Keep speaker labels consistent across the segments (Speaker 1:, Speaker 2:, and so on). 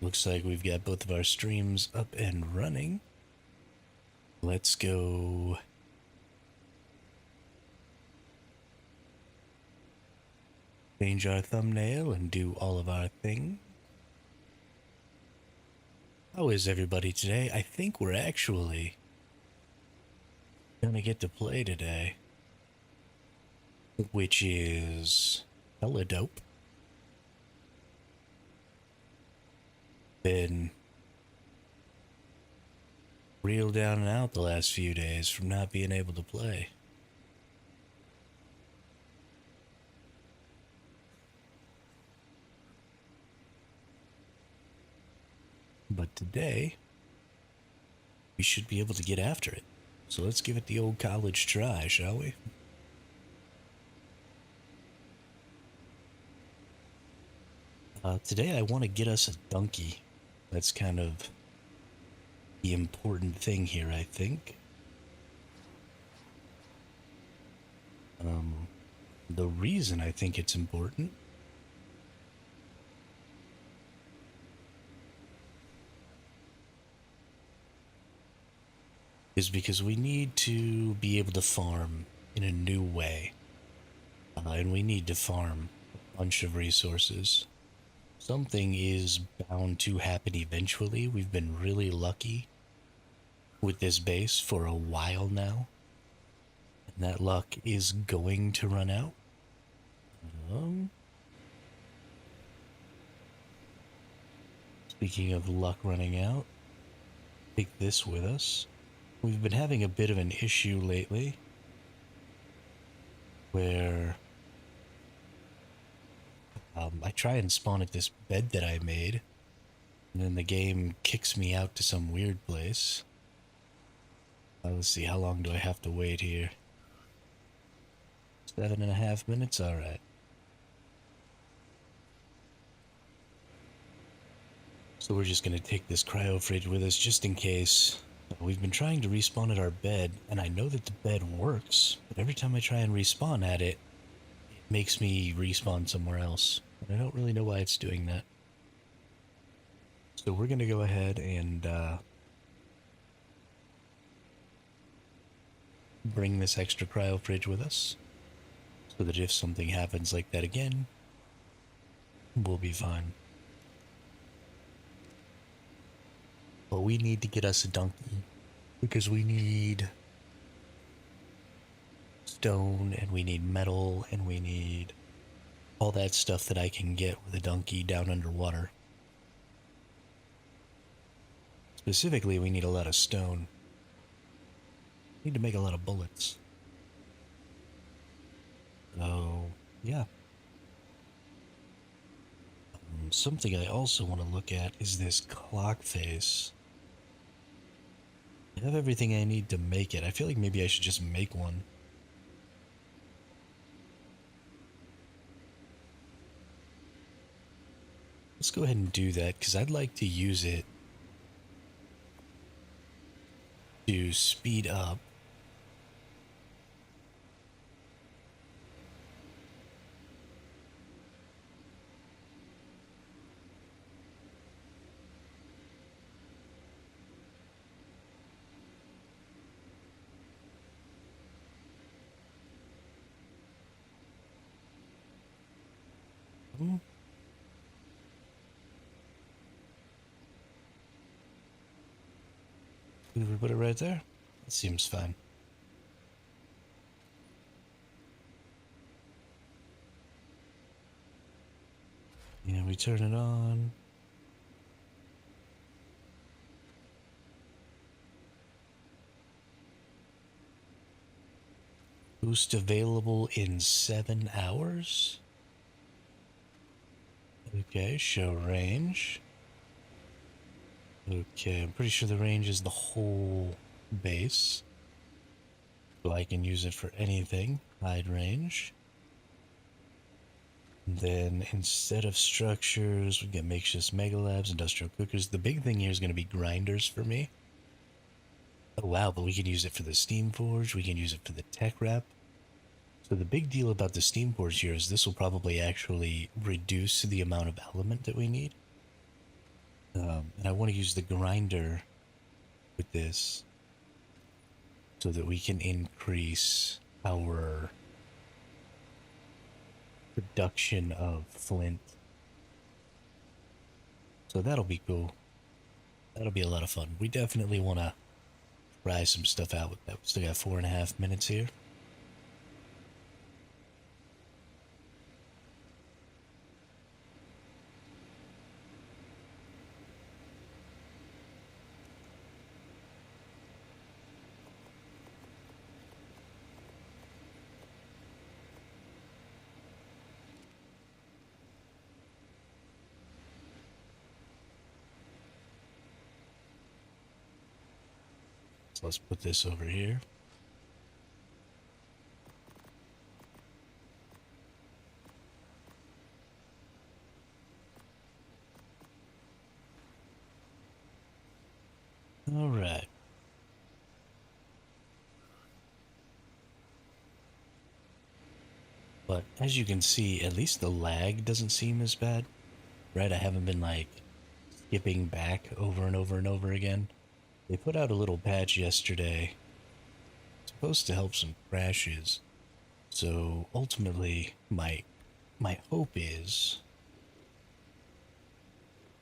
Speaker 1: Looks like we've got both of our streams up and running. Let's go. Change our thumbnail and do all of our thing. How is everybody today? I think we're actually gonna get to play today, which is hella dope. Been real down and out the last few days from not being able to play. But today, we should be able to get after it. So let's give it the old college try, shall we? Today I want to get us a donkey. That's kind of the important thing here, I think. The reason I think it's important is because we need to be able to farm in a new way. And we need to farm a bunch of resources. Something is bound to happen eventually. We've been really lucky with this base for a while now. And that luck is going to run out. Speaking of luck running out, take this with us. We've been having a bit of an issue lately where I try and spawn at this bed that I made, and then the game kicks me out to some weird place. Let's see, how long do I have to wait here? 7.5 minutes? Alright. So we're just going to take this cryo fridge with us just in case. We've been trying to respawn at our bed, and I know that the bed works, but every time I try and respawn at it, it makes me respawn somewhere else. And I don't really know why it's doing that. So we're going to go ahead and bring this extra cryo fridge with us, so that if something happens like that again, we'll be fine. But we need to get us a donkey, because we need stone, and we need metal, and we need all that stuff that I can get with a donkey down underwater. Specifically, we need a lot of stone. We need to make a lot of bullets. So, yeah. Something I also want to look at is this clock face. I have everything I need to make it. I feel like maybe I should just make one. Let's go ahead and do that, because I'd like to use it to speed up Did we put it right there? That seems fine. Yeah, we turn it on. Boost available in 7 hours. Okay, show range. Okay, I'm pretty sure the range is the whole base. So I can use it for anything. Hide range. Then instead of structures, we get makeshift mega labs, industrial cookers. The big thing here is going to be grinders for me. Oh wow, but we can use it for the steam forge. We can use it for the tech wrap. So the big deal about the steam forge here is this will probably actually reduce the amount of element that we need. And I want to use the grinder with this so that we can increase our production of flint. So that'll be cool. That'll be a lot of fun. We definitely want to try some stuff out with that. We still got 4.5 minutes here. So let's put this over here. All right. But as you can see, at least the lag doesn't seem as bad, right? I haven't been like skipping back over and over and over again. They put out a little patch yesterday, supposed to help some crashes. So ultimately, my hope is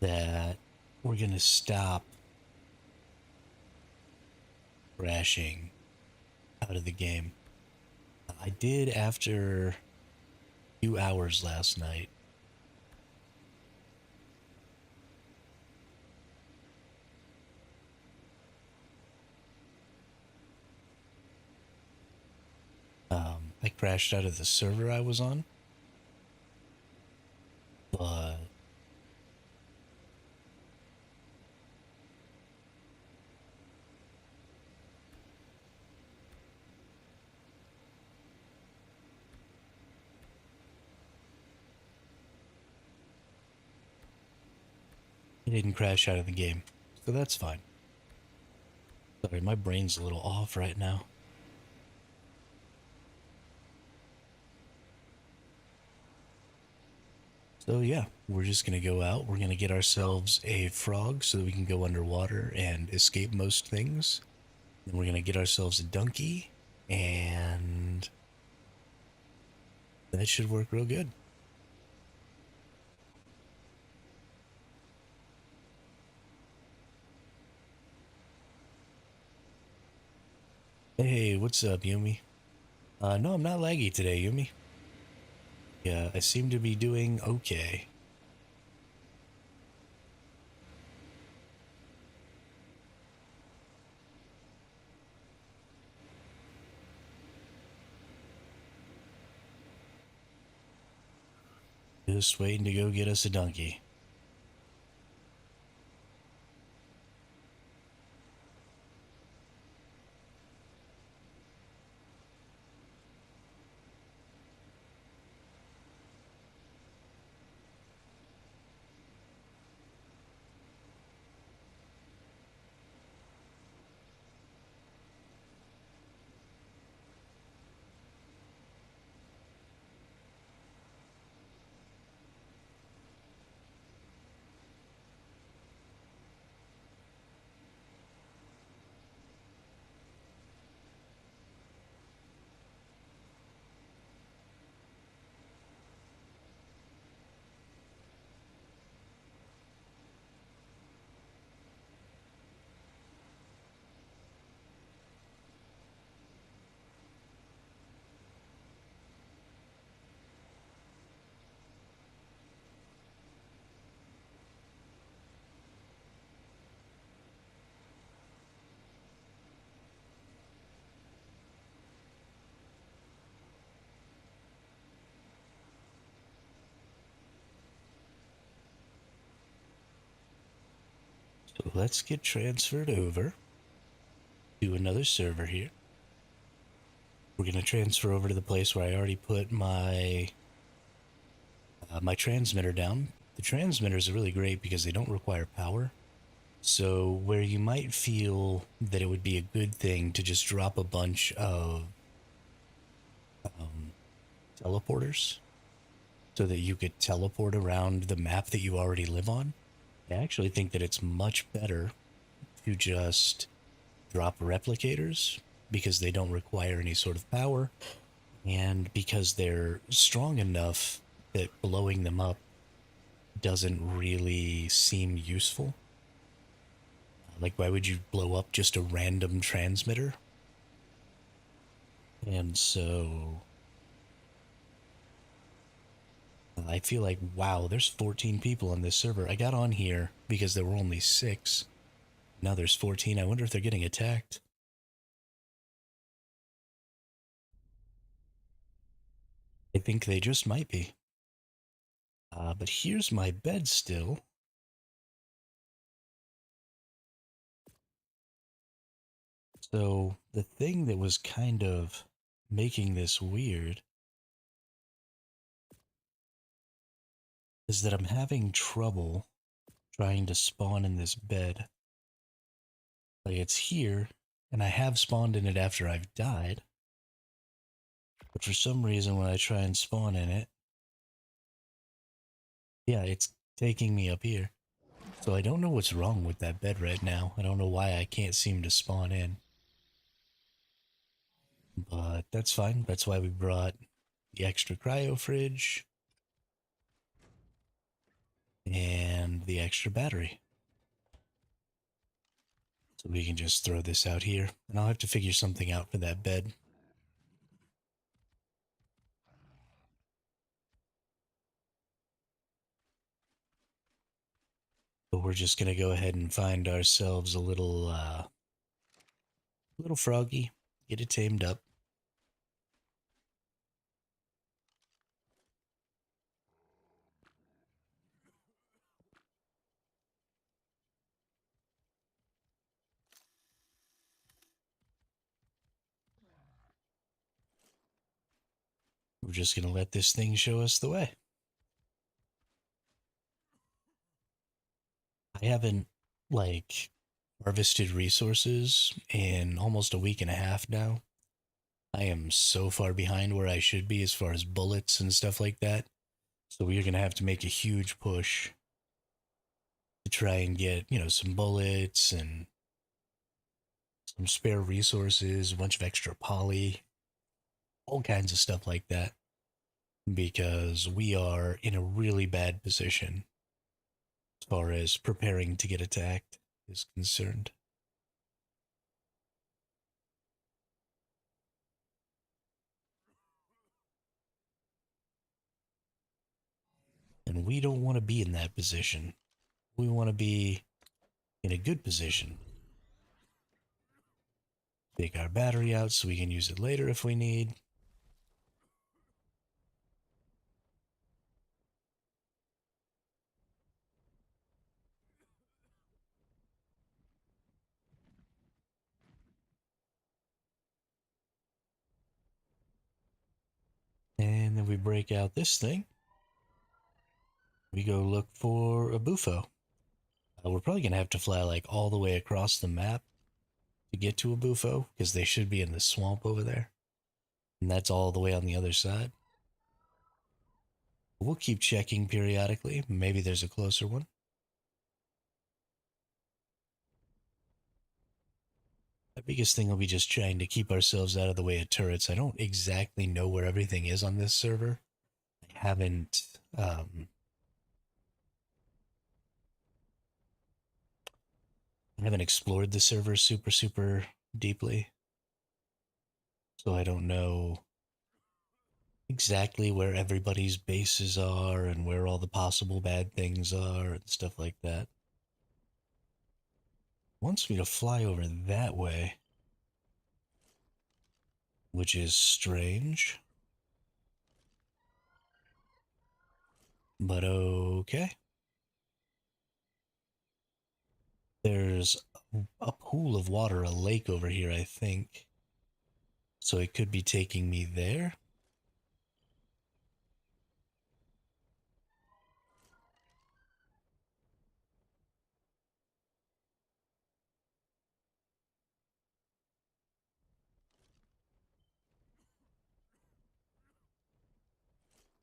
Speaker 1: that we're gonna stop crashing out of the game. I did after a few hours last night. I crashed out of the server I was on, but I didn't crash out of the game, so that's fine. Sorry, my brain's a little off right now. So yeah, we're just gonna go out. We're gonna get ourselves a frog so that we can go underwater and escape most things. Then we're gonna get ourselves a donkey, and that should work real good. Hey, what's up, Yumi? No, I'm not laggy today, Yumi. Yeah, I seem to be doing okay. Just waiting to go get us a donkey. So let's get transferred over to another server here. We're gonna transfer over to the place where I already put my transmitter down. The transmitters are really great because they don't require power. So where you might feel that it would be a good thing to just drop a bunch of teleporters so that you could teleport around the map that you already live on I actually think that it's much better to just drop replicators because they don't require any sort of power and because they're strong enough that blowing them up doesn't really seem useful. Like, why would you blow up just a random transmitter? And so I feel like, wow, there's 14 people on this server. I got on here because there were only 6. Now there's 14. I wonder if they're getting attacked. I think they just might be. But here's my bed still. So the thing that was kind of making this weird is that I'm having trouble trying to spawn in this bed. Like it's here, and I have spawned in it after I've died. But for some reason, when I try and spawn in it, yeah, it's taking me up here. So I don't know what's wrong with that bed right now. I don't know why I can't seem to spawn in. But that's fine. That's why we brought the extra cryo fridge and the extra battery. So we can just throw this out here. And I'll have to figure something out for that bed. But we're just going to go ahead and find ourselves a little froggy. Get it tamed up. We're just going to let this thing show us the way. I haven't, like, harvested resources in almost a week and a half now. I am so far behind where I should be as far as bullets and stuff like that. So we're going to have to make a huge push to try and get, some bullets and some spare resources, a bunch of extra poly, all kinds of stuff like that. Because we are in a really bad position as far as preparing to get attacked is concerned. And we don't want to be in that position. We want to be in a good position. Take our battery out so we can use it later if we need. And then we break out this thing. We go look for a bufo. We're probably going to have to fly like all the way across the map to get to a bufo because they should be in the swamp over there. And that's all the way on the other side. We'll keep checking periodically. Maybe there's a closer one. The biggest thing will be just trying to keep ourselves out of the way of turrets. I don't exactly know where everything is on this server. I haven't explored the server super deeply, so I don't know exactly where everybody's bases are and where all the possible bad things are and stuff like that. Wants me to fly over that way, which is strange. But okay. There's a pool of water, a lake over here, I think. So it could be taking me there.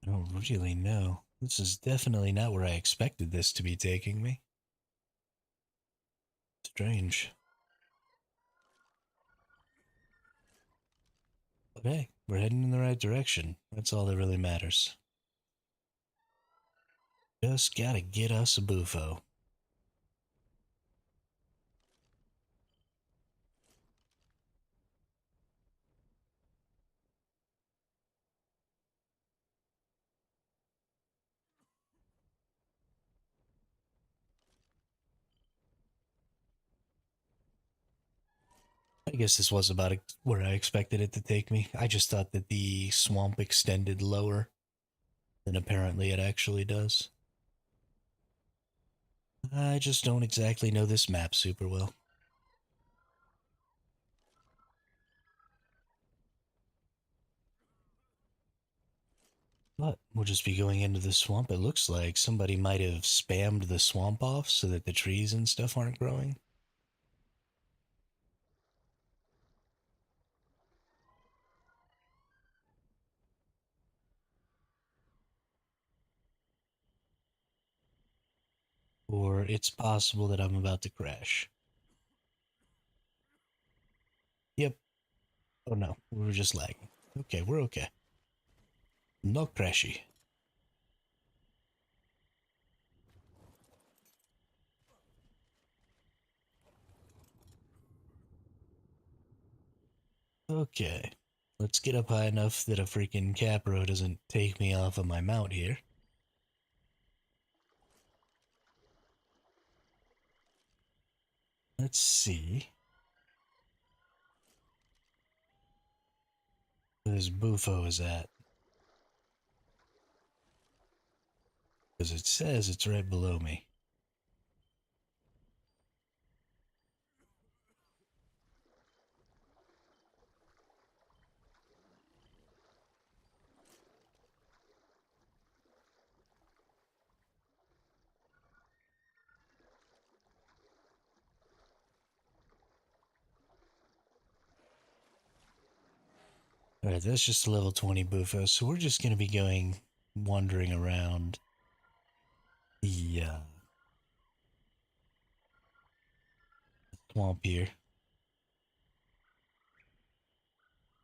Speaker 1: I don't really know. This is definitely not where I expected this to be taking me. Strange. But hey, we're heading in the right direction. That's all that really matters. Just gotta get us a bufo. I guess this was about where I expected it to take me. I just thought that the swamp extended lower than apparently it actually does. I just don't exactly know this map super well. But we'll just be going into the swamp. It looks like somebody might have spammed the swamp off so that the trees and stuff aren't growing. Or it's possible that I'm about to crash. Yep. Oh no, we were just lagging. Okay, we're okay. No crashy. Okay. Let's get up high enough that a freaking capro doesn't take me off of my mount here. Let's see where this bufo is at. Because it says it's right below me. Alright, that's just a level 20 bufo, so we're just going to be going, wandering around the swamp here.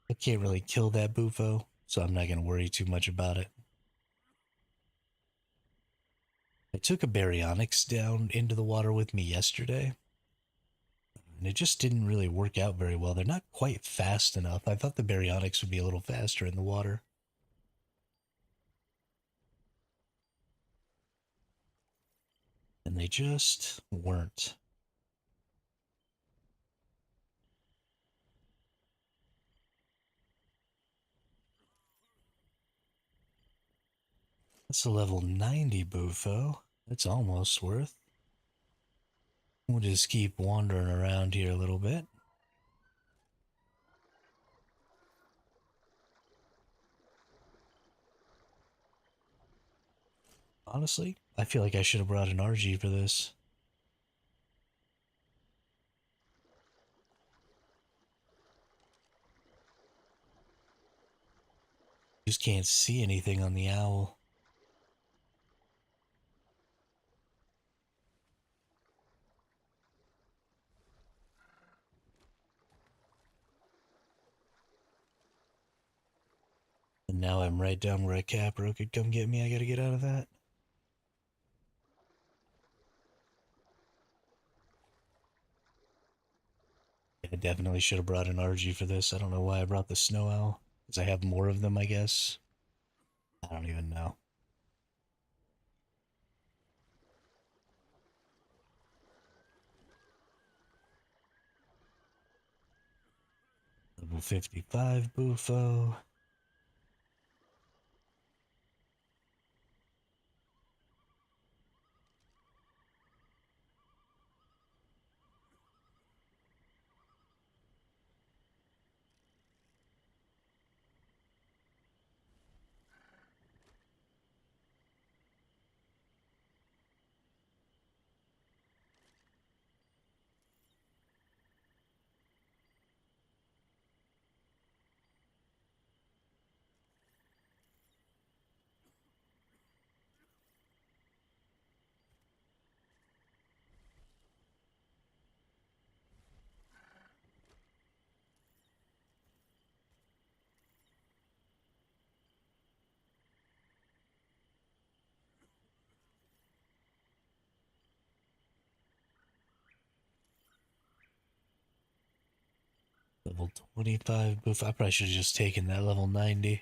Speaker 1: I can't really kill that bufo, so I'm not going to worry too much about it. I took a baryonyx down into the water with me yesterday, and it just didn't really work out very well. They're not quite fast enough. I thought the baryonyx would be a little faster in the water. And they just weren't. That's a level 90 bufo. That's almost worth. We'll just keep wandering around here a little bit. Honestly, I feel like I should have brought an RG for this. Just can't see anything on the owl. And now I'm right down where a capro could come get me. I gotta get out of that. I definitely should have brought an RG for this. I don't know why I brought the snow owl. Because I have more of them, I guess. I don't even know. Level 55 bufo. Level 25 boof. I probably should have just taken that level 90.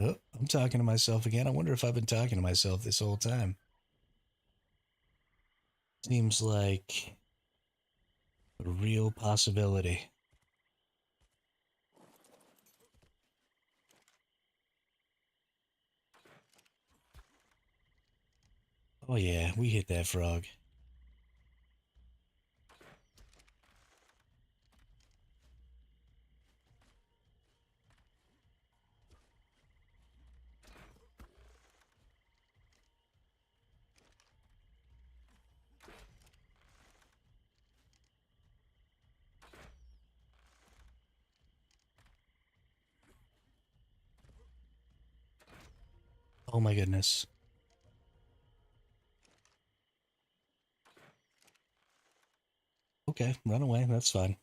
Speaker 1: Oh, I'm talking to myself again. I wonder if I've been talking to myself this whole time. Seems like a real possibility. Oh yeah, we hit that frog. Oh my goodness. Okay, run away. That's fine.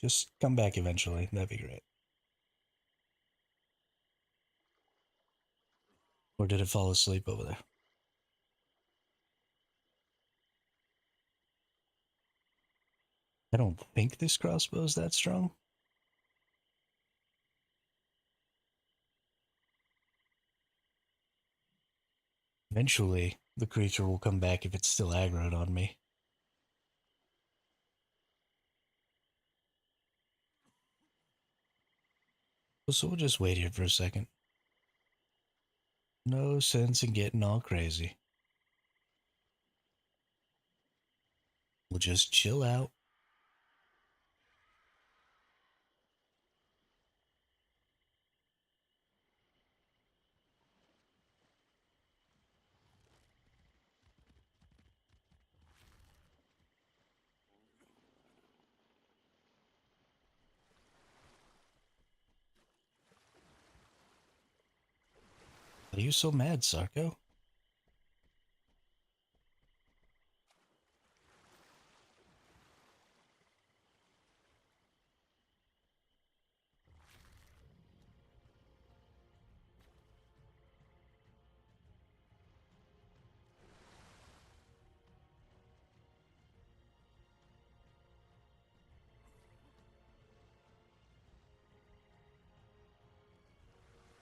Speaker 1: Just come back eventually. That'd be great. Or did it fall asleep over there? I don't think this crossbow is that strong. Eventually, the creature will come back if it's still aggroed on me. So we'll just wait here for a second. No sense in getting all crazy. We'll just chill out. Are you so mad, Sarko?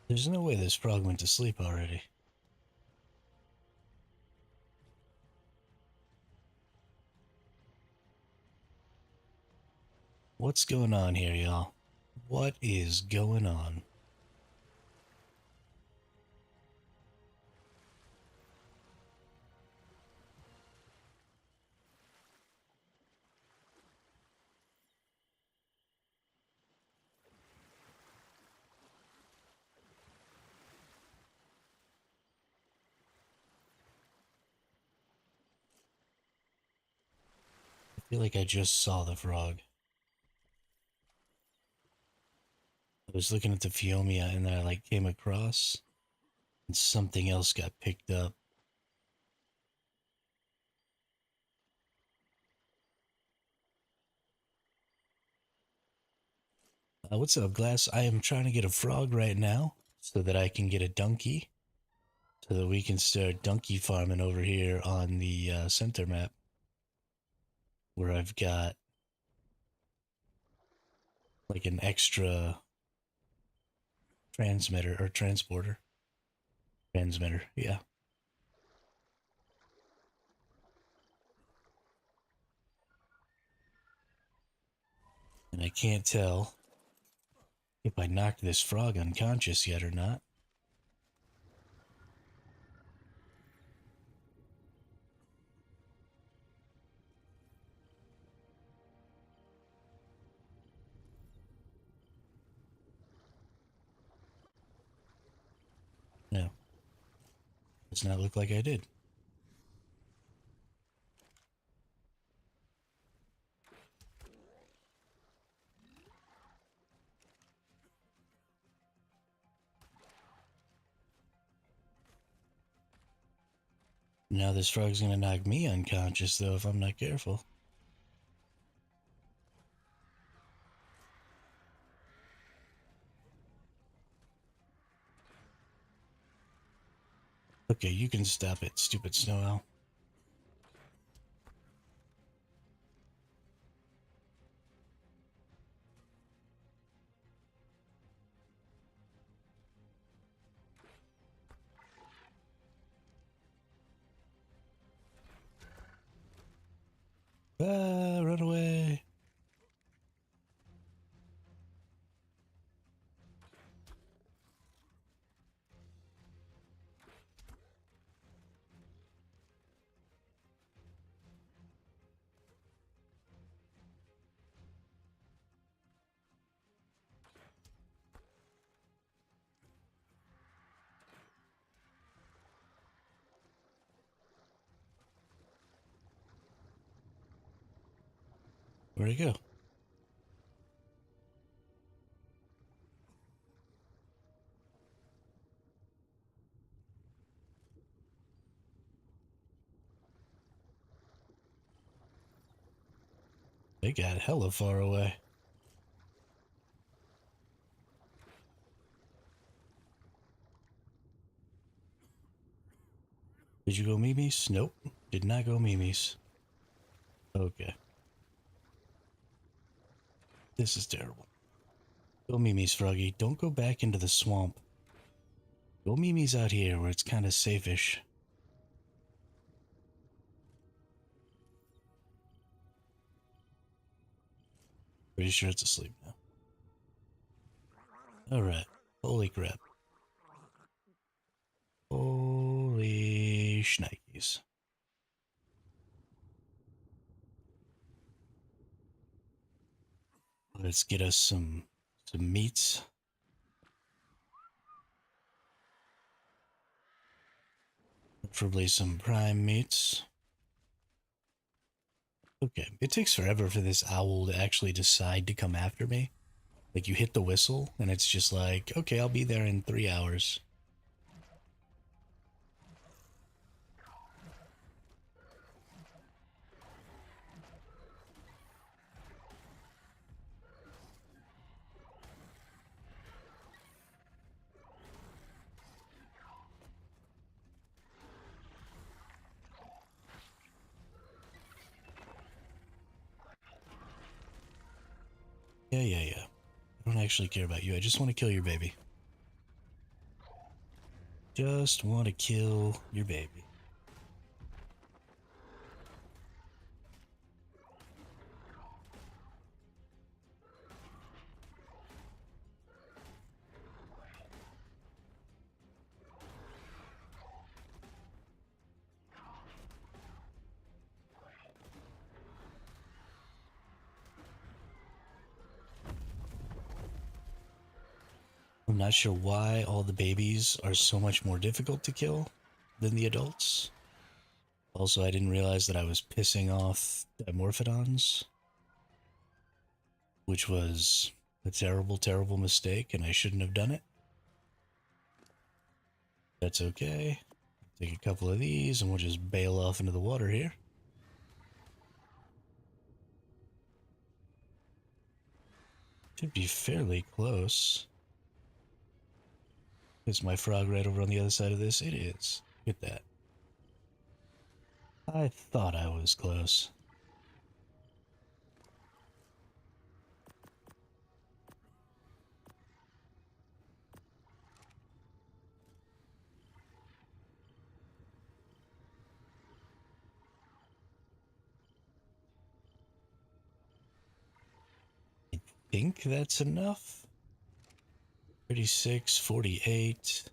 Speaker 1: There's no way this frog went to sleep already. What's going on here, y'all? What is going on? I feel like I just saw the frog. I was looking at the Phiomia and then I came across and something else got picked up. What's up, Glass? I am trying to get a frog right now so that I can get a donkey so that we can start donkey farming over here on the center map where I've got like an extra transmitter or transporter. Transmitter, yeah. And I can't tell if I knocked this frog unconscious yet or not. No, does not look like I did. Now this frog's gonna knock me unconscious though if I'm not careful. Okay, you can stop it, stupid snow owl. Ah, run away. Where'd he go? They got hella far away. Did you go Mimi's? Nope. Did not go Mimi's. Okay. This is terrible. Go Mimi's, Froggy. Don't go back into the swamp. Go Mimi's out here where it's kind of safe-ish. Pretty sure it's asleep now. Alright. Holy crap. Holy shnikes. Let's get us some meats. Preferably some prime meats. Okay, it takes forever for this owl to actually decide to come after me. Like, you hit the whistle, and it's just like, okay, I'll be there in 3 hours. Yeah. I don't actually care about you. I just want to kill your baby. Just want to kill your baby. I'm not sure why all the babies are so much more difficult to kill than the adults. Also, I didn't realize that I was pissing off Dimorphodons, which was a terrible, terrible mistake, and I shouldn't have done it. That's okay. Take a couple of these, and we'll just bail off into the water here. Should be fairly close. Is my frog right over on the other side of this? It is. Look at that. I thought I was close. I think that's enough. 36, 48.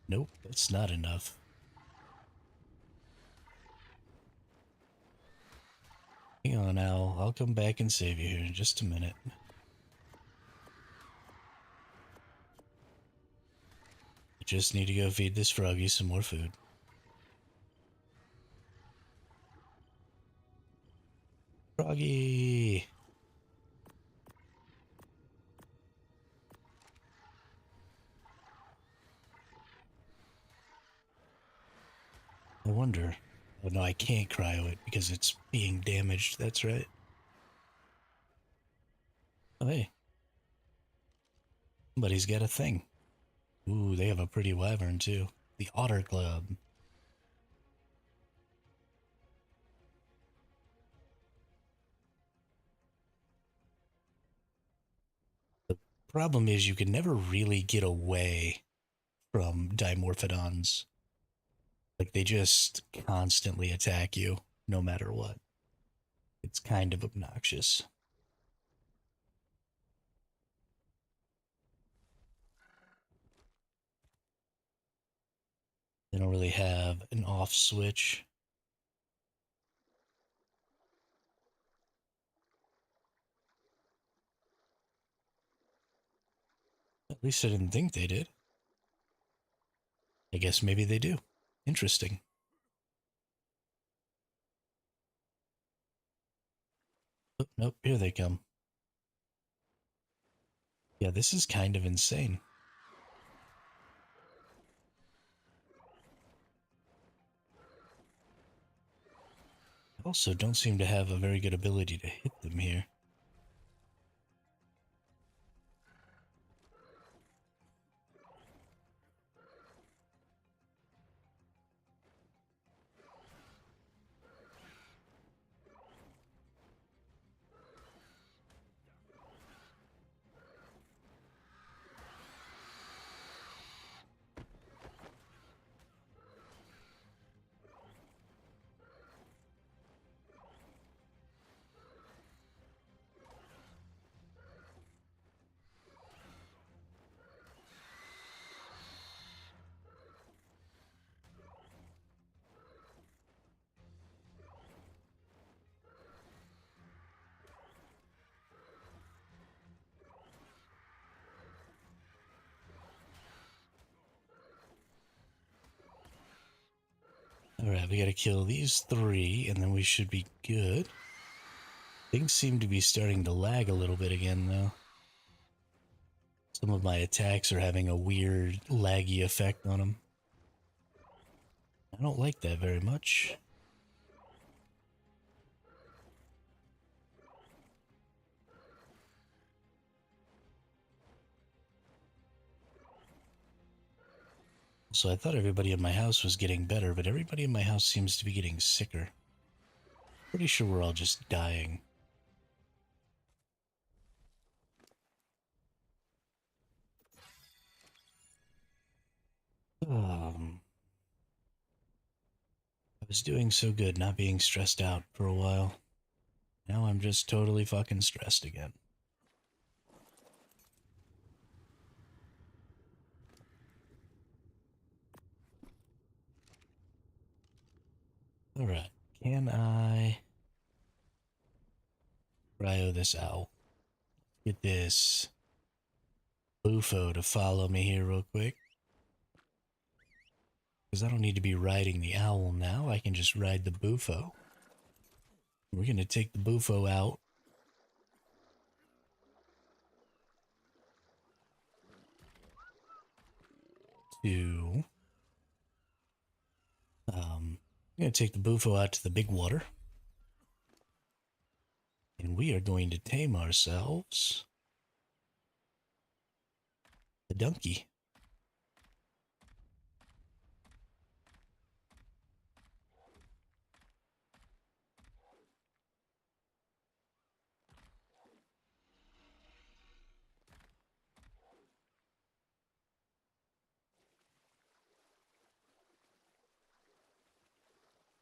Speaker 1: Nope, that's not enough. Hang on, Owl. I'll come back and save you here in just a minute. I just need to go feed this froggy some more food. Froggy! I wonder. Oh no, I can't cryo it because it's being damaged. That's right. Oh hey. Somebody's got a thing. Ooh, they have a pretty wyvern too. The Otter Club. The problem is you can never really get away from Dimorphodons. Like, they just constantly attack you, no matter what. It's kind of obnoxious. They don't really have an off switch. At least I didn't think they did. I guess maybe they do. Interesting. Oh, nope, here they come. Yeah, this is kind of insane. I also don't seem to have a very good ability to hit them here. Alright, we gotta kill these 3, and then we should be good. Things seem to be starting to lag a little bit again, though. Some of my attacks are having a weird, laggy effect on them. I don't like that very much. So I thought everybody in my house was getting better, but everybody in my house seems to be getting sicker. Pretty sure we're all just dying. I was doing so good not being stressed out for a while. Now I'm just totally fucking stressed again. Alright, can I cryo this owl? Get this Bufo to follow me here real quick. Because I don't need to be riding the owl now, I can just ride the Bufo. We're gonna take the Bufo out. To... I'm gonna take the Bufo out to the big water. And we are going to tame ourselves a donkey.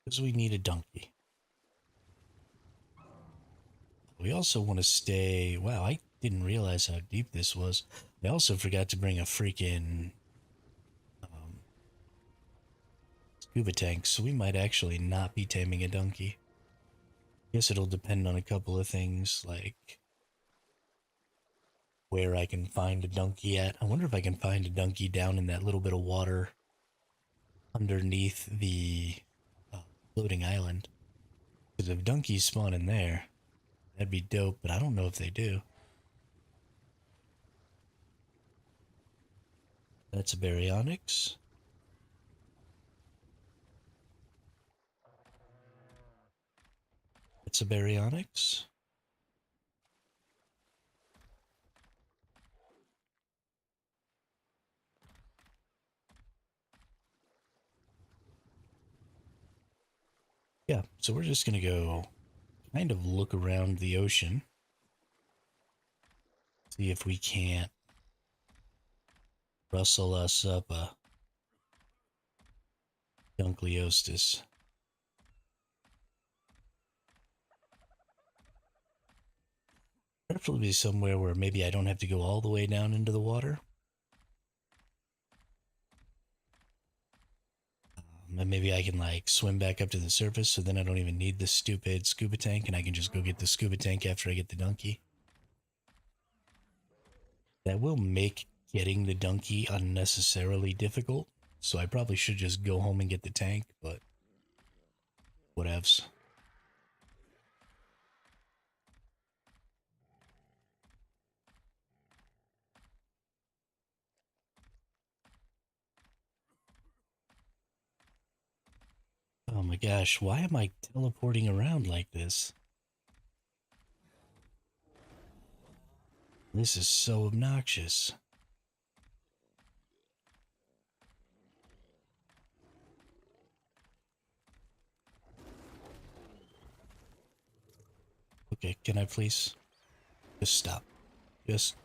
Speaker 1: Because we need a donkey. We also want to stay... Wow, I didn't realize how deep this was. I also forgot to bring a freaking scuba tank, so we might actually not be taming a donkey. Guess it'll depend on a couple of things, like where I can find a donkey at. I wonder if I can find a donkey down in that little bit of water underneath the floating island. Because if donkeys spawn in there, that'd be dope, but I don't know if they do. That's a baryonyx. That's a baryonyx. Yeah, so we're just gonna go kind of look around the ocean. See if we can't rustle us up a Dunkleostis. Preferably somewhere where maybe I don't have to go all the way down into the water. And maybe I can like swim back up to the surface so then I don't even need the stupid scuba tank and I can just go get the scuba tank after I get the donkey. That will make getting the donkey unnecessarily difficult, so I probably should just go home and get the tank, but whatevs. Oh my gosh, why am I teleporting around like this? This is so obnoxious. Okay, can I please? Just stop. Just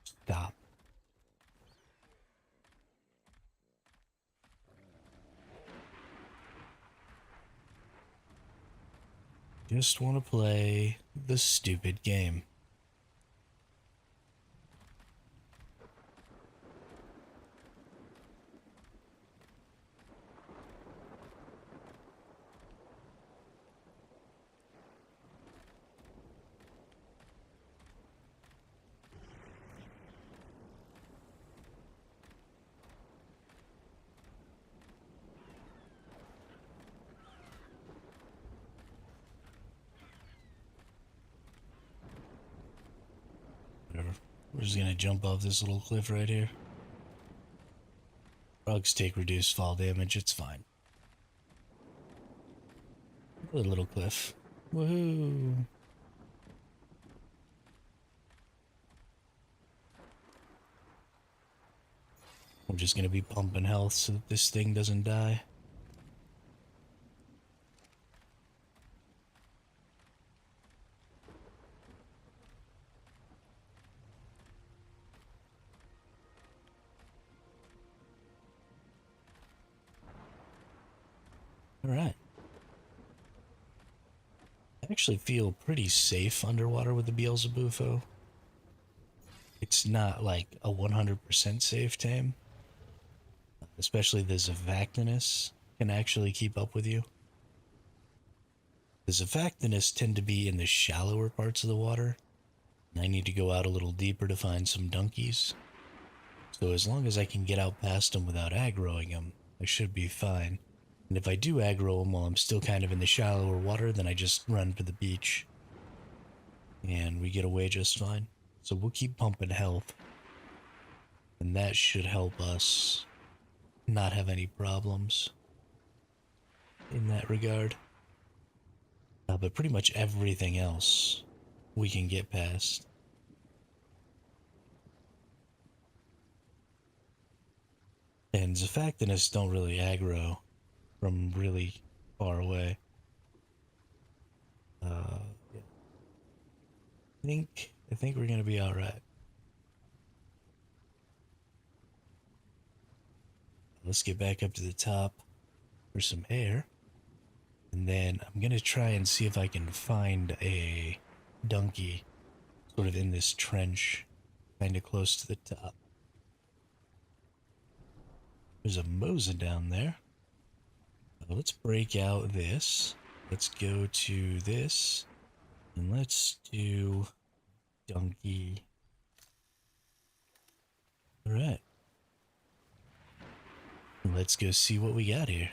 Speaker 1: stop. Just want to play the stupid game. We're just gonna jump off this little cliff right here. Frogs take reduced fall damage, it's fine. Another little cliff. Woohoo! We're just gonna be pumping health so that this thing doesn't die. Alright. I actually feel pretty safe underwater with the Beelzebufo. It's not like a 100% safe tame. Especially the Zavactinus can actually keep up with you. The Zavactinus tend to be in the shallower parts of the water. And I need to go out a little deeper to find some donkeys. So as long as I can get out past them without aggroing them, I should be fine. And if I do aggro them while I'm still kind of in the shallower water, then I just run for the beach. And we get away just fine. So we'll keep pumping health. And that should help us not have any problems in that regard. But pretty much everything else we can get past. And Zafactinus don't really aggro from really far away. Yeah. I think we're gonna be alright. Let's get back up to the top for some air. And then I'm gonna try and see if I can find a donkey sort of in this trench, kind of close to the top. There's a Mosa down there. Let's break out this. Let's go to this. And let's do donkey. Alright. Let's go see what we got here.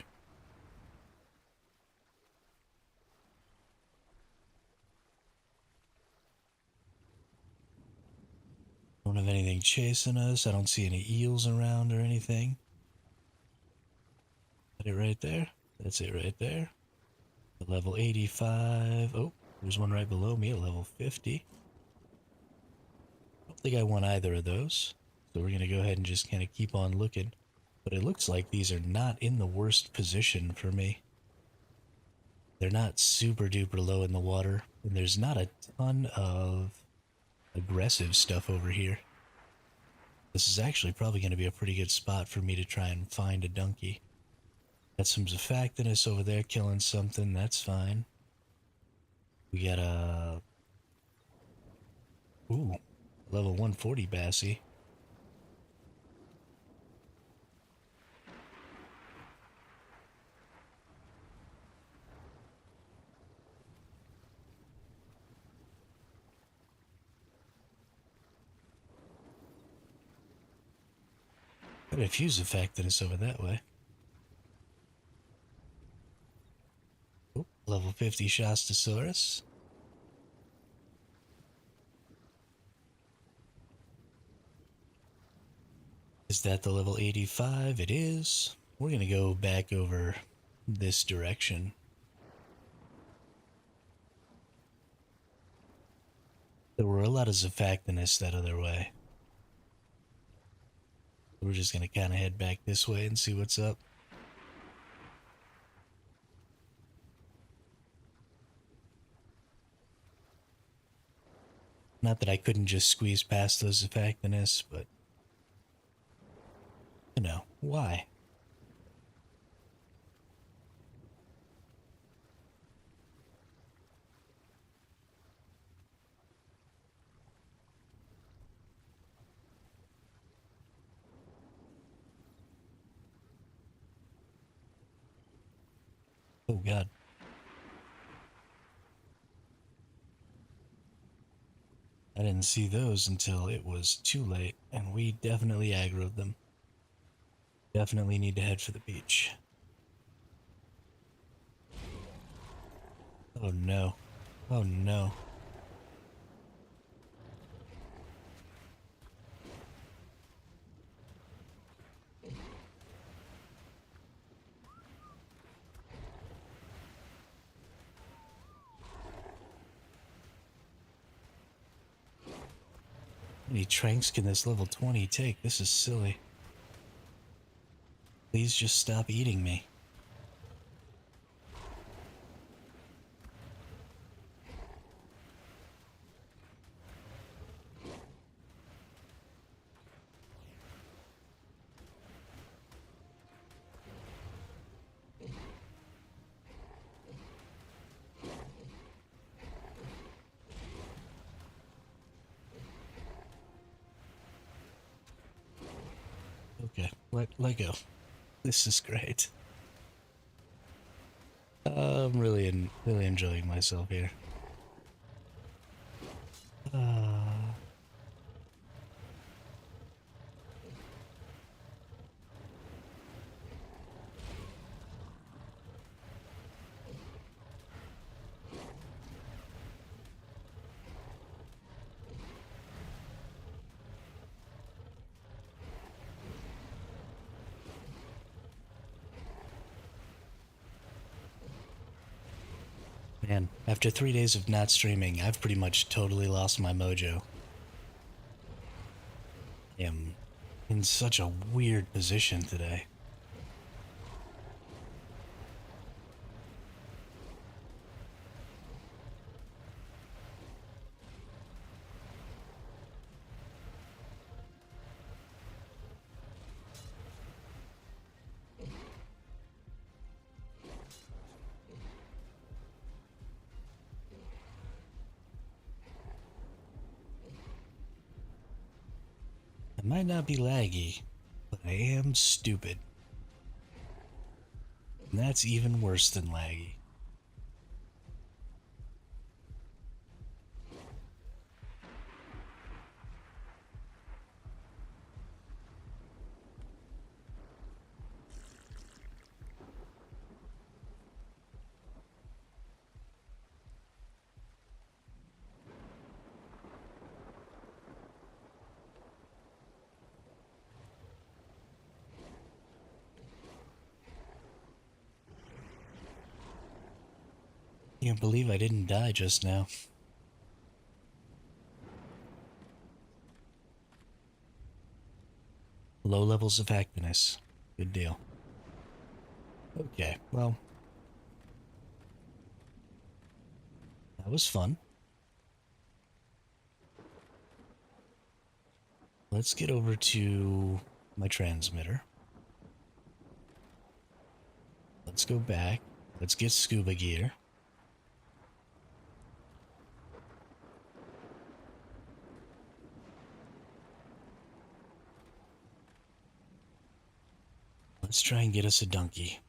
Speaker 1: Don't have anything chasing us. I don't see any eels around or anything. That it right there? That's it right there. At level 85. Oh, there's one right below me at level 50. I don't think I want either of those. So we're going to go ahead and just kind of keep on looking. But it looks like these are not in the worst position for me. They're not super duper low in the water. And there's not a ton of aggressive stuff over here. This is actually probably going to be a pretty good spot for me to try and find a donkey. Got some Zafactinus over there killing something, that's fine. We got a... Ooh, level 140 Bassie. Got a few Zafactinus over that way. Ooh, level 50 Shastasaurus. Is that the level 85? It is. We're gonna go back over this direction. There were a lot of Zafactinus that other way. We're just gonna kind of head back this way and see what's up. Not that I couldn't just squeeze past those Zafactinus, but... You know, why? Oh god. I didn't see those until it was too late, and we definitely aggroed them. Definitely need to head for the beach. Oh no. Oh no. How many tranks can this level 20 take? This is silly. Please just stop eating me. Okay, let go. This is great. I'm really enjoying myself here. Uh, Man, after 3 days of not streaming, I've pretty much totally lost my mojo. I am in such a weird position today. I might not be laggy, but I am stupid. And that's even worse than laggy. Can't believe I didn't die just now. Low levels of happiness. Good deal. Okay, well, that was fun. Let's get over to my transmitter. Let's go back. Let's get scuba gear. Let's try and get us a donkey.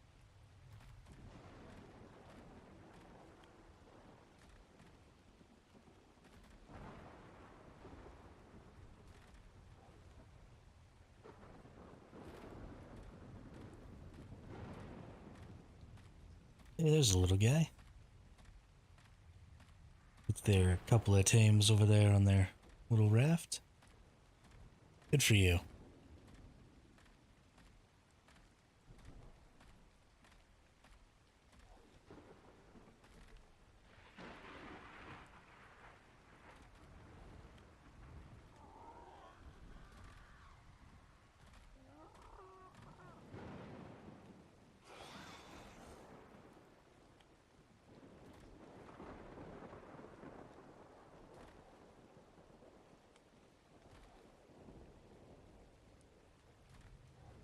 Speaker 1: Hey, there's a little guy. With their couple of tames over there on their little raft. Good for you.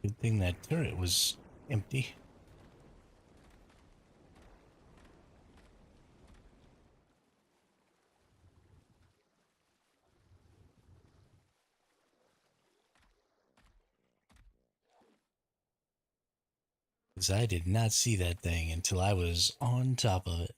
Speaker 1: Good thing that turret was empty. Because I did not see that thing until I was on top of it.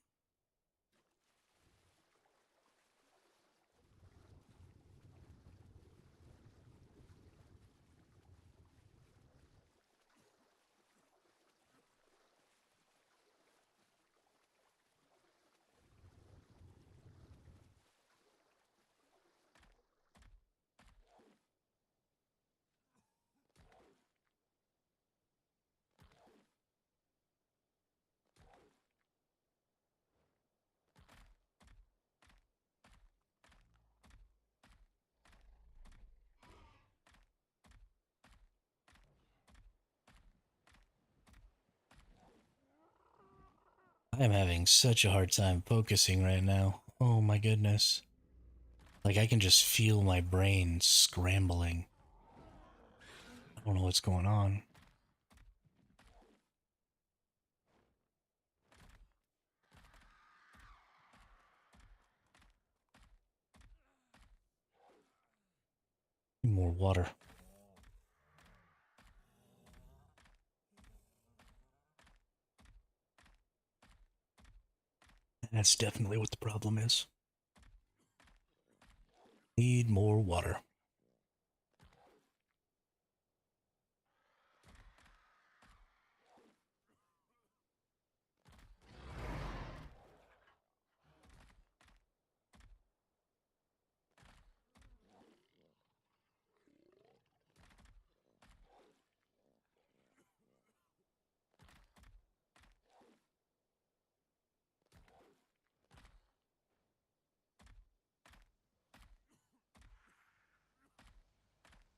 Speaker 1: I am having such a hard time focusing right now. Oh my goodness. Like I can just feel my brain scrambling. I don't know what's going on. More water. That's definitely what the problem is. Need more water.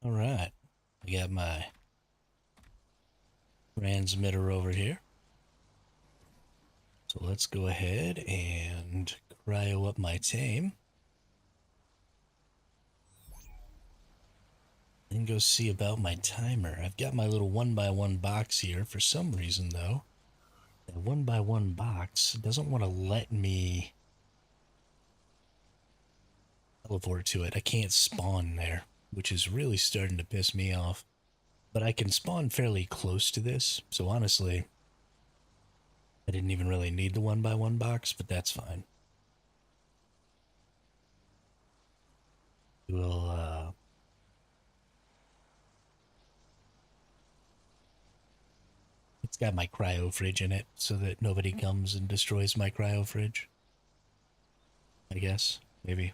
Speaker 1: All right. I got my transmitter over here. So let's go ahead and cryo up my tame. And go see about my timer. I've got my little 1x1 box here. For some reason, though, that 1x1 box doesn't want to let me teleport to it. I can't spawn there, which is really starting to piss me off. But I can spawn fairly close to this, so honestly, I didn't even really need the 1x1 box, but that's fine. We'll, it's got my cryo fridge in it, so that nobody comes and destroys my cryo fridge. I guess, maybe.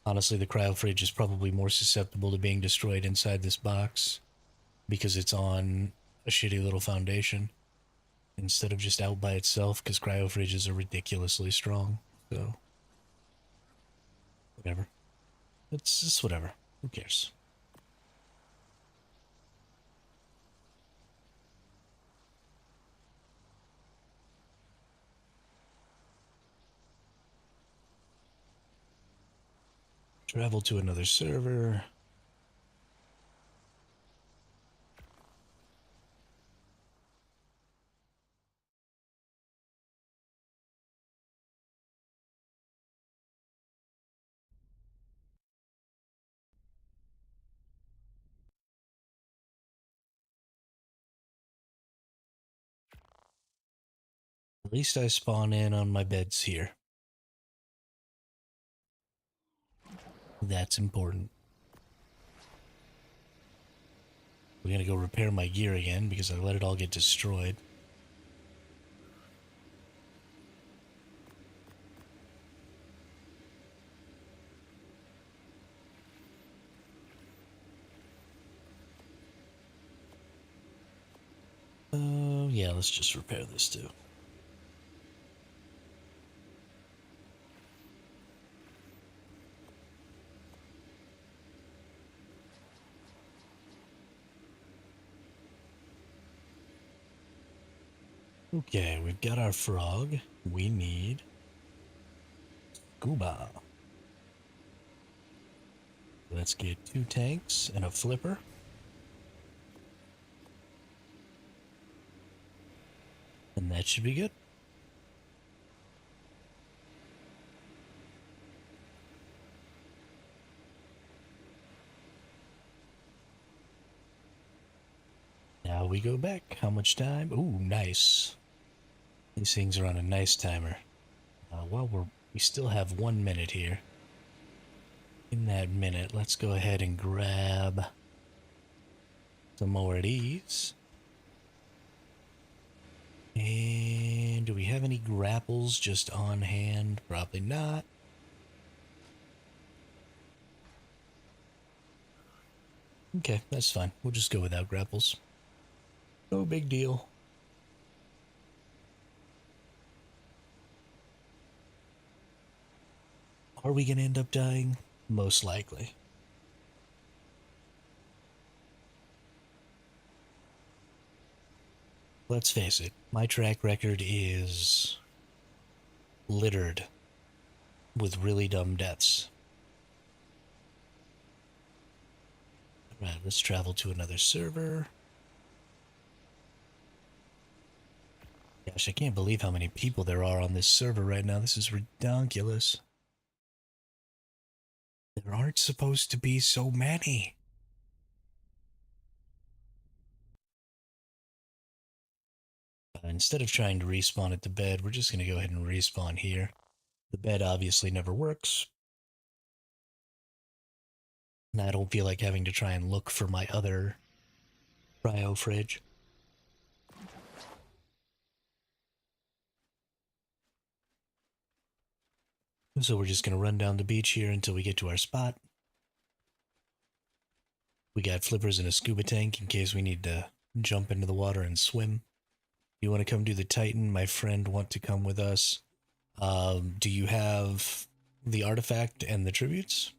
Speaker 1: Honestly, the cryo fridge is probably more susceptible to being destroyed inside this box because it's on a shitty little foundation instead of just out by itself, because cryo fridges are ridiculously strong. So, whatever. It's just whatever. Who cares? Travel to another server. At least I spawn in on my beds here. That's important. We're gonna go repair my gear again because I let it all get destroyed. Oh, yeah, let's just repair this too. Okay, we've got our frog. We need scuba. Let's get 2 tanks and a flipper. And that should be good. Now we go back. How much time? Ooh, nice. These things are on a nice timer. We still have 1 minute here. In that minute, let's go ahead and grab some more of these. And do we have any grapples just on hand? Probably not. Okay, that's fine. We'll just go without grapples. No big deal. Are we going to end up dying? Most likely. Let's face it, my track record is littered with really dumb deaths. Alright, let's travel to another server. Gosh, I can't believe how many people there are on this server right now. This is ridiculous. There aren't supposed to be so many. Instead of trying to respawn at the bed, we're just going to go ahead and respawn here. The bed obviously never works. And I don't feel like having to try and look for my other cryo fridge. So we're just going to run down the beach here until we get to our spot. We got flippers and a scuba tank in case we need to jump into the water and swim. You want to come do the Titan? My friend want to come with us. Do you have the artifact and the tributes?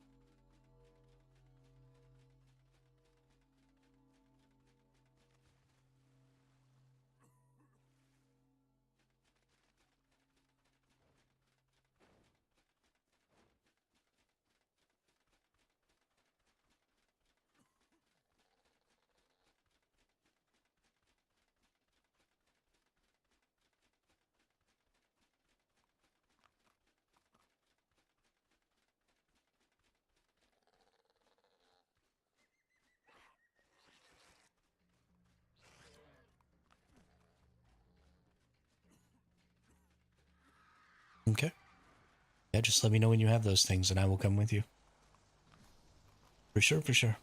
Speaker 1: Okay. Yeah, just let me know when you have those things and I will come with you. For sure, for sure.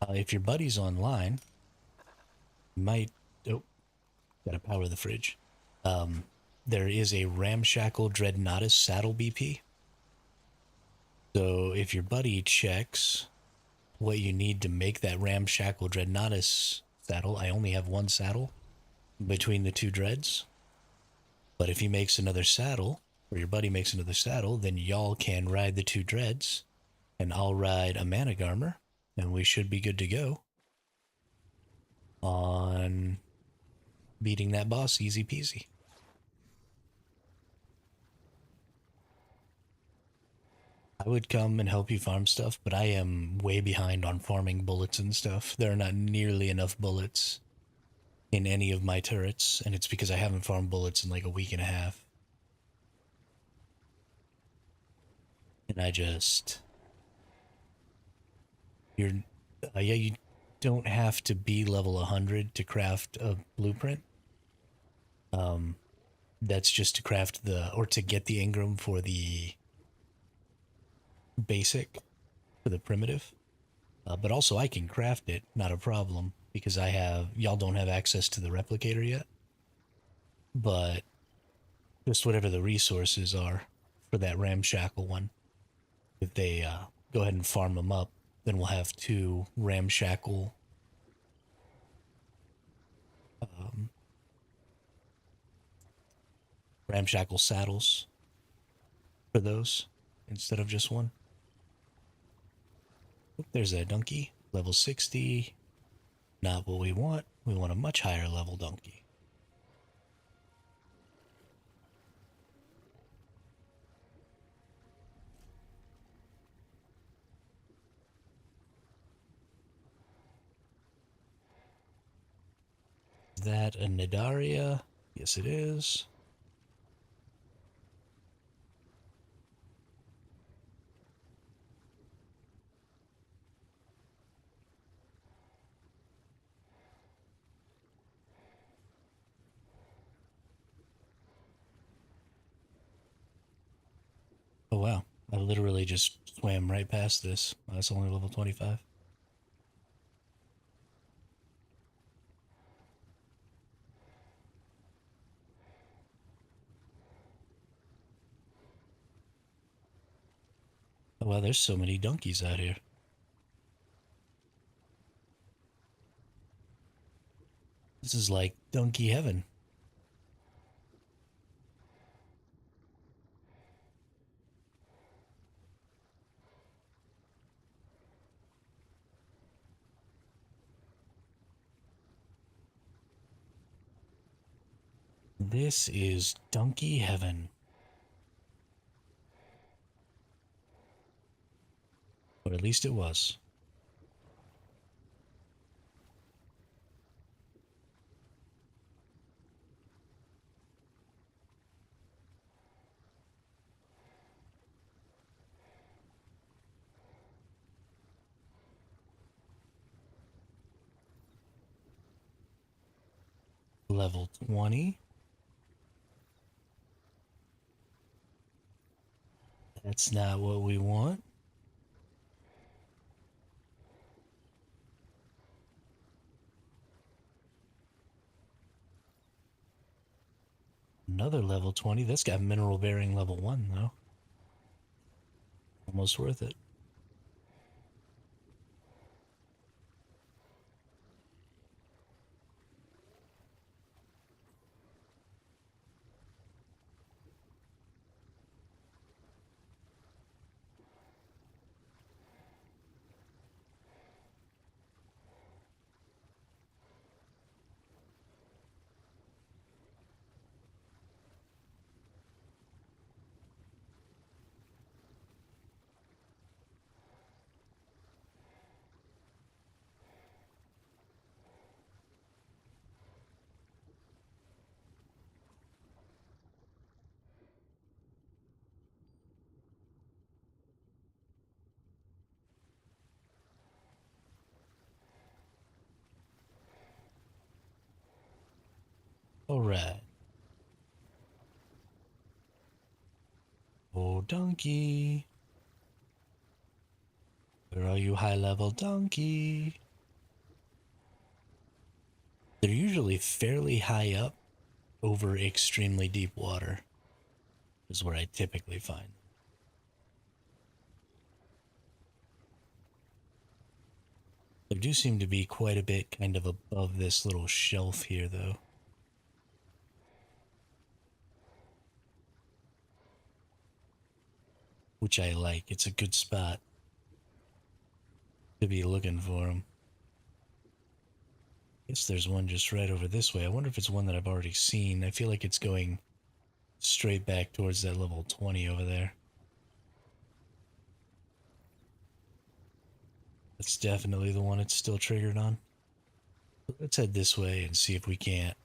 Speaker 1: If your buddy's online, you might... Oh, gotta power the fridge. There is a Ramshackle Dreadnoughtus saddle BP. So if your buddy checks what you need to make that Ramshackle Dreadnoughtus saddle, I only have one saddle between the two dreads. But if he makes another saddle, or your buddy makes another saddle, then y'all can ride the two dreads, and I'll ride a Managarmer, and we should be good to go on beating that boss easy peasy. I would come and help you farm stuff, but I am way behind on farming bullets and stuff. There are not nearly enough bullets in any of my turrets, and it's because I haven't farmed bullets in like a week and a half. And I just... You're... yeah, you don't have to be level 100 to craft a blueprint. That's just to craft the... or to get the engram for the basic, for the primitive. But also I can craft it, not a problem, because I have... Y'all don't have access to the replicator yet. But just whatever the resources are for that ramshackle one, if they go ahead and farm them up, then we'll have two ramshackle saddles for those instead of just one. Oop, there's a donkey, level 60. Not what we want. We want a much higher level donkey. Is that a Nidaria? Yes, it is. Oh wow, I literally just swam right past this. That's only level 25. Oh wow, there's so many donkeys out here. This is like donkey heaven. This is donkey heaven. Or at least it was. Level 20. That's not what we want. Another level 20. That's got mineral bearing level 1 though. Almost worth it. Alright. Oh, donkey. Where are you, high level donkey? They're usually fairly high up over extremely deep water, is where I typically find them. There do seem to be quite a bit kind of above this little shelf here, though. Which I like. It's a good spot to be looking for them. Guess there's one just right over this way. I wonder if it's one that I've already seen. I feel like it's going straight back towards that level 20 over there. That's definitely the one it's still triggered on. Let's head this way and see if we can't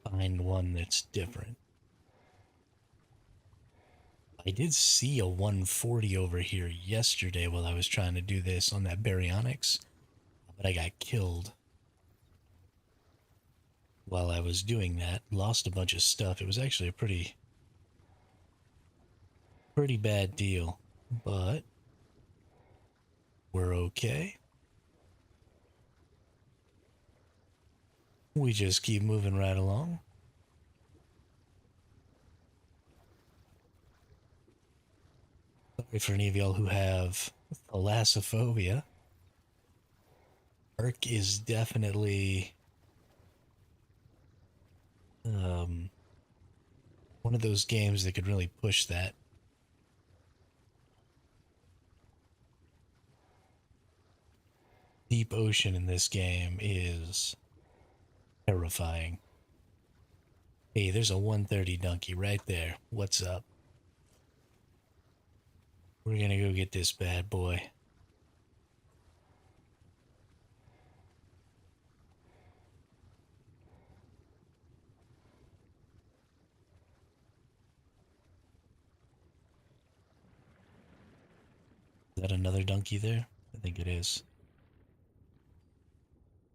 Speaker 1: find one that's different. I did see a 140 over here yesterday while I was trying to do this on that baryonyx, but I got killed while I was doing that. Lost a bunch of stuff. It was actually a pretty bad deal, but we're okay. We just keep moving right along. Sorry for any of y'all who have thalassophobia. ARK is definitely one of those games that could really push that. Deep ocean in this game is terrifying. Hey, there's a 130 donkey right there. What's up? We're gonna go get this bad boy. Is that another donkey there? I think it is.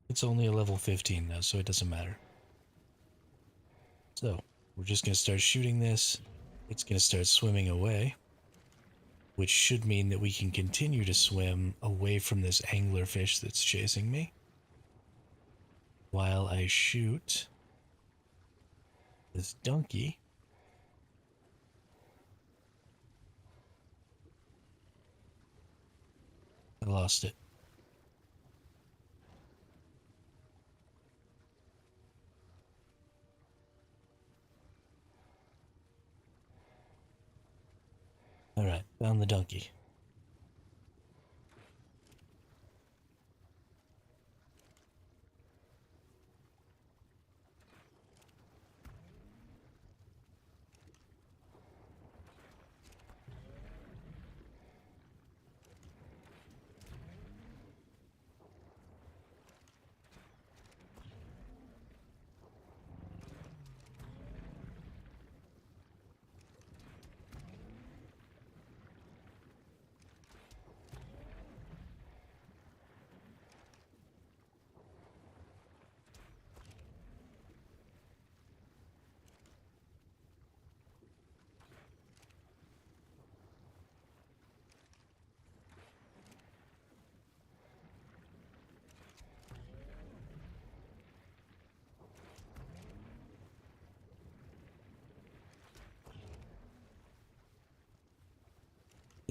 Speaker 1: It's only a level 15 though, so it doesn't matter. So, we're just gonna start shooting this. It's gonna start swimming away, which should mean that we can continue to swim away from this anglerfish that's chasing me while I shoot this donkey. I lost it. Alright, found the donkey.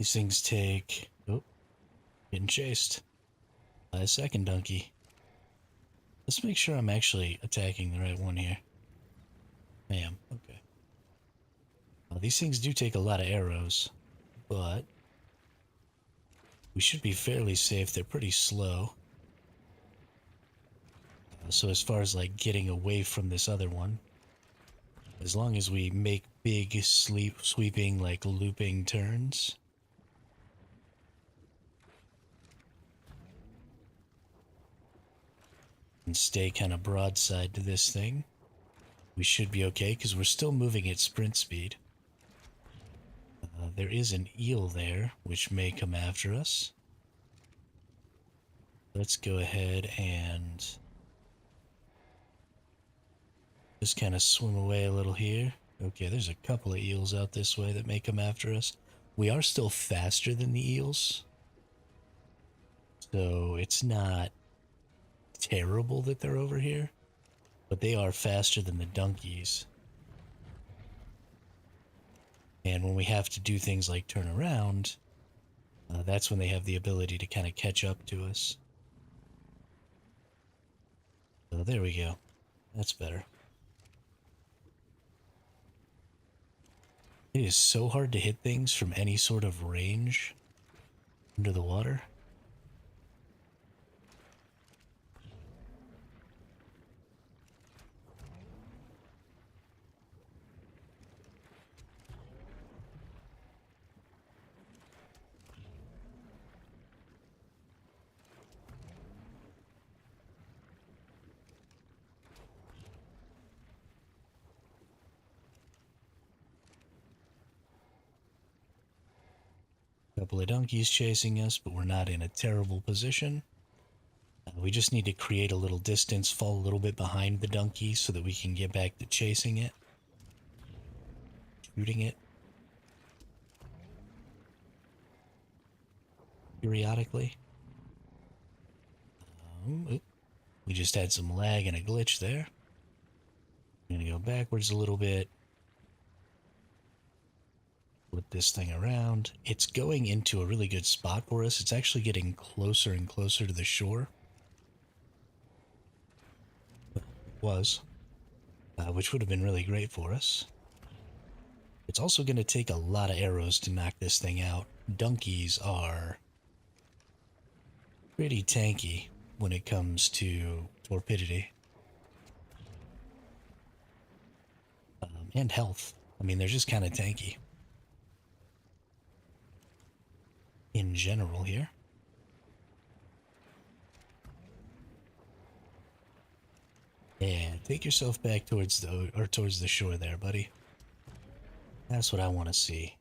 Speaker 1: These things take... Oh, getting chased by a second donkey. Let's make sure I'm actually attacking the right one here. I am. Okay. These things do take a lot of arrows, but we should be fairly safe. They're pretty slow. So as far as like getting away from this other one, as long as we make big sweeping like looping turns, and stay kind of broadside to this thing, we should be okay because we're still moving at sprint speed. There is an eel there which may come after us. Let's go ahead and just kind of swim away a little here. Okay, there's a couple of eels out this way that may come after us. We are still faster than the eels, so it's not terrible that they're over here, but they are faster than the donkeys. And when we have to do things like turn around, that's when they have the ability to kind of catch up to us. So there we go. That's better. It is so hard to hit things from any sort of range under the water. Couple of donkeys chasing us, but we're not in a terrible position. We just need to create a little distance, fall a little bit behind the donkey so that we can get back to chasing it, shooting it periodically. We just had some lag and a glitch there. I'm gonna go backwards a little bit. Flip this thing around. It's going into a really good spot for us. It's actually getting closer and closer to the shore. Which would have been really great for us. It's also going to take a lot of arrows to knock this thing out. Donkeys are pretty tanky when it comes to torpidity. And health. I mean, they're just kind of tanky. In general here. Yeah, take yourself back towards the shore there, buddy. That's what I want to see.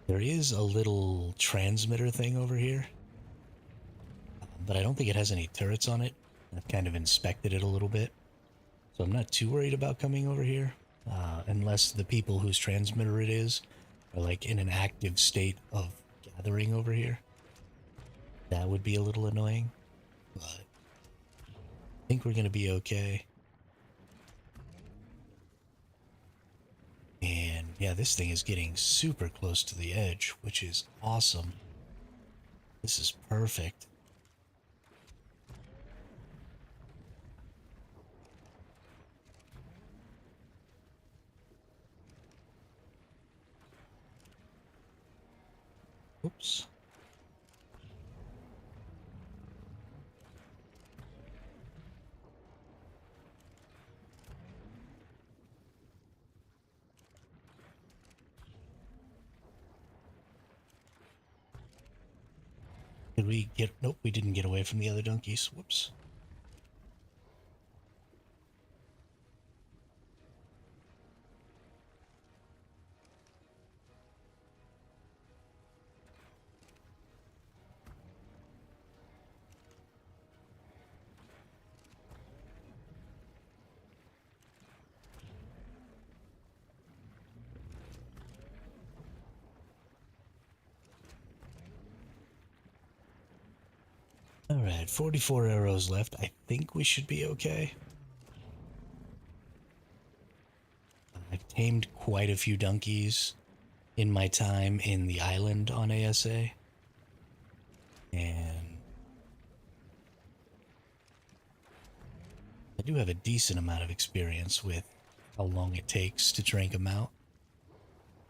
Speaker 1: There is a little transmitter thing over here, but I don't think it has any turrets on it. I've kind of inspected it a little bit, so I'm not too worried about coming over here, unless the people whose transmitter it is are like in an active state of gathering over here. That would be a little annoying, but I think we're going to be okay. And yeah, this thing is getting super close to the edge, which is awesome. This is perfect. Oops. Did we get... Nope, we didn't get away from the other donkeys. Whoops. Alright, 44 arrows left. I think we should be okay. I've tamed quite a few donkeys in my time in the island on ASA. And I do have a decent amount of experience with how long it takes to trank them out.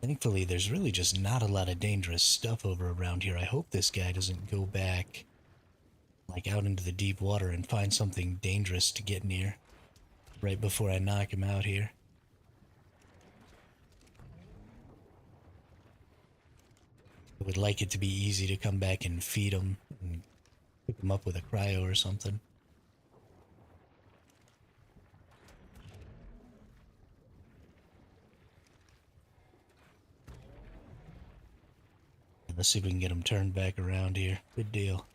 Speaker 1: Thankfully, there's really just not a lot of dangerous stuff over around here. I hope this guy doesn't go back, like, out into the deep water and find something dangerous to get near right before I knock him out here. I would like it to be easy to come back and feed him and pick him up with a cryo or something. Let's see if we can get him turned back around here. Good deal.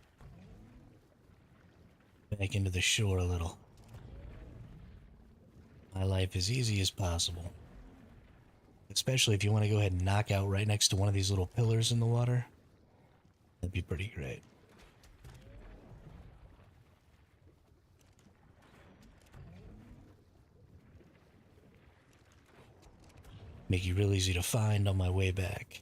Speaker 1: Back into the shore a little. My life as easy as possible. Especially if you want to go ahead and knock out right next to one of these little pillars in the water. That'd be pretty great. Make you real easy to find on my way back.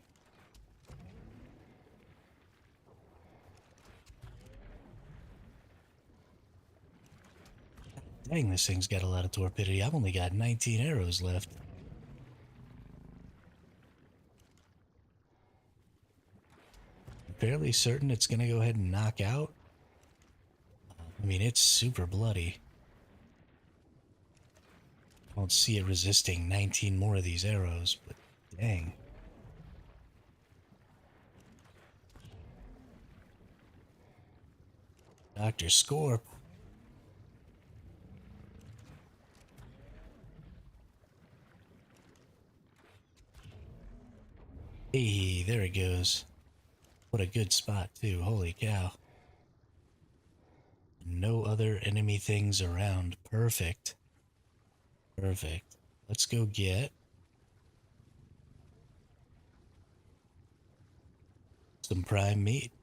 Speaker 1: Dang, this thing's got a lot of torpidity. I've only got 19 arrows left. I'm fairly certain it's going to go ahead and knock out. I mean, it's super bloody. I don't see it resisting 19 more of these arrows, but dang. Dr. Scorp. Hey, there it goes. What a good spot, too. Holy cow. No other enemy things around. Perfect. Perfect. Let's go get some prime meat.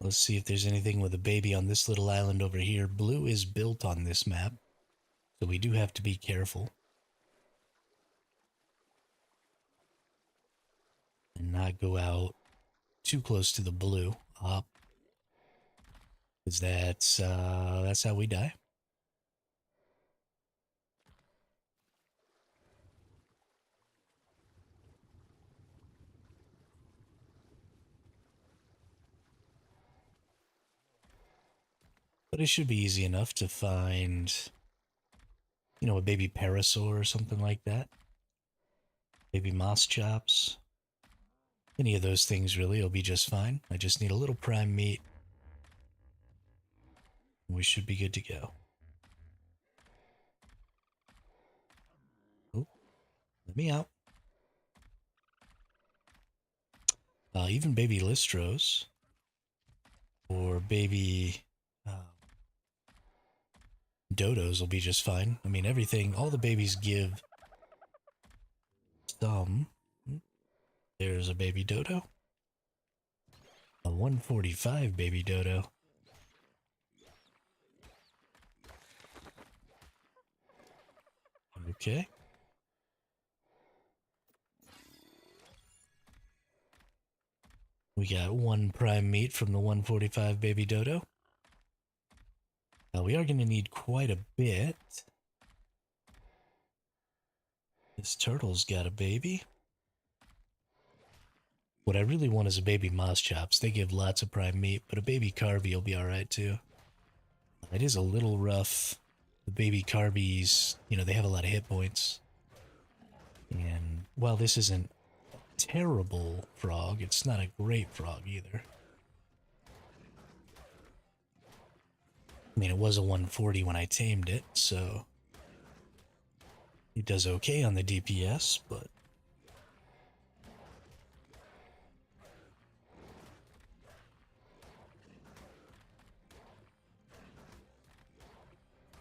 Speaker 1: Let's see if there's anything with a baby on this little island over here. Blue is built on this map, so we do have to be careful. And not go out too close to the blue. Up. Because that's how we die. But it should be easy enough to find, you know, a baby parasaur or something like that. Baby moss chops. Any of those things really will be just fine. I just need a little prime meat. We should be good to go. Oh, let me out. Even baby listros or baby dodos will be just fine. I mean, everything, all the babies give some. There's a baby dodo. A 145 baby dodo. Okay. We got one prime meat from the 145 baby dodo. Now we are going to need quite a bit. This turtle's got a baby. What I really want is a baby moss chops. They give lots of prime meat, but a baby carby will be alright too. It is a little rough. The baby carbies, you know, they have a lot of hit points. And while this isn't a terrible frog, it's not a great frog either. I mean, it was a 140 when I tamed it, so it does okay on the DPS, but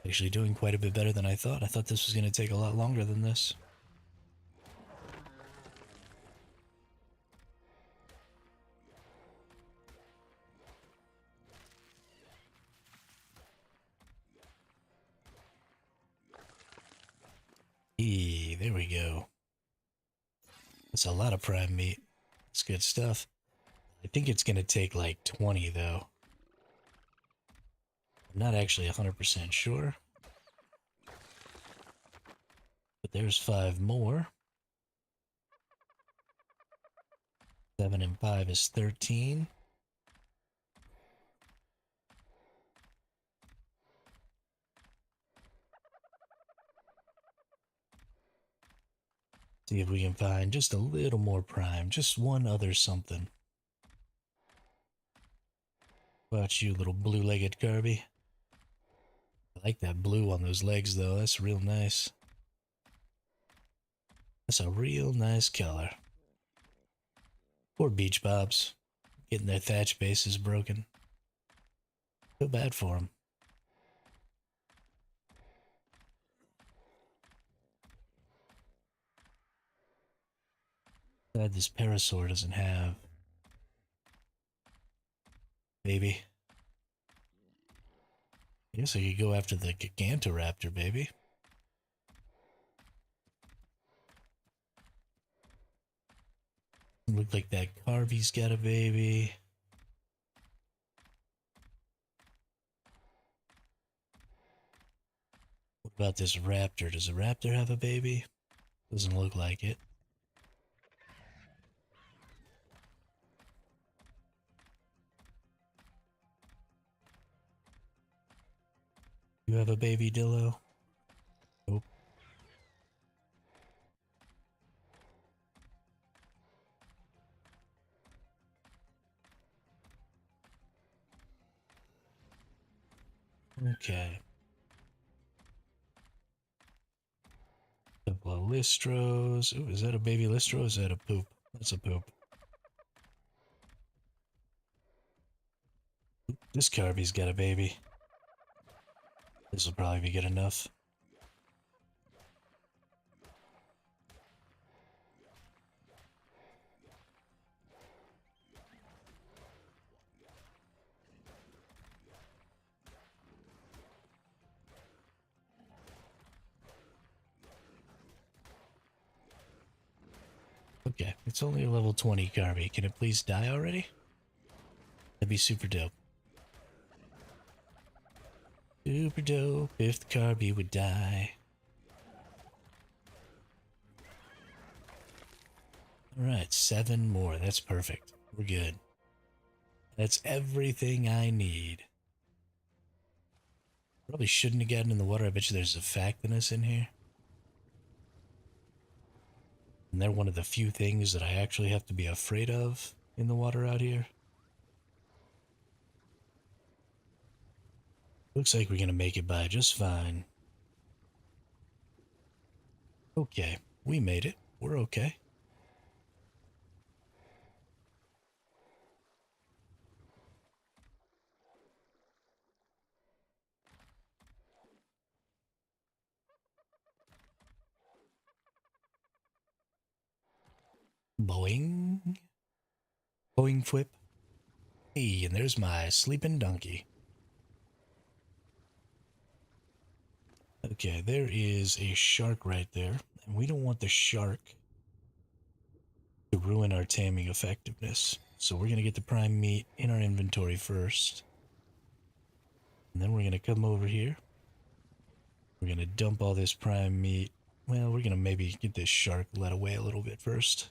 Speaker 1: actually doing quite a bit better than I thought. I thought this was going to take a lot longer than this. It's a lot of prime meat. It's good stuff. I think it's going to take like 20 though. I'm not actually 100% sure. But there's 5 more. 7 and 5 is 13. See if we can find just a little more prime. Just one other something. Watch you, little blue-legged Kirby. I like that blue on those legs, though. That's real nice. That's a real nice color. Poor beach bobs. Getting their thatch bases broken. Feel bad for them. Glad this parasaur doesn't have... baby. I guess I could go after the Gigantoraptor, baby. Look like that Carvy's got a baby. What about this raptor? Does a raptor have a baby? Doesn't look like it. You have a baby, Dillo? Nope. Okay. Couple of Listros. Ooh, is that a baby Listro or is that a poop? That's a poop. This Carby's got a baby. This will probably be good enough. Okay, it's only a level 20 Carby. Can it please die already? That'd be super dope. Super dope if the Carby would die. Alright, 7 more. That's perfect. We're good. That's everything I need. Probably shouldn't have gotten in the water. I bet you there's a factinus in here. And they're one of the few things that I actually have to be afraid of in the water out here. Looks like we're gonna make it by just fine. Okay, we made it. We're okay. Boing. Boing flip. Hey, and there's my sleeping donkey. Okay, there is a shark right there. And we don't want the shark to ruin our taming effectiveness. So we're going to get the prime meat in our inventory first. And then we're going to come over here. We're going to dump all this prime meat. Well, we're going to maybe get this shark led away a little bit first.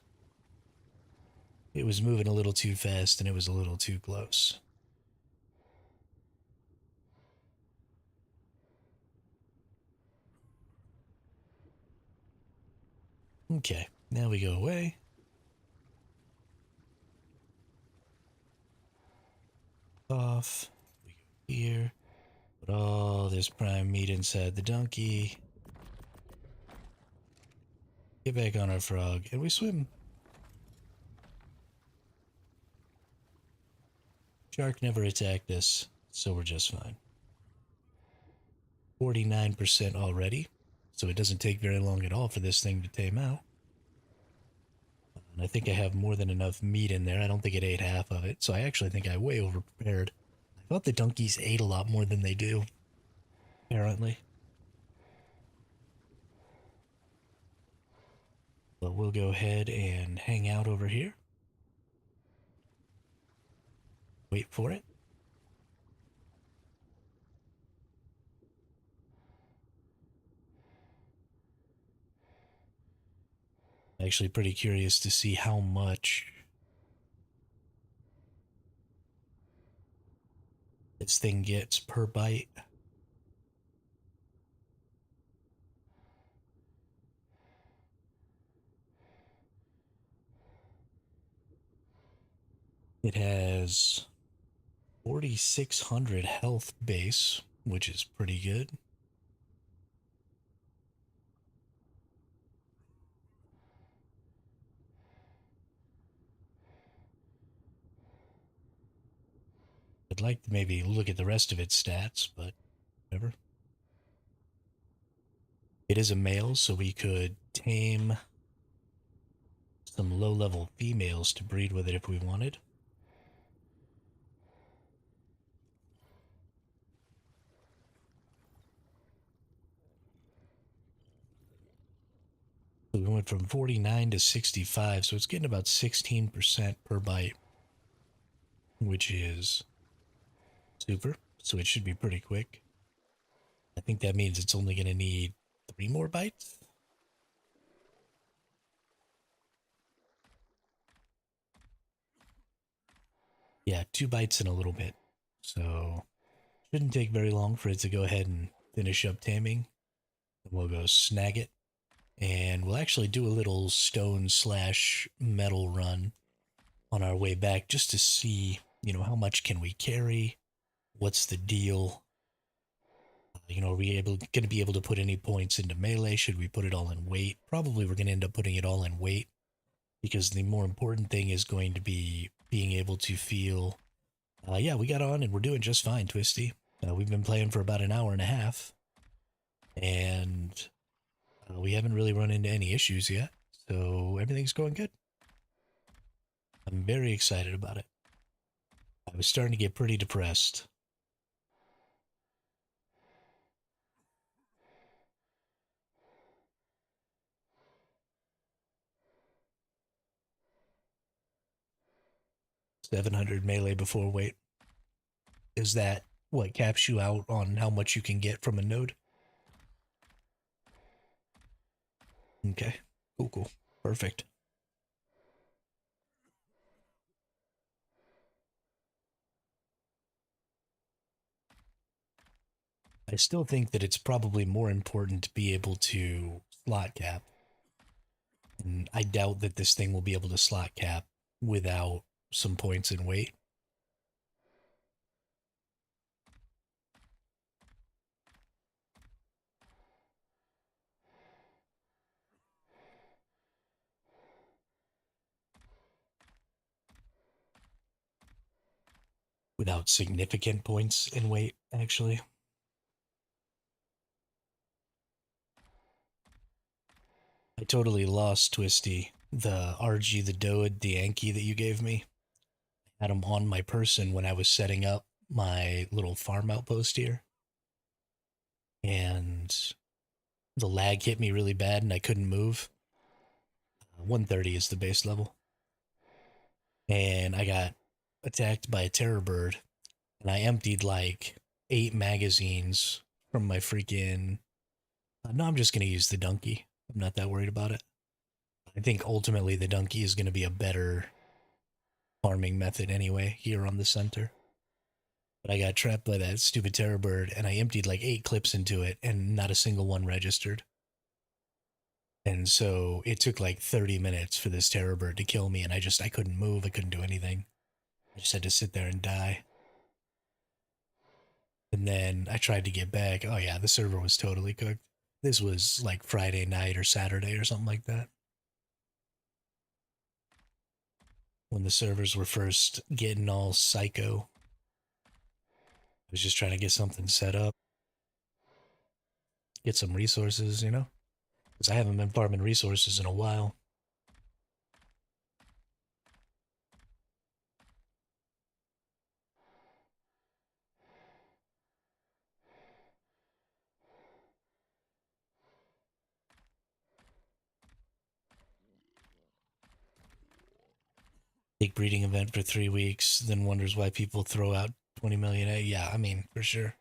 Speaker 1: It was moving a little too fast and it was a little too close. Okay, now we go away. Off. We go here. Put all this prime meat inside the donkey. Get back on our frog, and we swim. Shark never attacked us, so we're just fine. 49% already, so it doesn't take very long at all for this thing to tame out. And I think I have more than enough meat in there. I don't think it ate half of it, so I actually think I way overprepared. I thought the donkeys ate a lot more than they do, apparently. But we'll go ahead and hang out over here. Wait for it. Actually pretty curious to see how much this thing gets per bite. It has 4,600 health base, which is pretty good. I'd like to maybe look at the rest of its stats, but whatever. It is a male, so we could tame some low-level females to breed with it if we wanted. So we went from 49 to 65, so it's getting about 16% per bite, which is super. So it should be pretty quick. I think that means it's only going to need 3 more bites. Yeah, 2 bites in a little bit. So shouldn't take very long for it to go ahead and finish up taming. And we'll go snag it. And we'll actually do a little stone slash metal run on our way back just to see, how much can we carry? What's the deal? Are we going to be able to put any points into melee? Should we put it all in weight? Probably we're going to end up putting it all in weight because the more important thing is going to be being able to feel, yeah, we got on and we're doing just fine, Twisty. We've been playing for about an hour and a half and we haven't really run into any issues yet. So everything's going good. I'm very excited about it. I was starting to get pretty depressed. $700 melee before weight. Is that what caps you out on how much you can get from a node? Okay. Cool, cool. Perfect. I still think that it's probably more important to be able to slot cap. And I doubt that this thing will be able to slot cap without some points in weight. Without significant points in weight, actually. I totally lost Twisty. The RG, the Doed, the Yankee that you gave me. I had them on my person when I was setting up my little farm outpost here. And the lag hit me really bad and I couldn't move. 130 is the base level. And I got attacked by a terror bird. And I emptied like 8 magazines from my freaking. No, I'm just going to use the donkey. I'm not that worried about it. I think ultimately the donkey is going to be a better farming method anyway here on the center. But I got trapped by that stupid terror bird and I emptied like 8 clips into it and not a single one registered. And so it took like 30 minutes for this terror bird to kill me and I couldn't move, I couldn't do anything. I just had to sit there and die. And then I tried to get back. Oh yeah, the server was totally cooked. This was like Friday night or Saturday or something like that. When the servers were first getting all psycho. I was just trying to get something set up. Get some resources, Because I haven't been farming resources in a while. Big breeding event for 3 weeks, then wonders why people throw out 20 million. Yeah, I mean, for sure.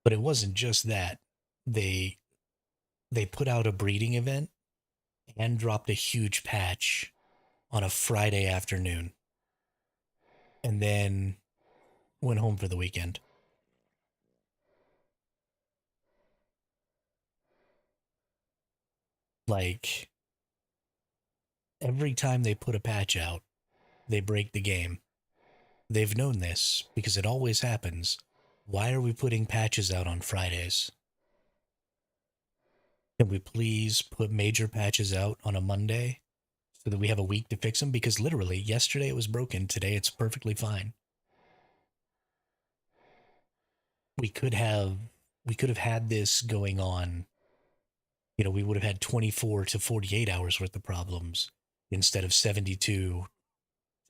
Speaker 1: But it wasn't just that. They they put out a breeding event and dropped a huge patch on a Friday afternoon and then went home for the weekend. Like every time they put a patch out, they break the game. They've known this because it always happens. Why are we putting patches out on Fridays? Can we please put major patches out on a Monday so that we have a week to fix them? Because literally, yesterday it was broken, today it's perfectly fine. We could have we could have had this going on. We would have had 24 to 48 hours worth of problems instead of 72 to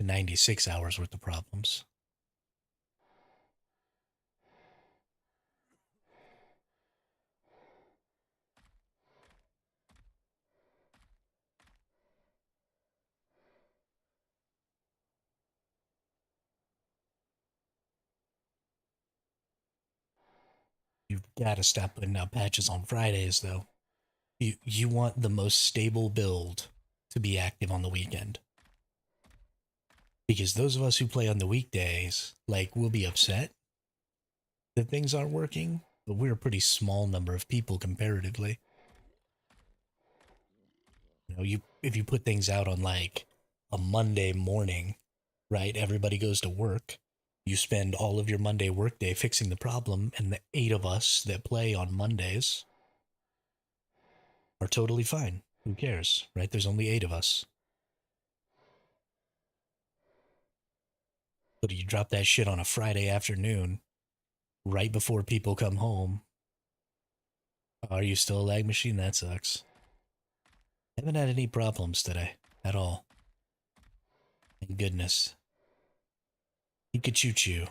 Speaker 1: 96 hours worth of problems. You've got to stop putting out patches on Fridays, though. You want the most stable build to be active on the weekend. Because those of us who play on the weekdays, like, we'll be upset that things aren't working, but we're a pretty small number of people comparatively. You if you put things out on like a Monday morning, right? Everybody goes to work. You spend all of your Monday workday fixing the problem, and the 8 of us that play on Mondays are totally fine. Who cares, right? There's only 8 of us. But you drop that shit on a Friday afternoon, right before people come home. Are you still a lag machine? That sucks. Haven't had any problems today at all. Thank goodness. Pikachu.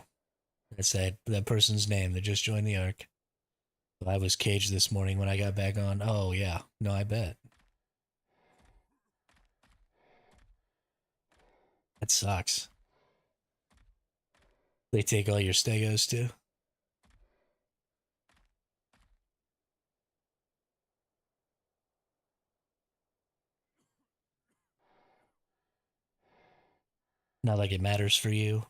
Speaker 1: That's that person's name that just joined the ARK. I was caged this morning when I got back on. Oh, yeah. No, I bet. That sucks. They take all your stegos too? Not like it matters for you,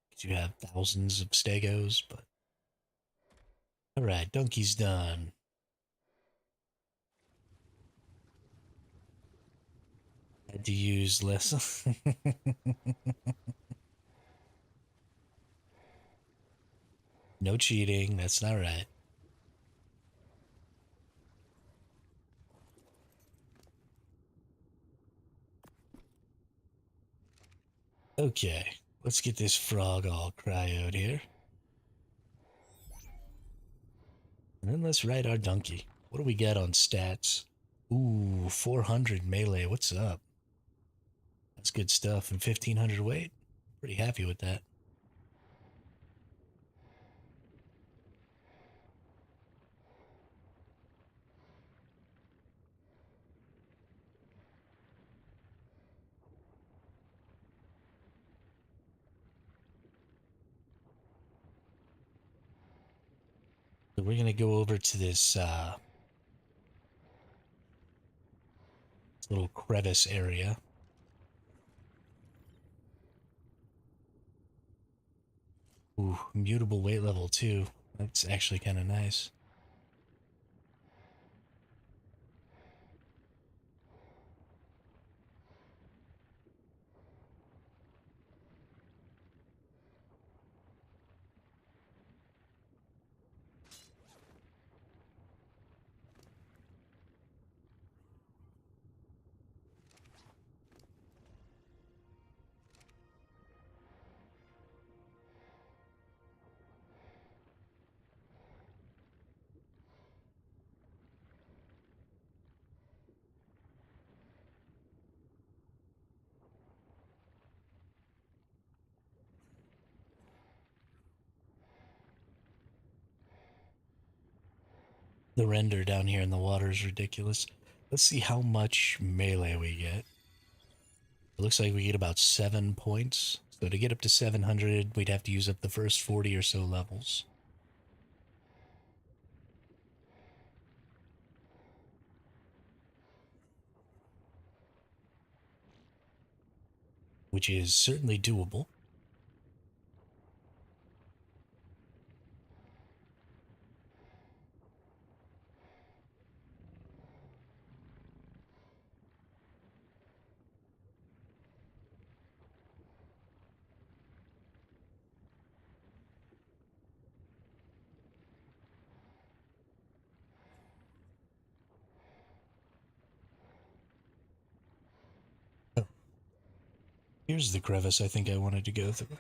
Speaker 1: because you have thousands of stegos, but... Alright, donkey's done. Had to use less... No cheating, that's not right. Okay, let's get this frog all cryoed here. And then let's ride our donkey. What do we get on stats? Ooh, 400 melee, what's up? That's good stuff, and 1500 weight. Pretty happy with that. So we're gonna go over to this little crevice area. Ooh, mutable weight level too. That's actually kind of nice. The render down here in the water is ridiculous. Let's see how much melee we get. It looks like we get about 7 points. So to get up to 700, we'd have to use up the first 40 or so levels. Which is certainly doable. Oh, here's the crevice I think I wanted to go through.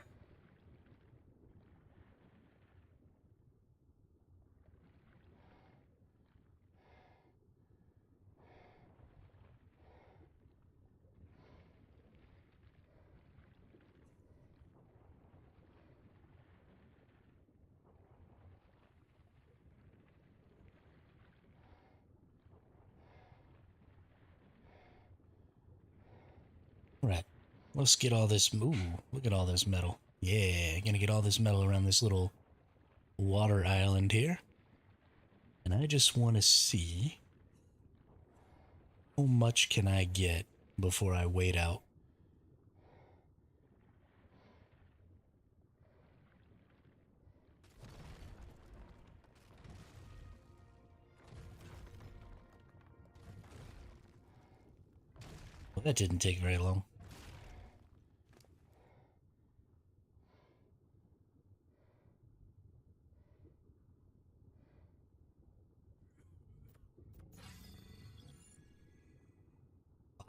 Speaker 1: Right. Let's get all this. Ooh, look at all this metal. Yeah, gonna get all this metal around this little water island here. And I just want to see how much can I get before I wait out. Well, that didn't take very long.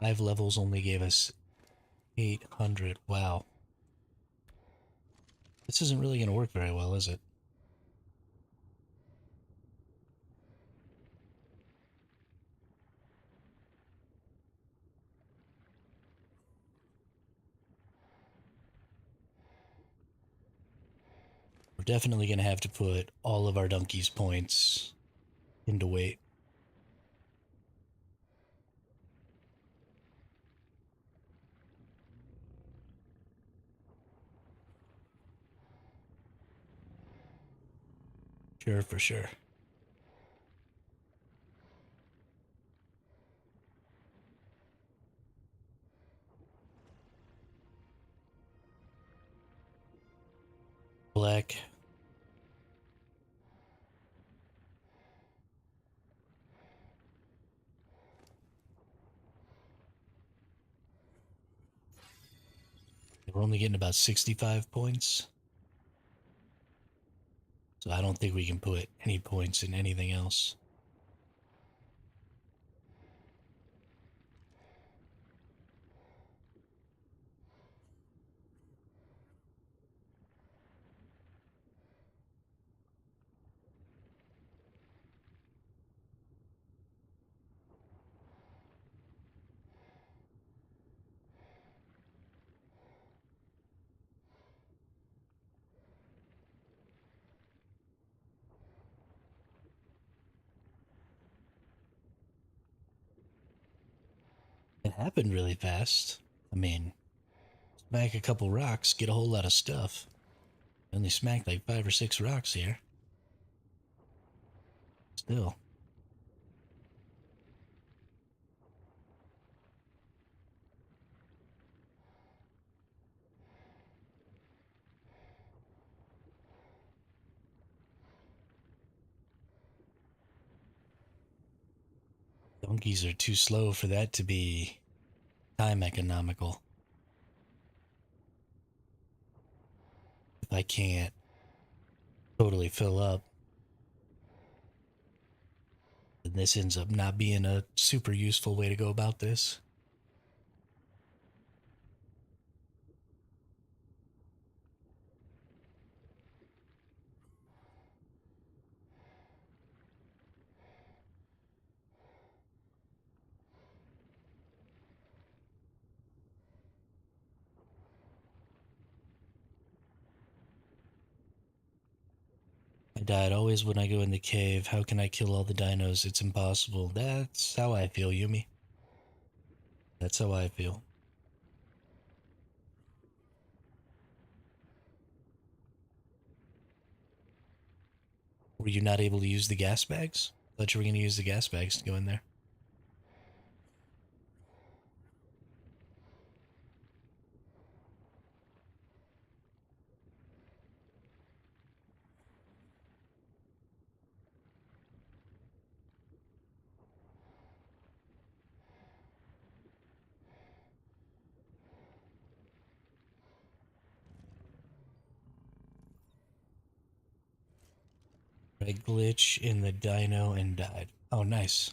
Speaker 1: Five levels only gave us 800. Wow. This isn't really going to work very well, is it? We're definitely going to have to put all of our donkey's points into weight. Sure, for sure. Black. We're only getting about 65 points. So I don't think we can put any points in anything else. It happened really fast. I mean, smack a couple rocks, get a whole lot of stuff. I only smacked like 5 or 6 rocks here. Still. Donkeys are too slow for that to be time economical. If I can't totally fill up, then this ends up not being a super useful way to go about this. I died always when I go in the cave. How can I kill all the dinos? It's impossible. That's how I feel, Yumi. That's how I feel. Were you not able to use the gas bags? I thought you were going to use the gas bags to go in there. I glitch in the dino and died. Oh, nice.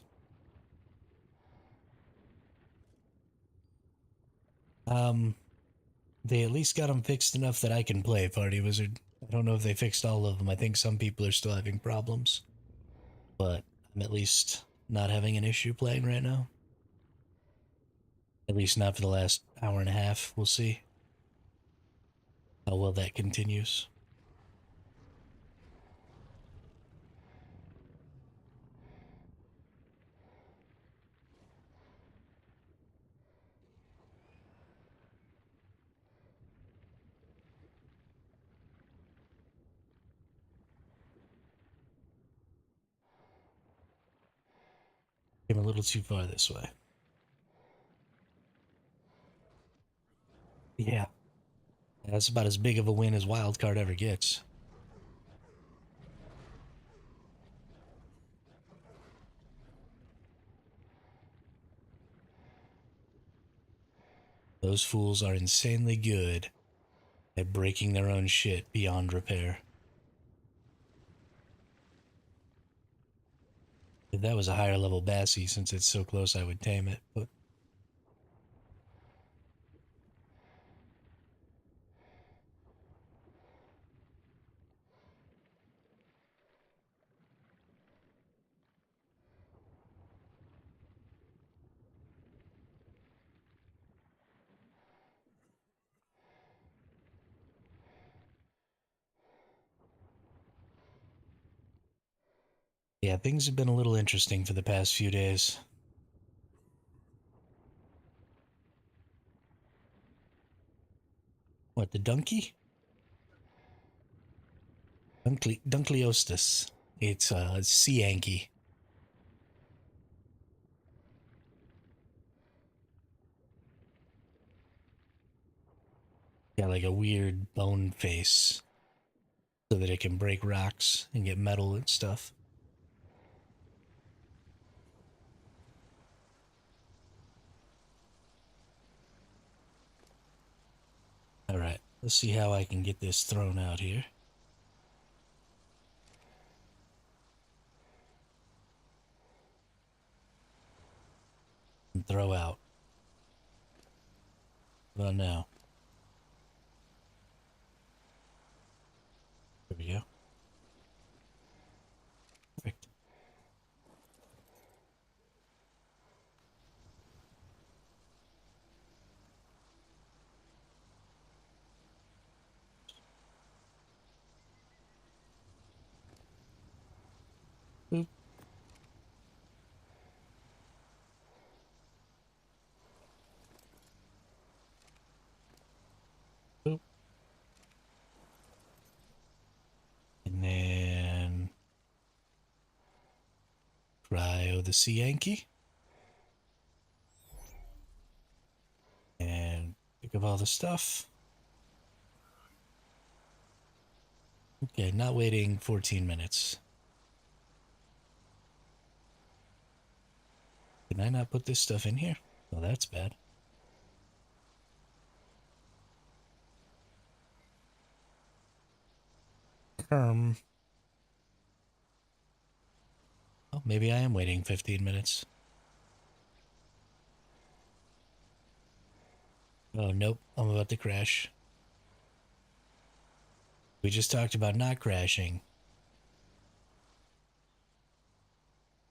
Speaker 1: Um, they at least got them fixed enough that I can play Party Wizard. I don't know if they fixed all of them. I think some people are still having problems. But I'm at least not having an issue playing right now. At least not for the last hour and a half. We'll see how well that continues. Came a little too far this way. Yeah, that's about as big of a win as Wildcard ever gets. Those fools are insanely good at breaking their own shit beyond repair. If that was a higher level Bassie, since it's so close, I would tame it, but yeah, things have been a little interesting for the past few days. What, the donkey? Dunkleostis. It's a sea Yankee. Got like a weird bone face so that it can break rocks and get metal and stuff. Alright, let's see how I can get this thrown out here. And throw out. Well, now. There we go. Perfect. Boop. Boop. And then cryo the sea Yankee. And pick up all the stuff. Okay, not waiting 14 minutes. Can I not put this stuff in here? Oh, that's bad. Oh, maybe I am waiting 15 minutes. Oh, nope. I'm about to crash. We just talked about not crashing.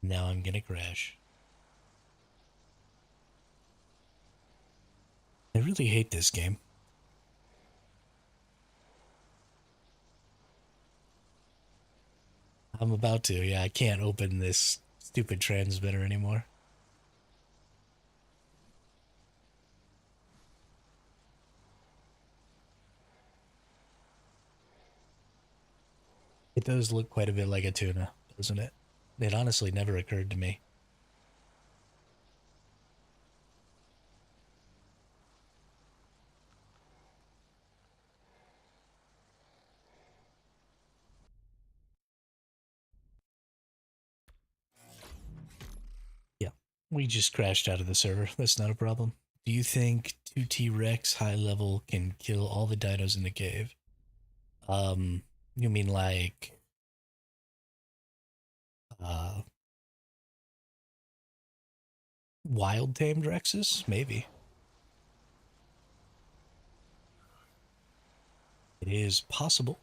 Speaker 1: Now I'm gonna crash. I really hate this game. I'm about to. Yeah, I can't open this stupid transmitter anymore. It does look quite a bit like a tuna, doesn't it? It honestly never occurred to me. Yeah, we just crashed out of the server. That's not a problem. Do you think 2 T-Rex high level can kill all the dinos in the cave? Um, you mean like uh wild tamed Rexes? Maybe. It is possible.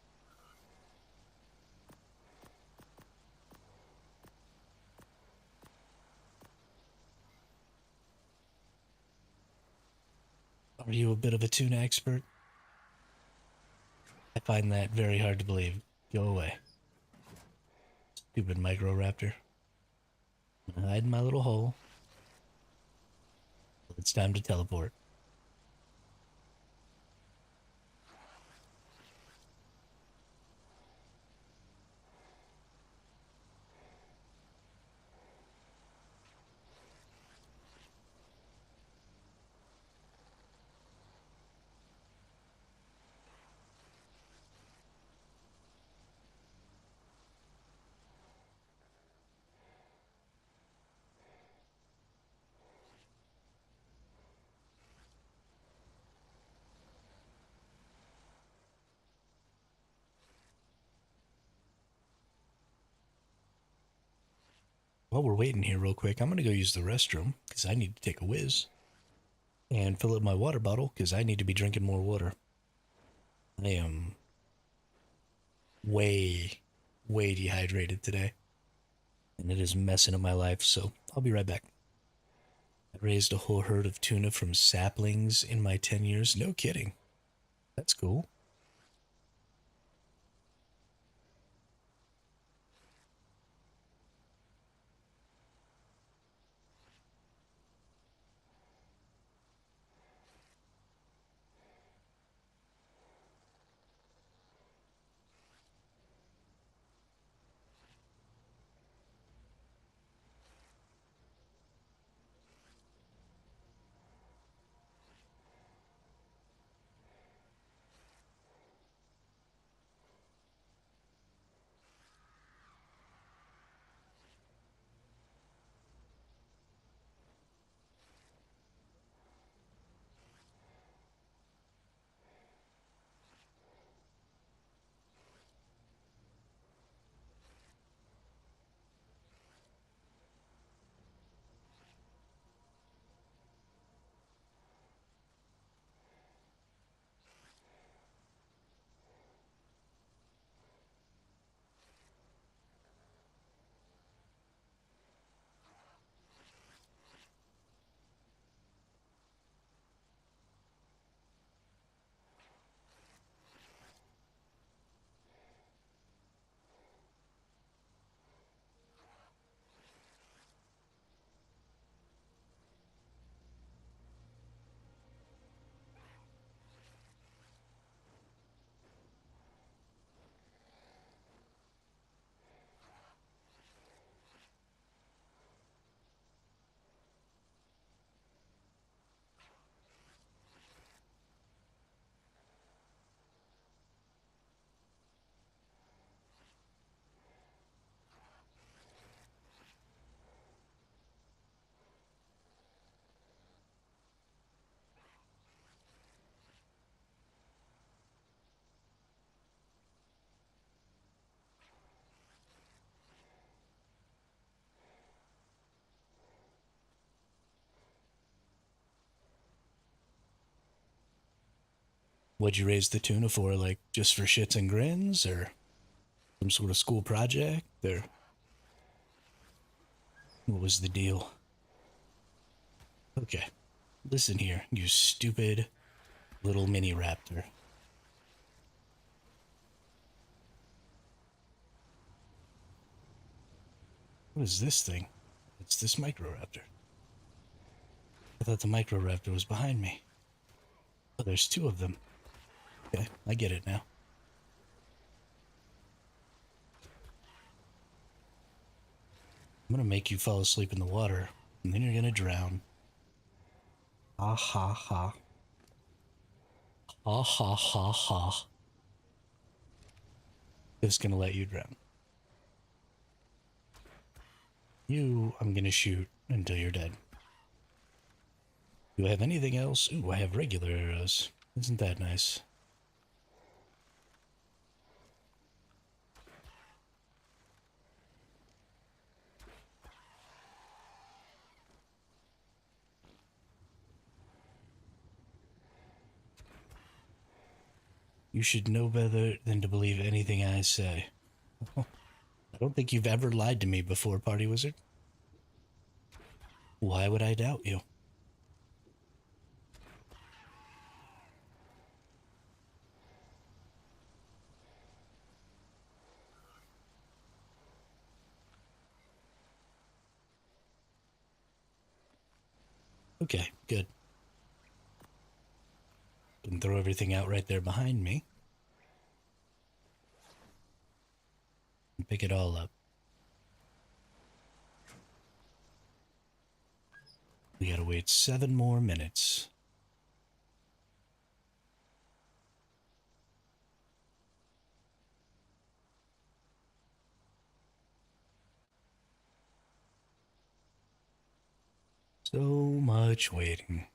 Speaker 1: Are you a bit of a tuna expert? I find that very hard to believe. Go away. Stupid Microraptor. Hide in my little hole. It's time to teleport. While we're waiting here real quick, I'm going to go use the restroom because I need to take a whiz and fill up my water bottle because I need to be drinking more water. I am way, way dehydrated today and it is messing up my life, so I'll be right back. I raised a whole herd of tuna from saplings in my 10 years. No kidding. That's cool. What'd you raise the tuna for? Like just for shits and grins or some sort of school project? Or what was the deal? Okay, listen here, you stupid little mini raptor. What is this thing? It's this Microraptor. I thought the Microraptor was behind me. Oh, there's two of them. Okay, I get it now. I'm gonna make you fall asleep in the water, and then you're gonna drown. Ha ha ha. Ha ha ha ha. Just gonna let you drown. You, I'm gonna shoot until you're dead. Do I have anything else? Ooh, I have regular arrows. Isn't that nice? You should know better than to believe anything I say. I don't think you've ever lied to me before, Party Wizard. Why would I doubt you? Okay, good. And throw everything out right there behind me. And pick it all up. We gotta wait 7 more minutes. So much waiting.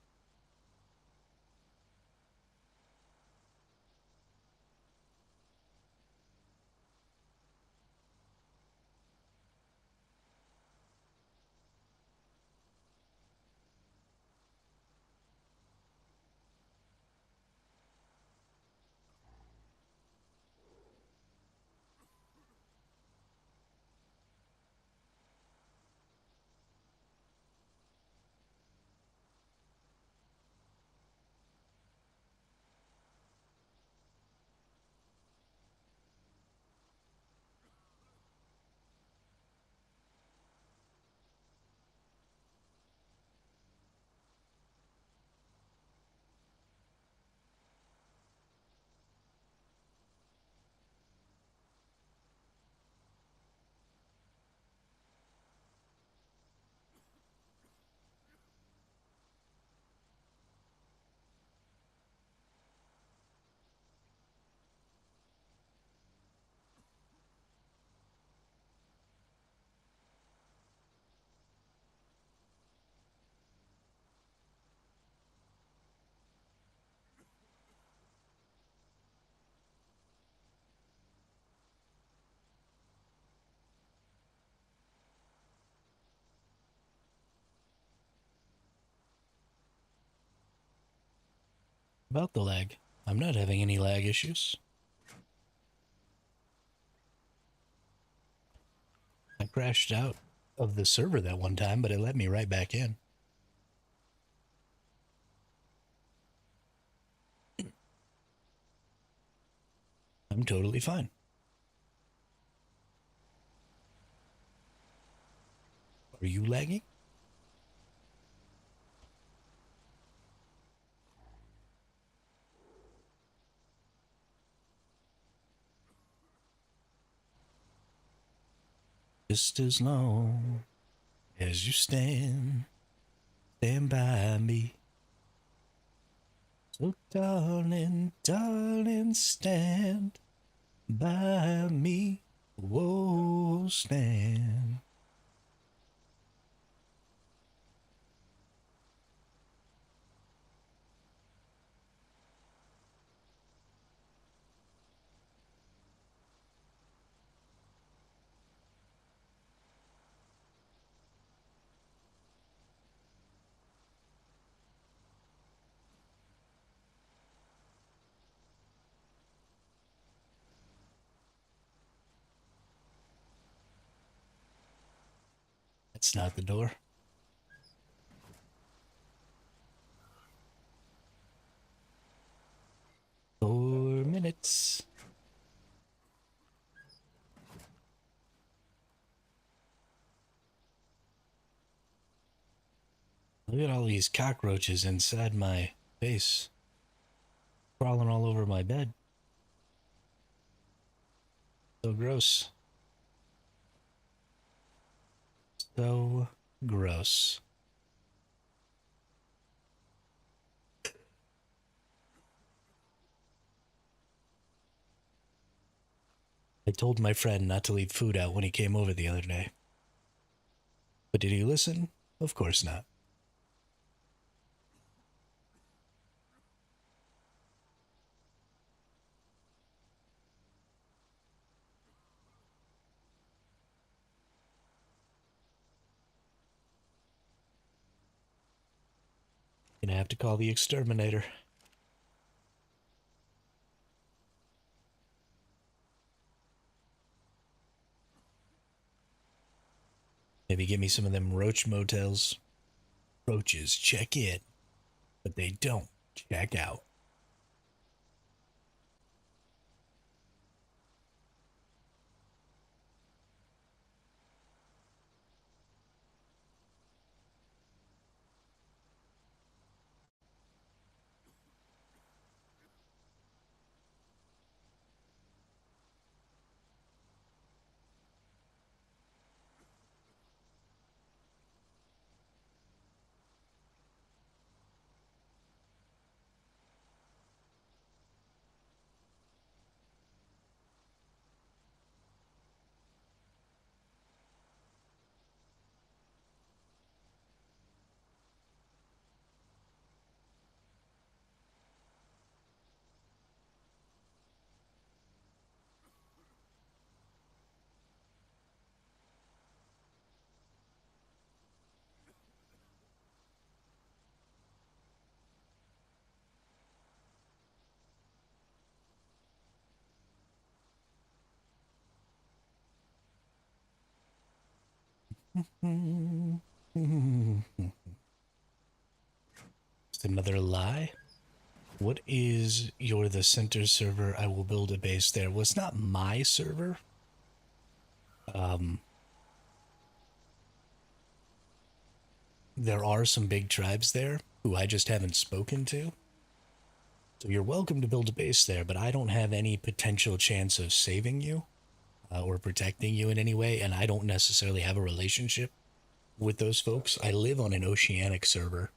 Speaker 1: About the lag. I'm not having any lag issues. I crashed out of the server that one time, but it let me right back in. I'm totally fine. Are you lagging? Just as long as you stand by me. So darling, darling, stand by me. Whoa, stand. That's not the door. Four minutes. Look at all these cockroaches inside my base, crawling all over my bed. So gross. So gross. I told my friend not to leave food out when he came over the other day. But did he listen? Of course not. Gonna have to call the exterminator. Maybe get me some of them roach motels. Roaches check in, but they don't check out. Just another lie. What is you're the center server? I will build a base there. Well, it's not my server. Um, there are some big tribes there who I just haven't spoken to. So you're welcome to build a base there, but I don't have any potential chance of saving you or protecting you in any way, and I don't necessarily have a relationship with those folks. I live on an oceanic server,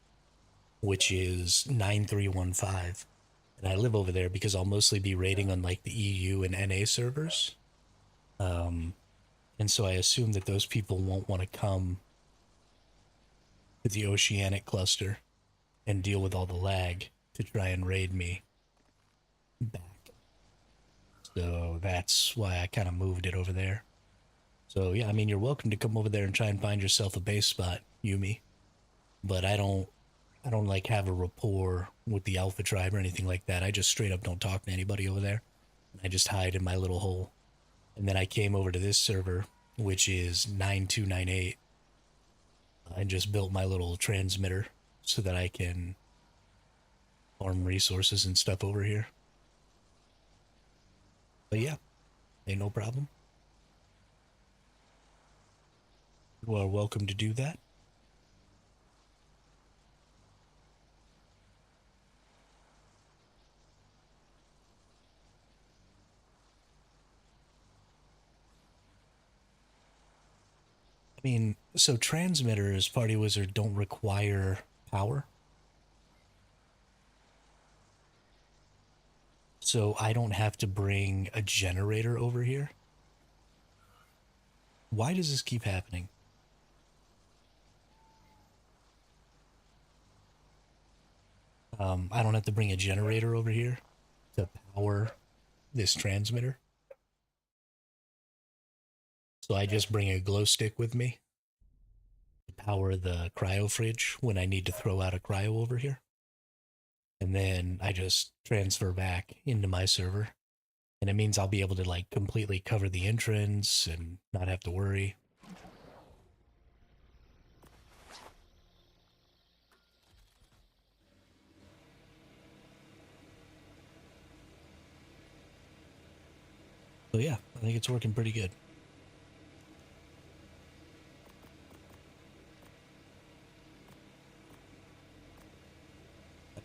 Speaker 1: which is 9315. And I live over there because I'll mostly be raiding on like the EU and NA servers. And so I assume that those people won't want to come to the oceanic cluster and deal with all the lag to try and raid me back. So that's why I kind of moved it over there. So yeah, I mean, you're welcome to come over there and try and find yourself a base spot, Yumi. But I don't like have a rapport with the Alpha tribe or anything like that. I just straight up don't talk to anybody over there. I just hide in my little hole. And then I came over to this server, which is 9298, and just built my little transmitter so that I can farm resources and stuff over here. But yeah, ain't no problem. You are welcome to do that. I mean, so transmitters, Party Wizard, don't require power. So I don't have to bring a generator over here. Why does this keep happening? I don't have to bring a generator over here to power this transmitter. So I just bring a glow stick with me to power the cryo fridge when I need to throw out a cryo over here. And then I just transfer back into my server. And it means I'll be able to like completely cover the entrance and not have to worry. So yeah, I think it's working pretty good.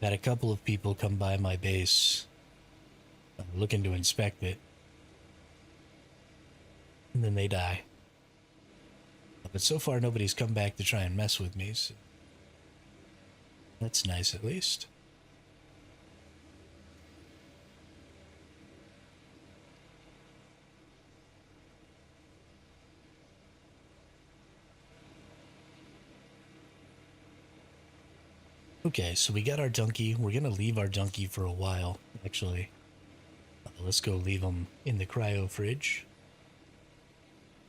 Speaker 1: Had a couple of people come by my base looking to inspect it, and then they die. But so far, nobody's come back to try and mess with me, so that's nice at least. Okay, so we got our donkey. We're gonna leave our donkey for a while, actually. Let's go leave them in the cryo fridge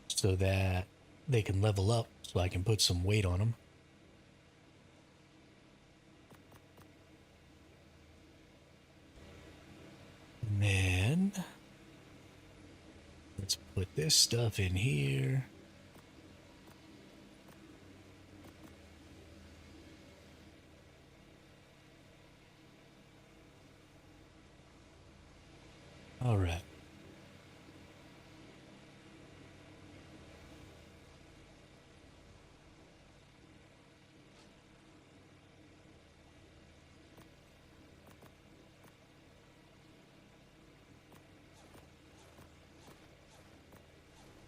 Speaker 1: so that they can level up so I can put some weight on them. And then let's put this stuff in here. All right.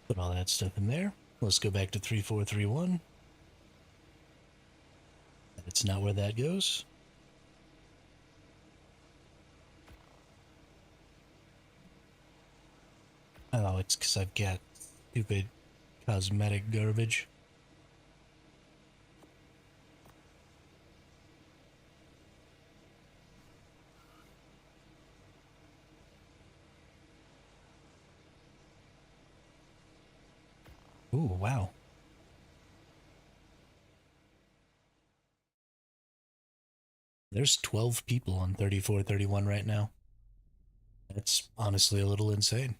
Speaker 1: Put all that stuff in there. Let's go back to 3431. That's not where that goes. Oh, it's because I've got stupid cosmetic garbage. Ooh, wow. There's 12 people on 3431 right now. That's honestly a little insane.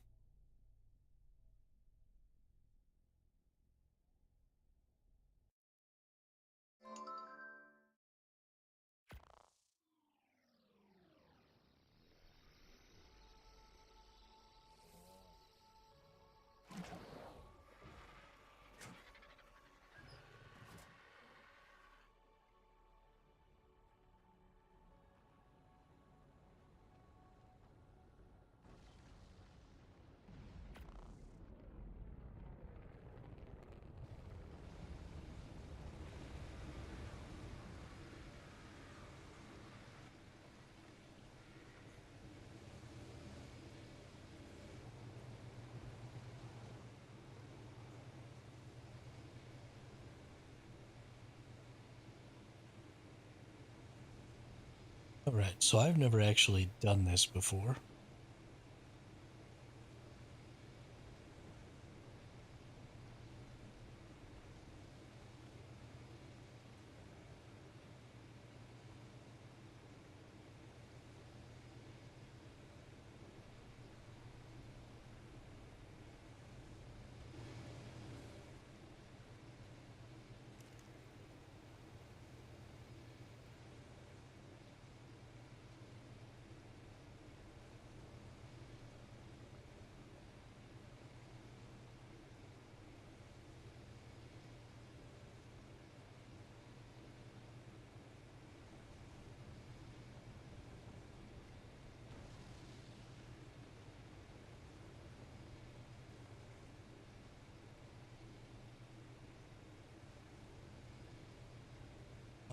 Speaker 1: Alright, so I've never actually done this before.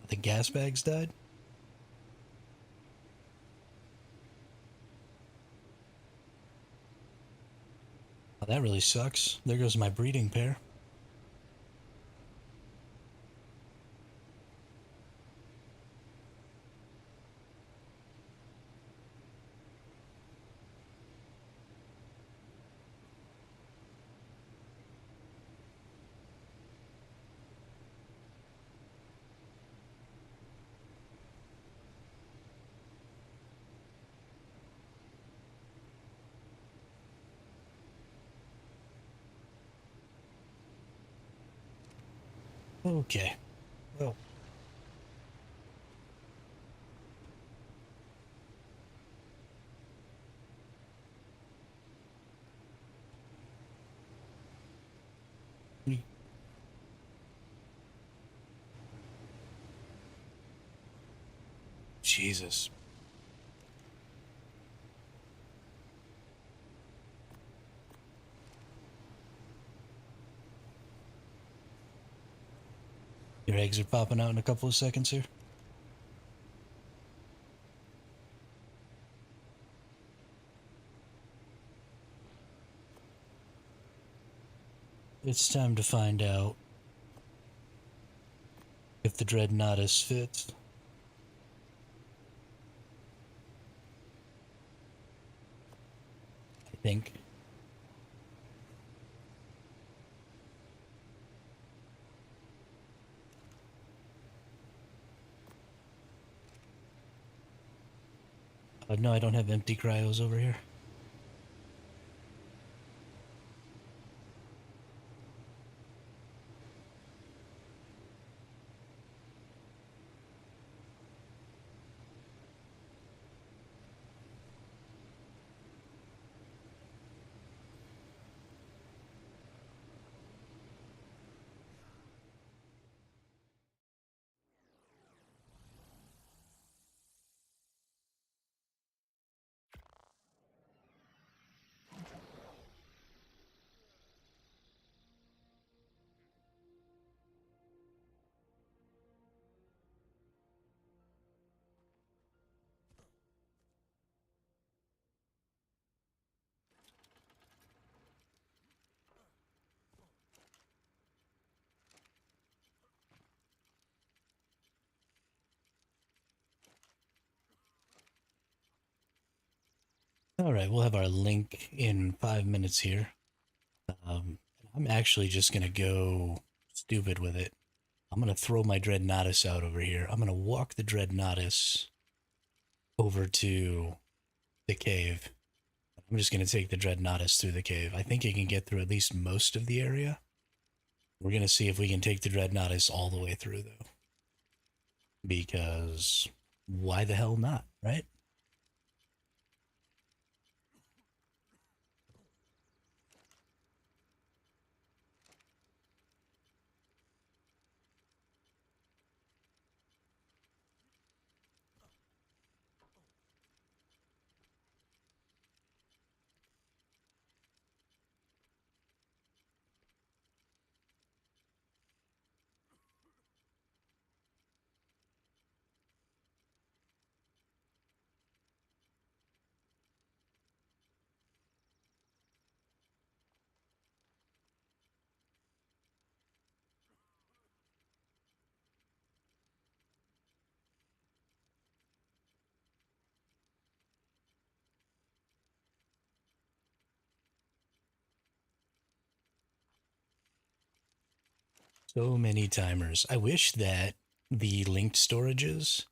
Speaker 1: The gas bags died? Oh, that really sucks. There goes my breeding pair. Okay. Well, we Jesus. Your eggs are popping out in a couple of seconds here. It's time to find out if the Dreadnoughtus fits. I think. No, I don't have empty cryos over here. All right, we'll have our link in 5 minutes here. I'm actually just going to go stupid with it. I'm going to throw my Dreadnoughtus out over here. I'm going to walk the Dreadnoughtus over to the cave. I'm just going to take the Dreadnoughtus through the cave. I think it can get through at least most of the area. We're going to see if we can take the Dreadnoughtus all the way through, though. Because why the hell not, right? So many timers. I wish that the linked storages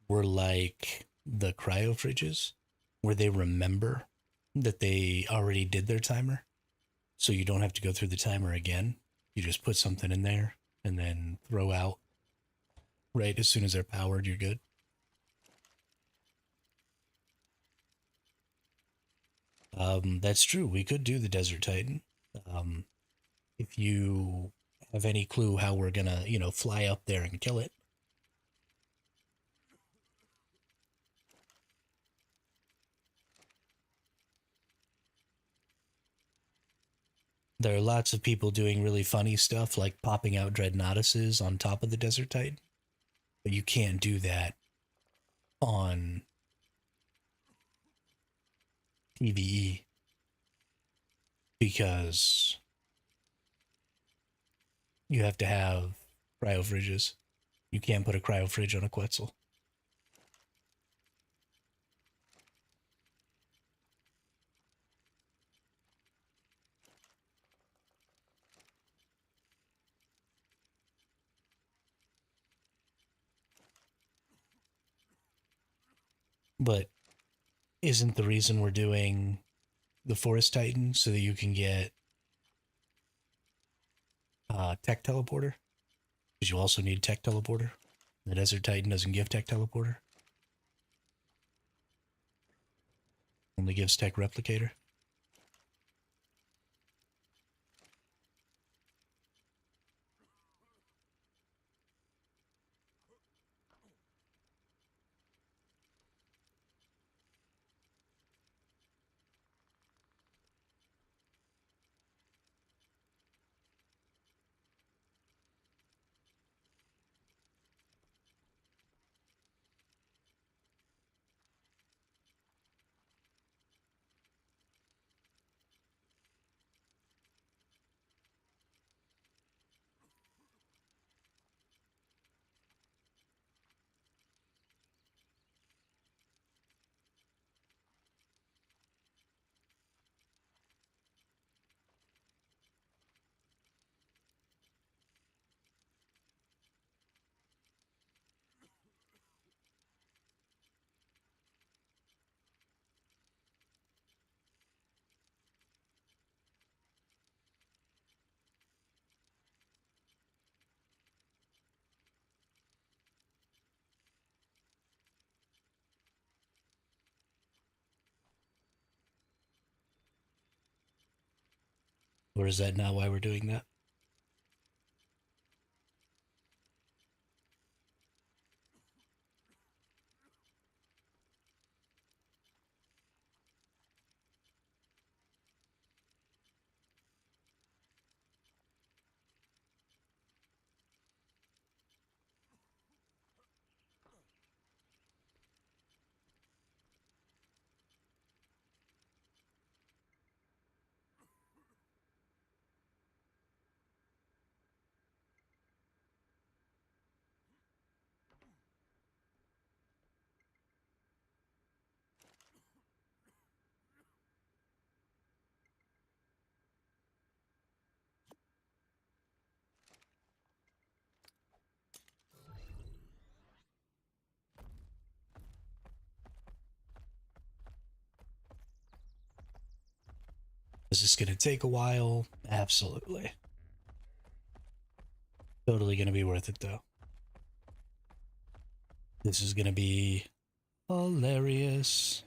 Speaker 1: were like the cryo fridges, where they remember that they already did their timer. So you don't have to go through the timer again. You just put something in there and then throw out right as soon as they're powered, you're good. That's true. We could do the Desert Titan. Um, if you have any clue how we're gonna, fly up there and kill it. There are lots of people doing really funny stuff like popping out Dreadnoughtuses on top of the Desert Titan, but you can't do that on PvE because you have to have cryo fridges. You can't put a cryo fridge on a Quetzal. But isn't the reason we're doing the Forest Titan so that you can get tech teleporter? Because you also need tech teleporter. The Desert Titan doesn't give tech teleporter. Only gives tech replicator. Or is that not why we're doing that? Is this going to take a while? Absolutely. Totally going to be worth it, though. This is going to be hilarious.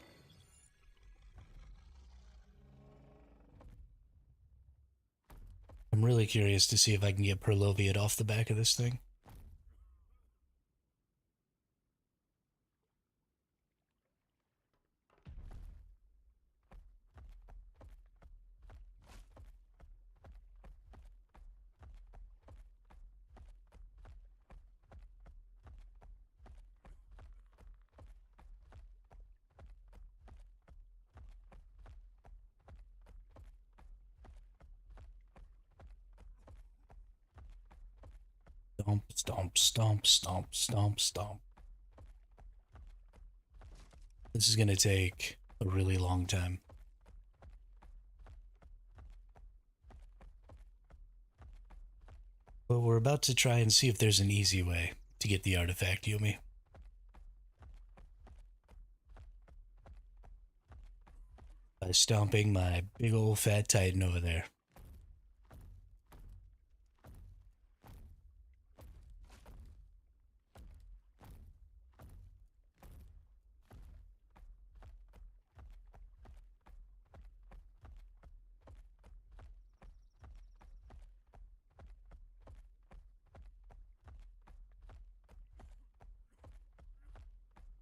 Speaker 1: I'm really curious to see if I can get Perloviet off the back of this thing. Stomp, stomp, stomp, stomp, stomp, stomp. This is going to take a really long time. But we're about to try and see if there's an easy way to get the artifact, Yumi. By stomping my big old fat titan over there.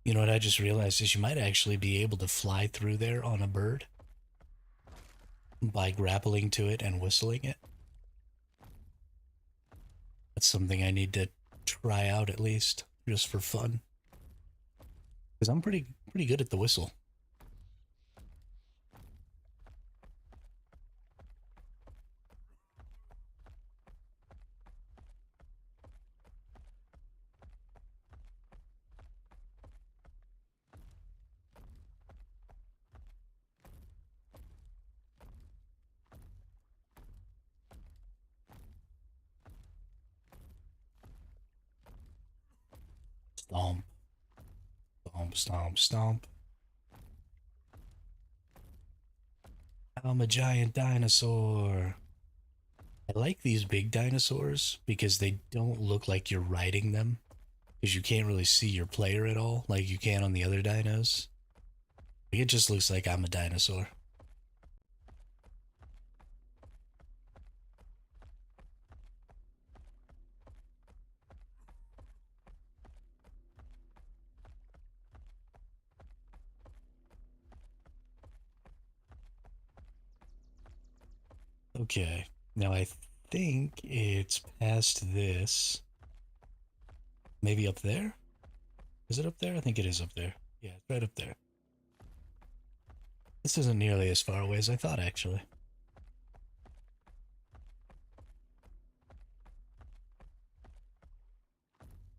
Speaker 1: You know what I just realized is you might actually be able to fly through there on a bird by grappling to it and whistling it. That's something I need to try out at least, just for fun. Because I'm pretty good at the whistle. Stomp, stomp, stomp, stomp. I'm a giant dinosaur. I like these big dinosaurs because they don't look like you're riding them. Because you can't really see your player at all like you can on the other dinos. It just looks like I'm a dinosaur. Okay, now I think it's past this. Maybe up there? Is it up there? I think it is up there. Yeah, it's right up there. This isn't nearly as far away as I thought, actually.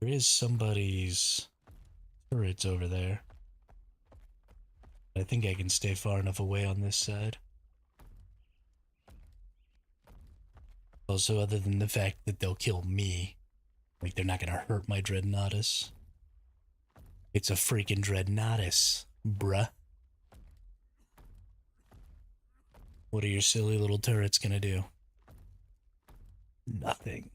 Speaker 1: There is somebody's turrets over there. I think I can stay far enough away on this side. Also, other than the fact that they'll kill me, like they're not gonna hurt my Dreadnoughtus. It's a freaking Dreadnoughtus, bruh. What are your silly little turrets gonna do? Nothing.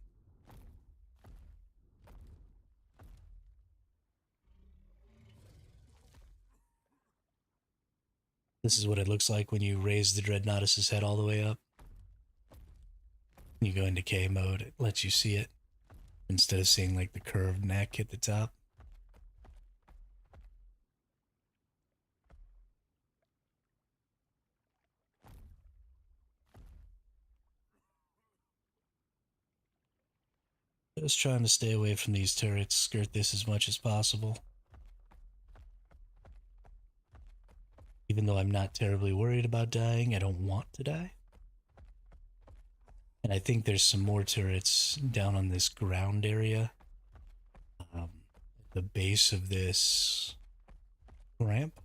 Speaker 1: This is what it looks like when you raise the Dreadnoughtus's head all the way up. You go into K mode, it lets you see it instead of seeing like the curved neck at the top. Just trying to stay away from these turrets, skirt this as much as possible. Even though I'm not terribly worried about dying, I don't want to die. And I think there's some more turrets down on this ground area. At the base of this ramp.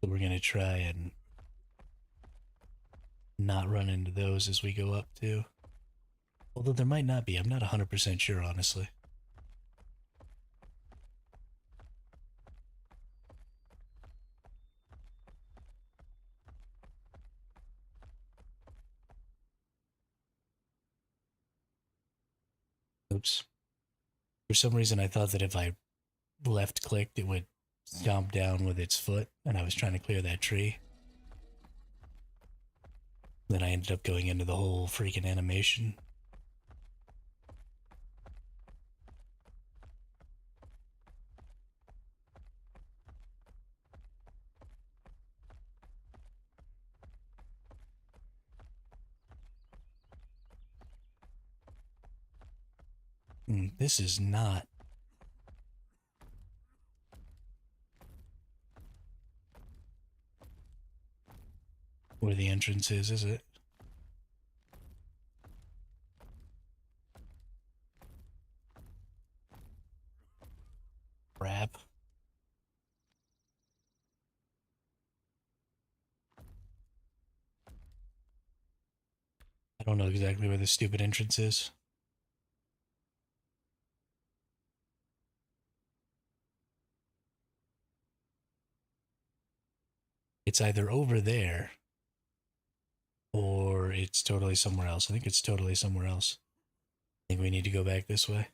Speaker 1: So we're going to try and not run into those as we go up too. Although there might not be. I'm not 100% sure, honestly. Oops. For some reason, I thought that if I left clicked, it would stomp down with its foot, and I was trying to clear that tree. Then I ended up going into the whole freaking animation. This is not where the entrance is it? Crap. I don't know exactly where the stupid entrance is. It's either over there or it's totally somewhere else. I think it's totally somewhere else. I think we need to go back this way.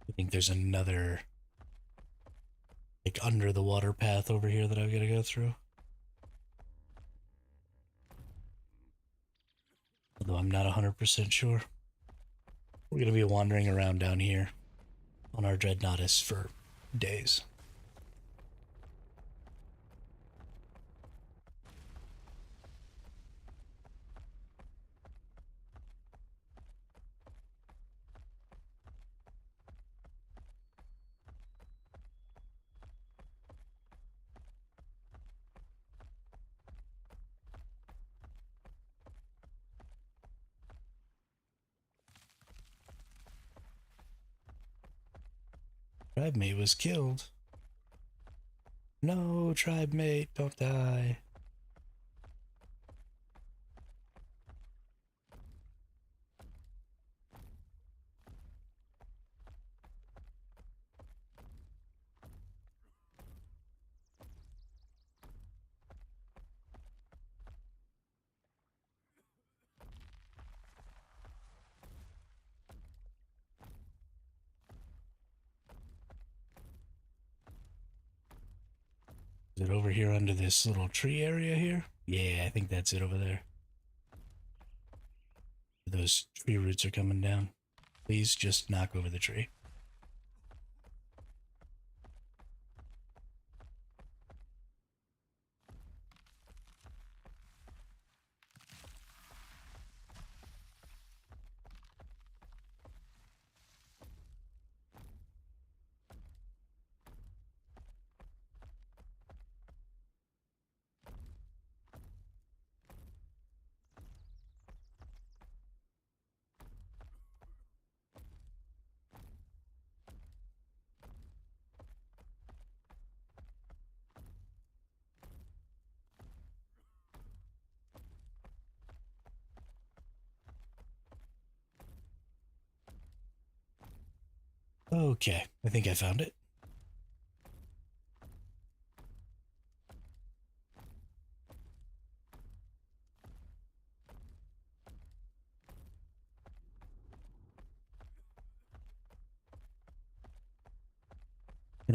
Speaker 1: I think there's another, like, under the water path over here that I've got to go through. Although I'm not 100% sure. We're going to be wandering around down here on our Dreadnoughtus for days. Tribe mate was killed. No, tribe mate, don't die. Is it over here under this little tree area here? Yeah, I think that's it over there. Those tree roots are coming down. Please just knock over the tree. Okay, I think I found it.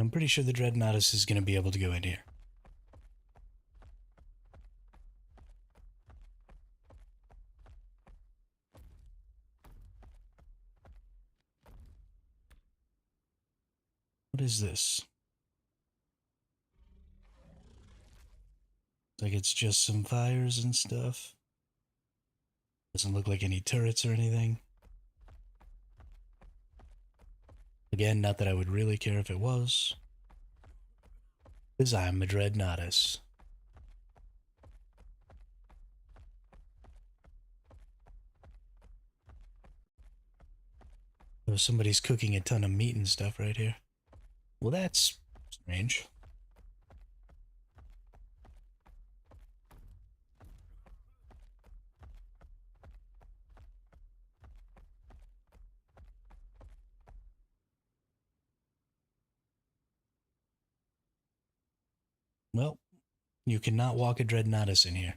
Speaker 1: And I'm pretty sure the Dreadnoughtus is going to be able to go in here. What is this? Like it's just some fires and stuff. Doesn't look like any turrets or anything. Again, not that I would really care if it was. Because I'm a Dreadnoughtus. Oh, somebody's cooking a ton of meat and stuff right here. Well, that's strange. Well, you cannot walk a Dreadnoughtus in here.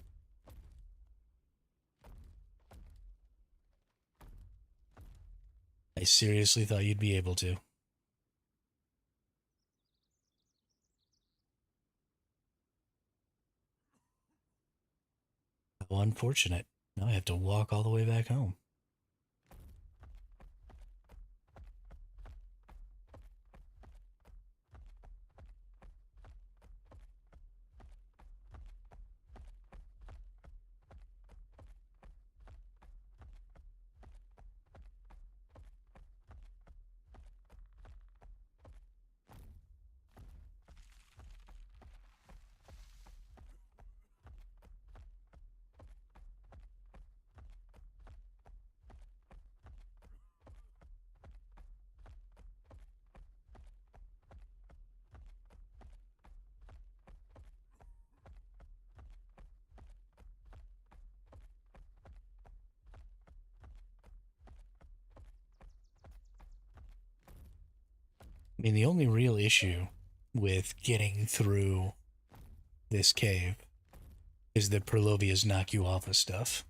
Speaker 1: I seriously thought you'd be able to. How unfortunate. Now I have to walk all the way back home. I mean, the only real issue with getting through this cave is that Perlovias knock you off of stuff.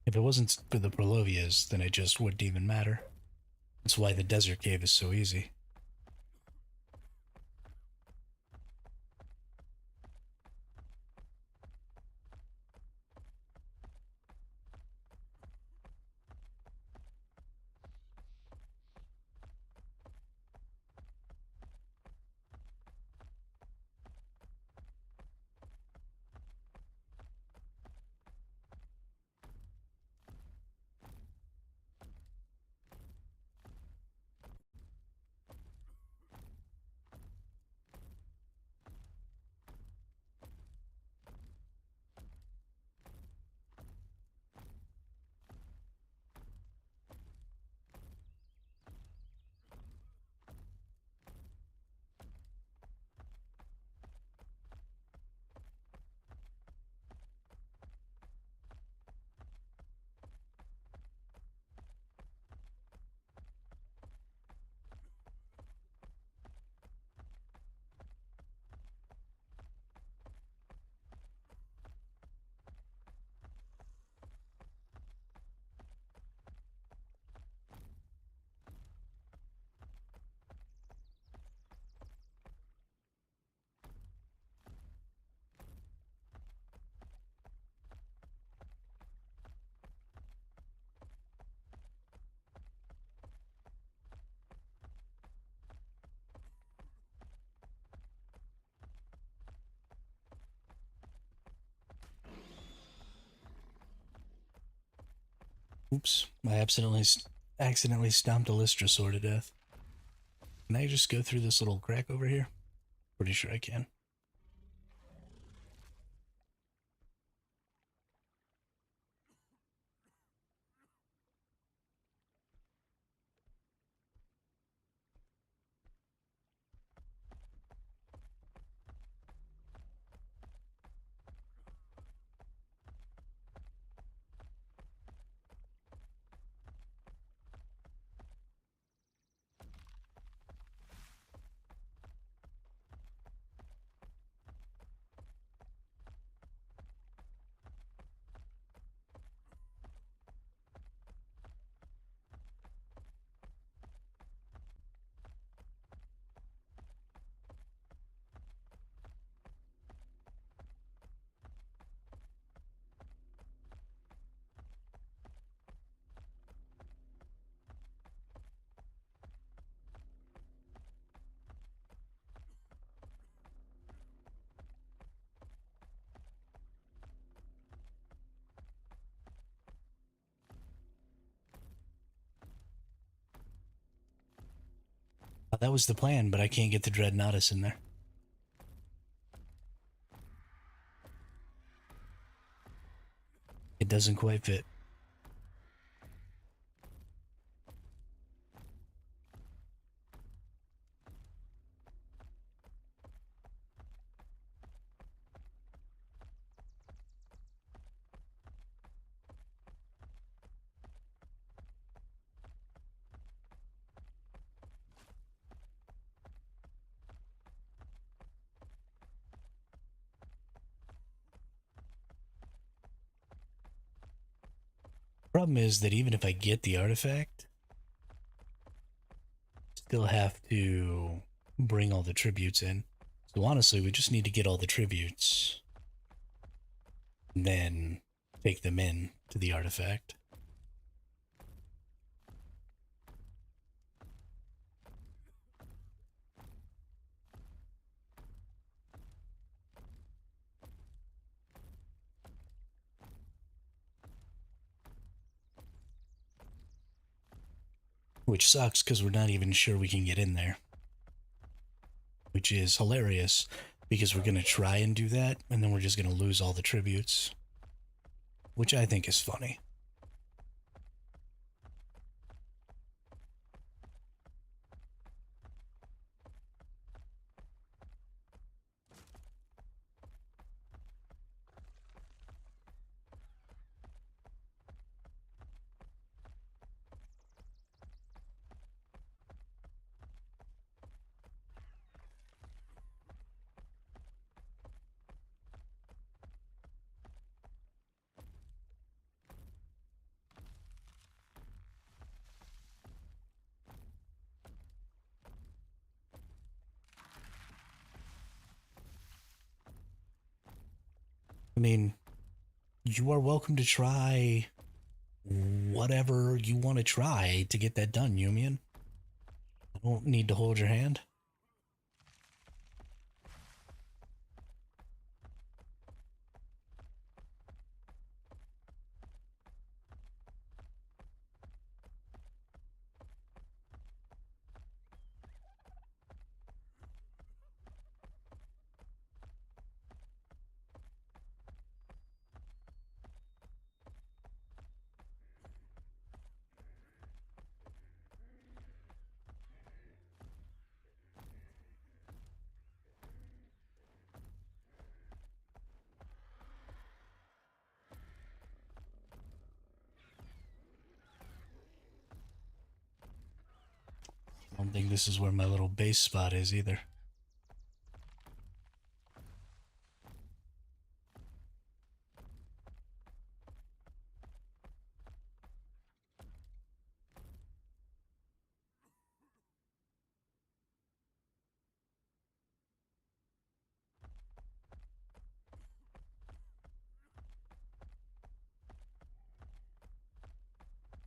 Speaker 1: If it wasn't for the Perlovias, then it just wouldn't even matter. That's why the desert cave is so easy. Oops, I accidentally stomped a Lystrosaur to death. Can I just go through this little crack over here? Pretty sure I can. That was the plan, but I can't get the Dreadnoughtus in there. It doesn't quite fit. Problem is that even if I get the artifact, still have to bring all the tributes in. So honestly, we just need to get all the tributes, and then take them in to the artifact. Which sucks because we're not even sure we can get in there. Which is hilarious because we're going to try and do that and then we're just going to lose all the tributes. Which I think is funny. I mean, you are welcome to try whatever you want to try to get that done, Yumian. I don't need to hold your hand. I don't think this is where my little base spot is either.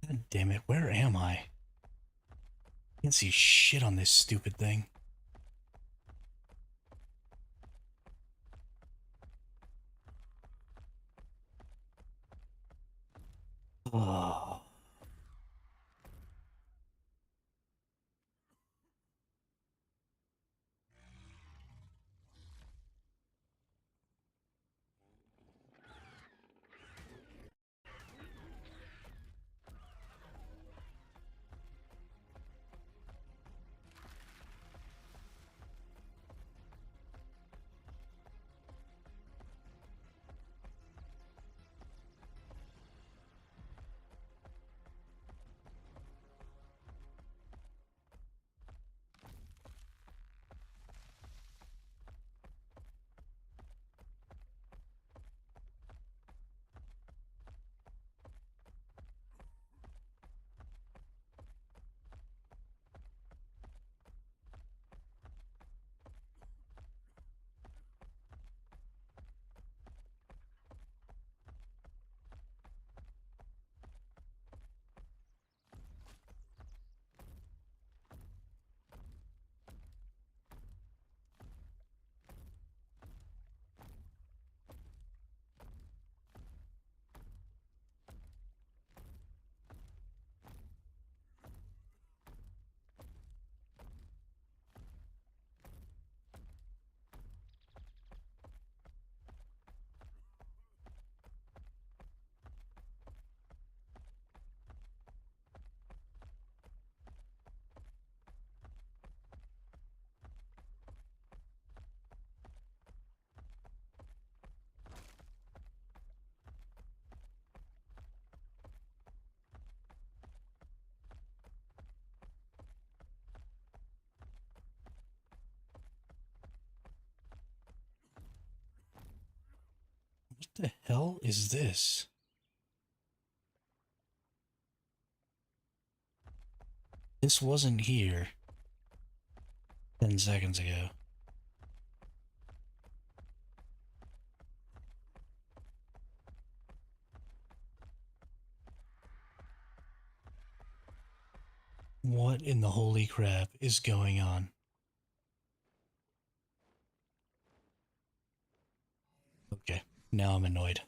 Speaker 1: God damn it, where am I? I can't see shit on this stupid thing. Oh. the hell is this? This wasn't here 10 seconds ago. What in the holy crap is going on? Okay, now I'm annoyed.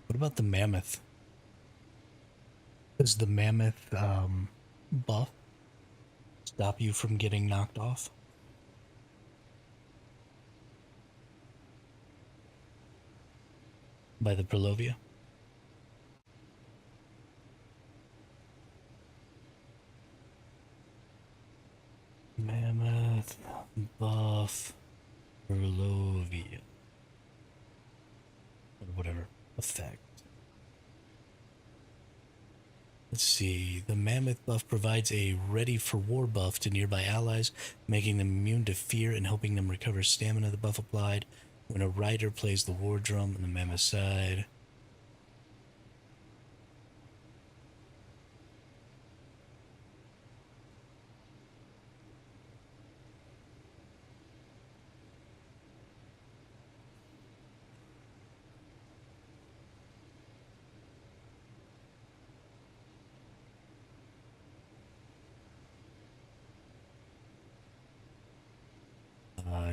Speaker 1: What about the mammoth? Does the mammoth buff stop you from getting knocked off? By the Prelovia? Mammoth buff Prelovia. Or whatever effect. Let's see. The mammoth buff provides a ready for war buff to nearby allies, making them immune to fear and helping them recover stamina. The buff applied when a rider plays the war drum on the mammoth side.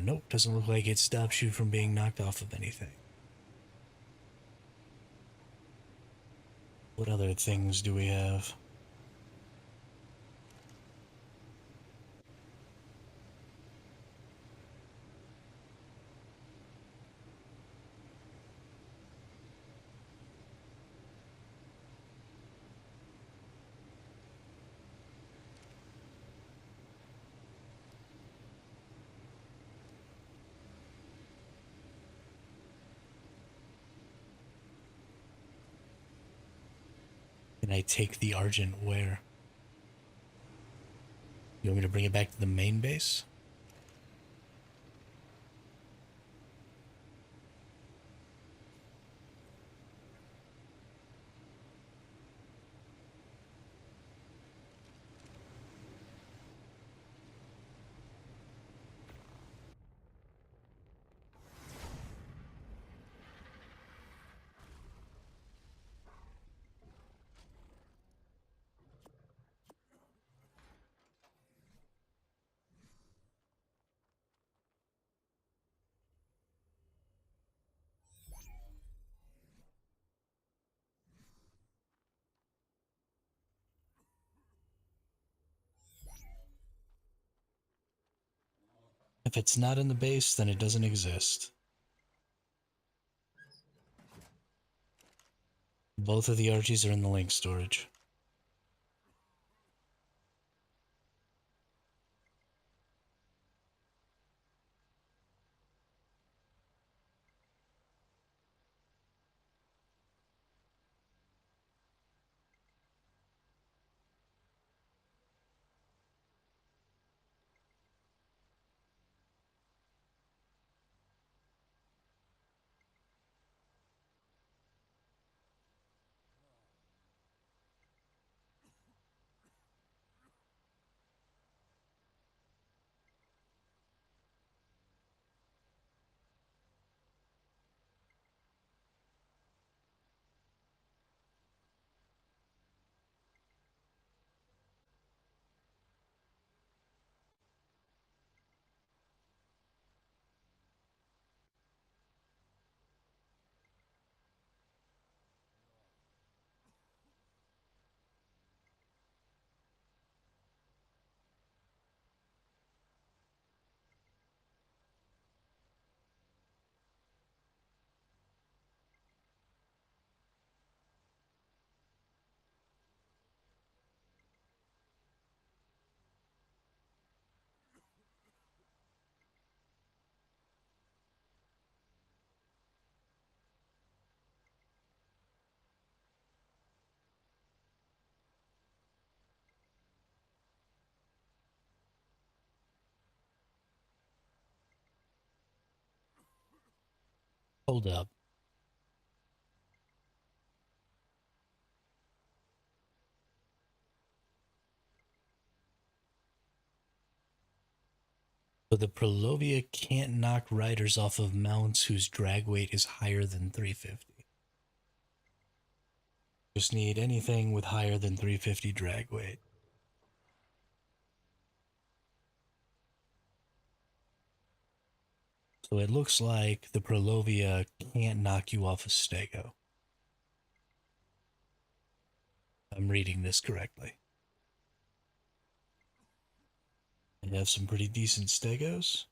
Speaker 1: Nope, doesn't look like it stops you from being knocked off of anything. What other things do we have? Can I take the Argent where? You want me to bring it back to the main base? If it's not in the base, then it doesn't exist. Both of the Archies are in the link storage. Hold up. So the Prolovia can't knock riders off of mounts whose drag weight is higher than 350. Just need anything with higher than 350 drag weight. So it looks like the Prolovia can't knock you off a stego. I'm reading this correctly. I have some pretty decent stegos.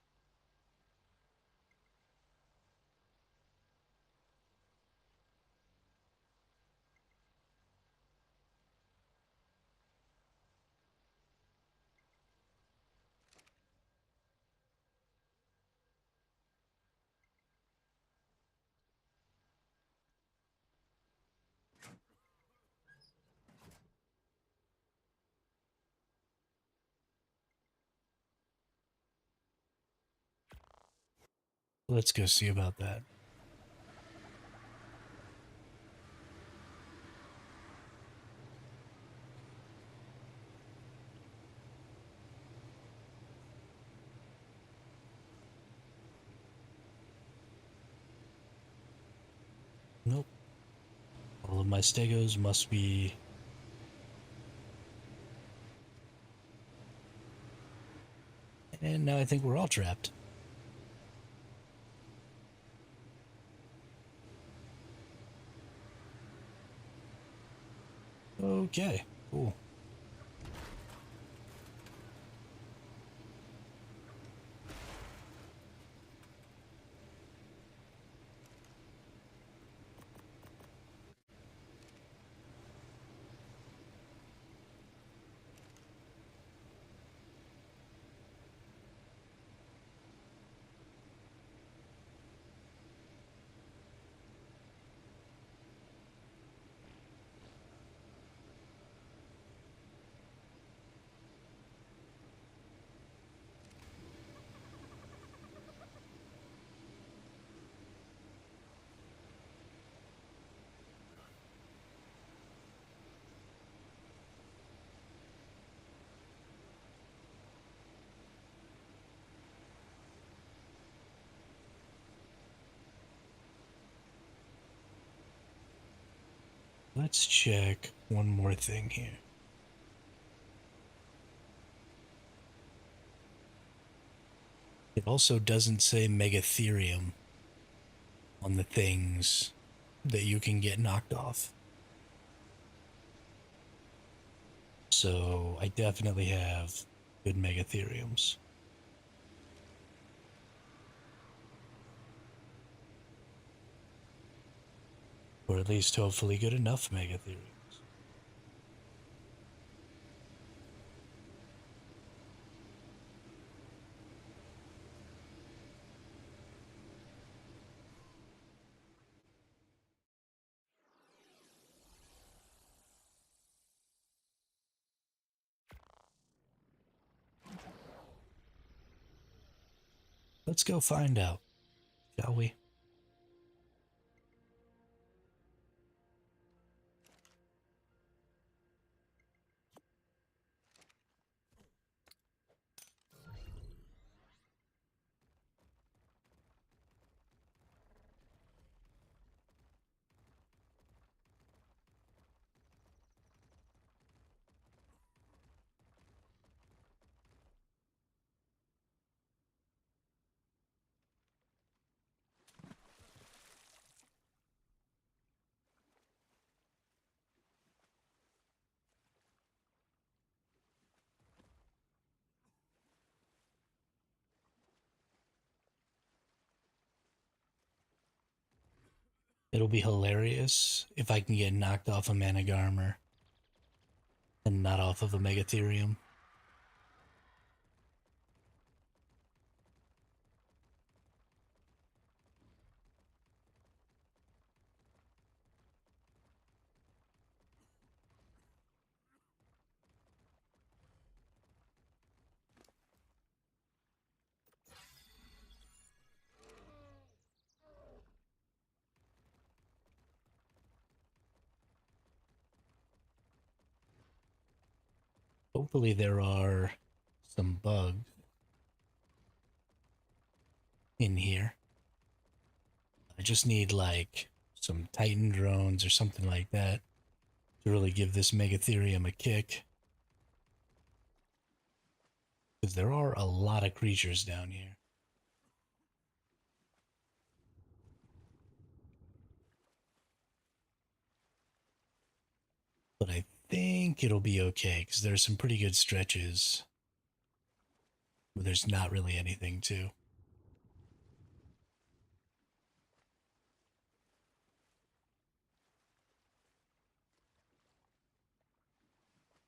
Speaker 1: Let's go see about that. Nope. All of my stegos must be... And now I think we're all trapped. Okay, cool. Let's check one more thing here. It also doesn't say Megatherium on the things that you can get knocked off. So I definitely have good Megatheriums. Or at least hopefully good enough megatheriums. Let's go find out, shall we? It'll be hilarious if I can get knocked off a Manic Armor and not off of a Megatherium. Hopefully there are some bugs in here. I just need like some Titan drones or something like that to really give this Megatherium a kick. Because there are a lot of creatures down here. But I think it'll be okay because there's some pretty good stretches where there's not really anything to.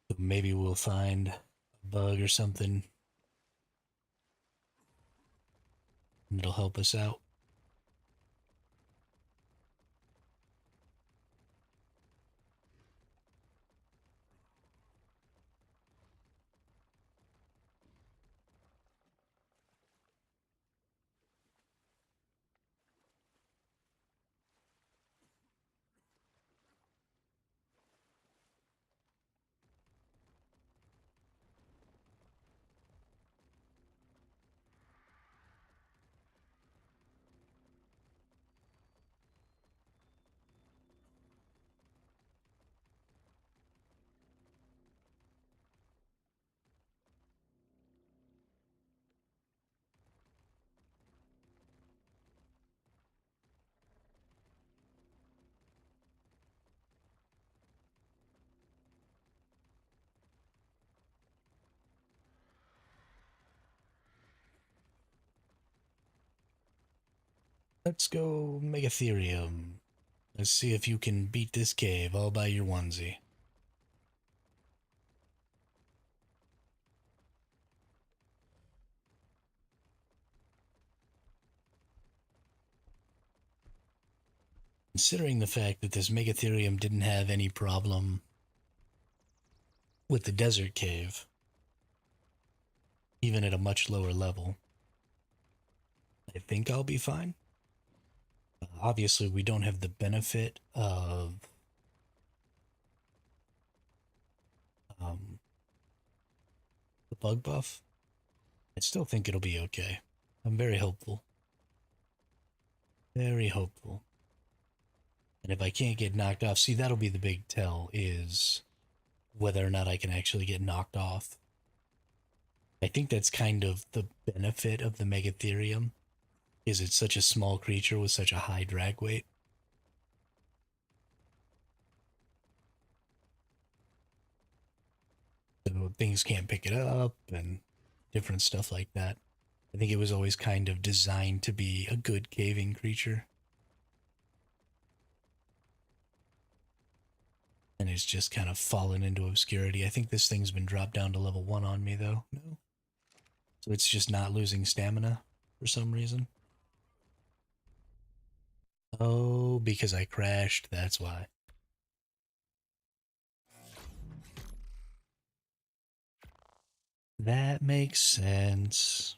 Speaker 1: So maybe we'll find a bug or something and it'll help us out. Let's go Megatherium. Let's see if you can beat this cave all by your onesie. Considering the fact that this Megatherium didn't have any problem with the desert cave, even at a much lower level, I think I'll be fine. Obviously, we don't have the benefit of um, the bug buff. I still think it'll be okay. I'm very hopeful. Very hopeful. And if I can't get knocked off, see, that'll be the big tell is whether or not I can actually get knocked off. I think that's kind of the benefit of the Megatherium, is it's such a small creature with such a high drag weight. So things can't pick it up and different stuff like that. I think it was always kind of designed to be a good caving creature. And it's just kind of fallen into obscurity. I think this thing's been dropped down to level 1 on me, though. No? So it's just not losing stamina for some reason. Oh, because I crashed, that's why. That makes sense.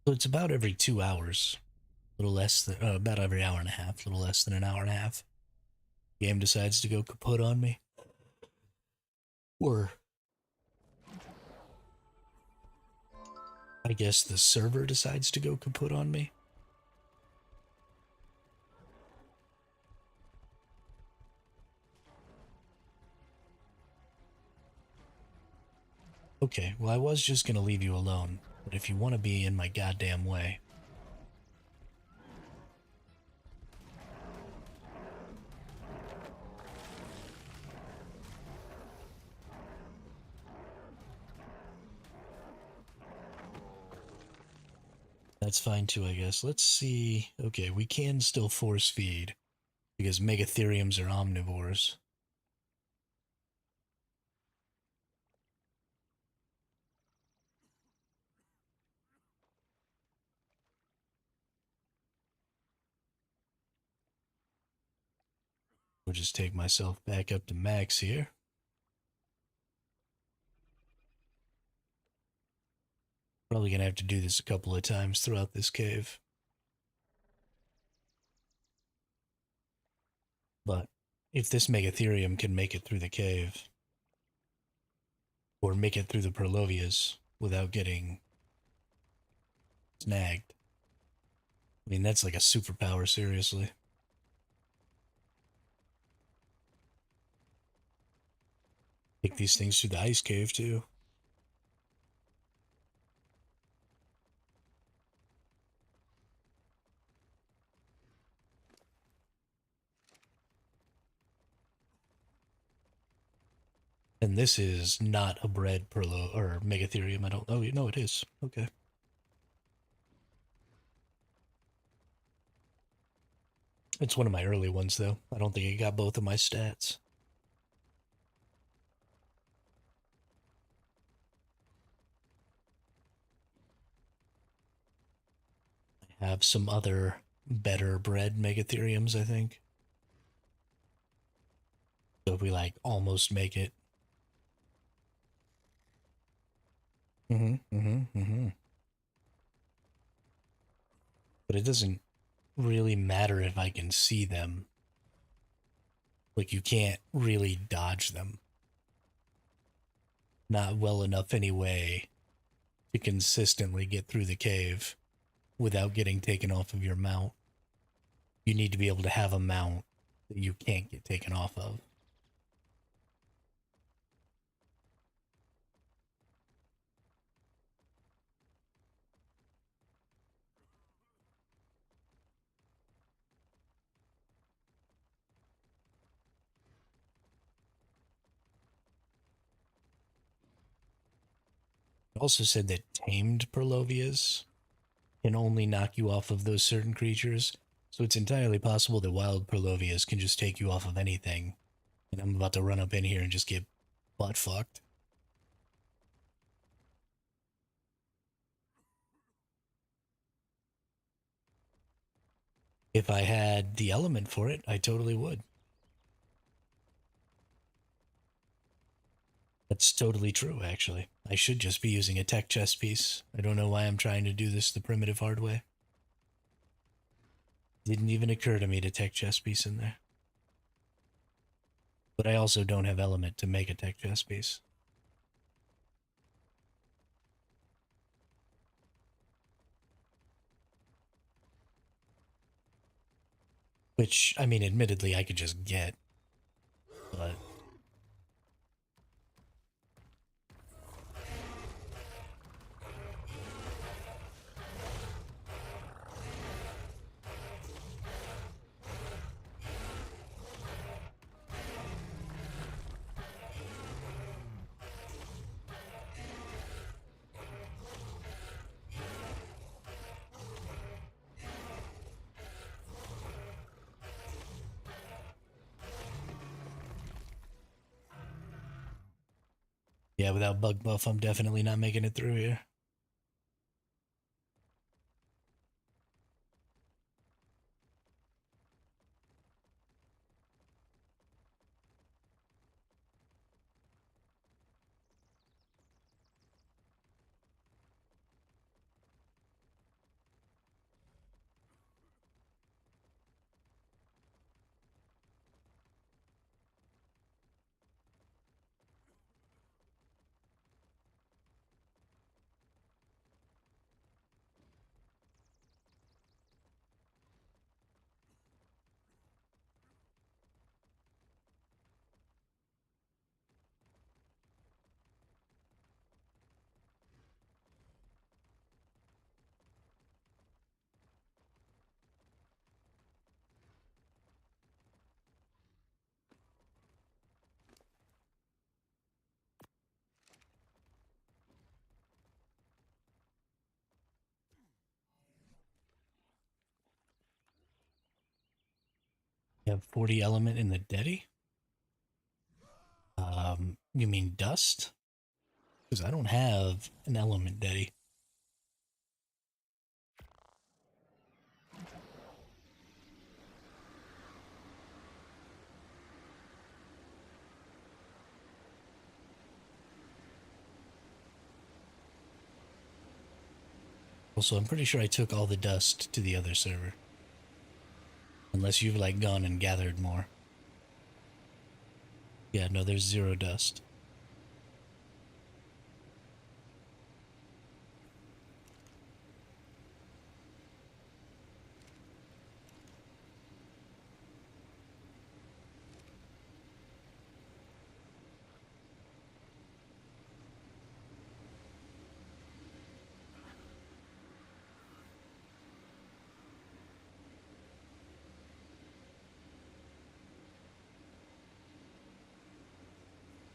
Speaker 1: So it's about every 2 hours. A little less than, about every hour and a half. A little less than an hour and a half. Game decides to go kaput on me. Or I guess the server decides to go kaput on me. Okay, well I was just gonna leave you alone, but if you want to be in my goddamn way... That's fine too, I guess. Let's see... Okay, we can still force feed, because Megatheriums are omnivores. I'll just take myself back up to max here. Probably gonna have to do this a couple of times throughout this cave. But if this Megatherium can make it through the cave, or make it through the Perlovias without getting snagged, I mean, that's like a superpower, seriously. Take these things through the ice cave, too. And this is not a bred Perlo or Megatherium. I don't know. Oh, you know it is. Okay. It's one of my early ones, though. I don't think it got both of my stats. I have some other better bred Megatheriums, I think. So if we, like, almost make it. But it doesn't really matter if I can see them. Like, you can't really dodge them. Not well enough anyway to consistently get through the cave without getting taken off of your mount. You need to be able to have a mount that you can't get taken off of. It also said that tamed Perlovias can only knock you off of those certain creatures, so it's entirely possible that wild Perlovias can just take you off of anything. And I'm about to run up in here and just get butt fucked. If I had the element for it, I totally would. That's totally true, actually. I should just be using a tech chest piece. I don't know why I'm trying to do this the primitive hard way. Didn't even occur to me to tech chest piece in there. But I also don't have element to make a tech chest piece. Which, I mean, admittedly, I could just get. But Yeah, without bug buff, I'm definitely not making it through here. You have 40 element in the Dedi? You mean dust? Because I don't have an element Dedi. Also, I'm pretty sure I took all the dust to the other server. Unless you've like gone and gathered more. Yeah, no, there's 0 dust.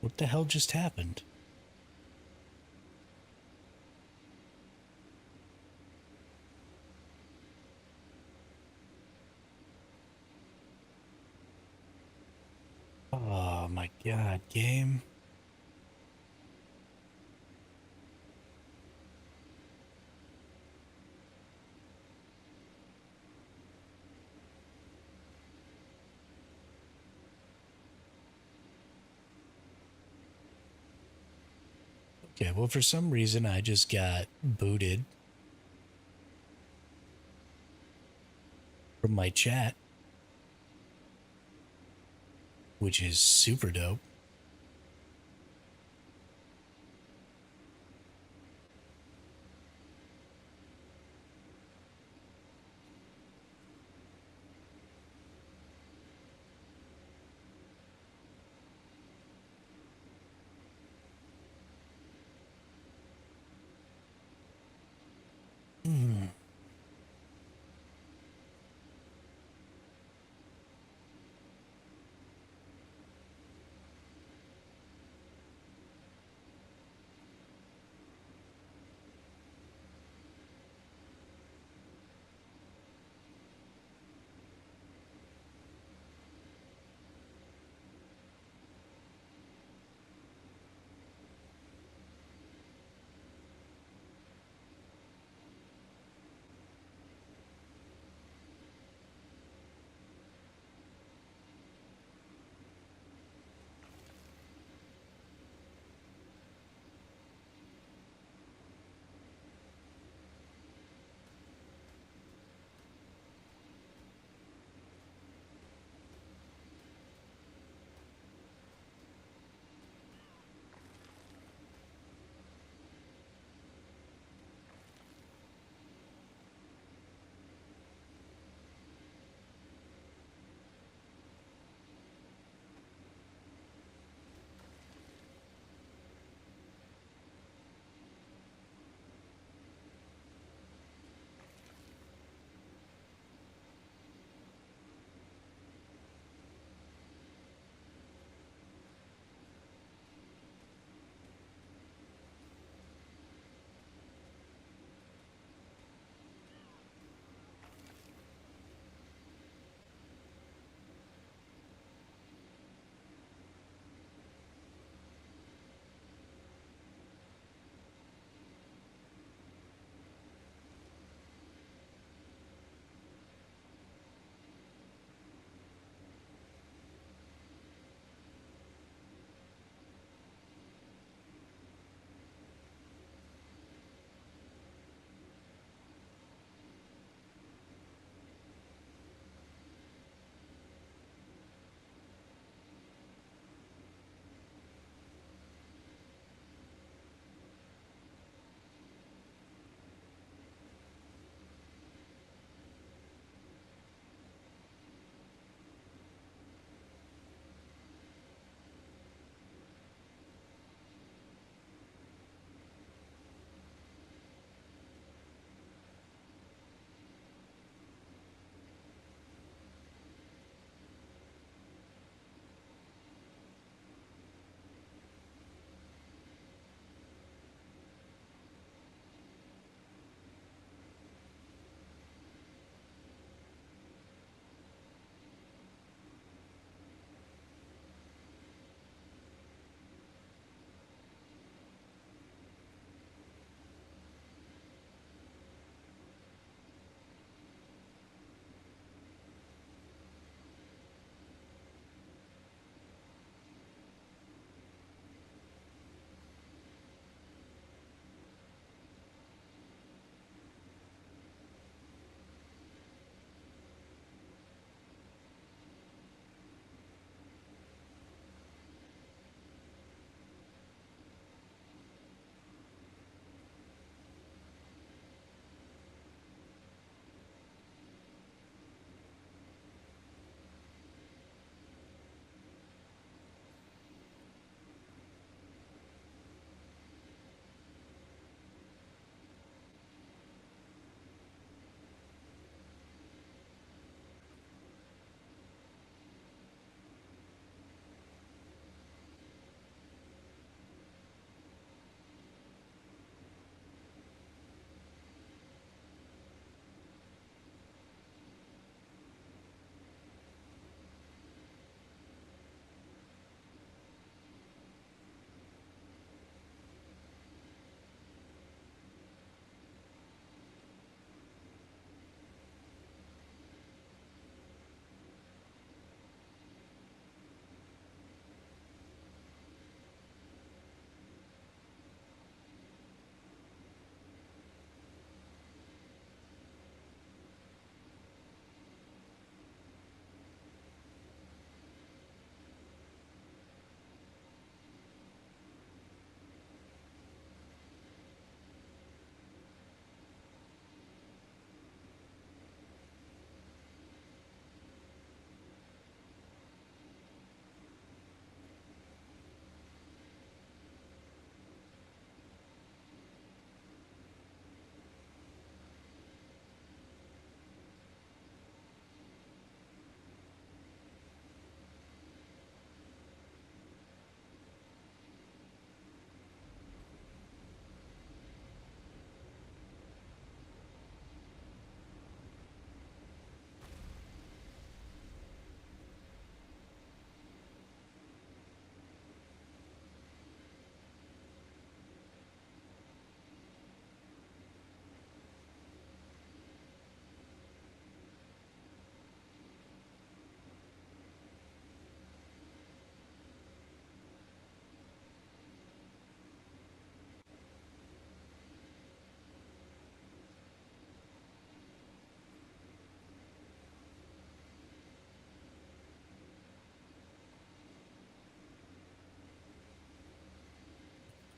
Speaker 1: What the hell just happened? Oh my god, game. Okay, well, for some reason, I just got booted from my chat, which is super dope. Hmm.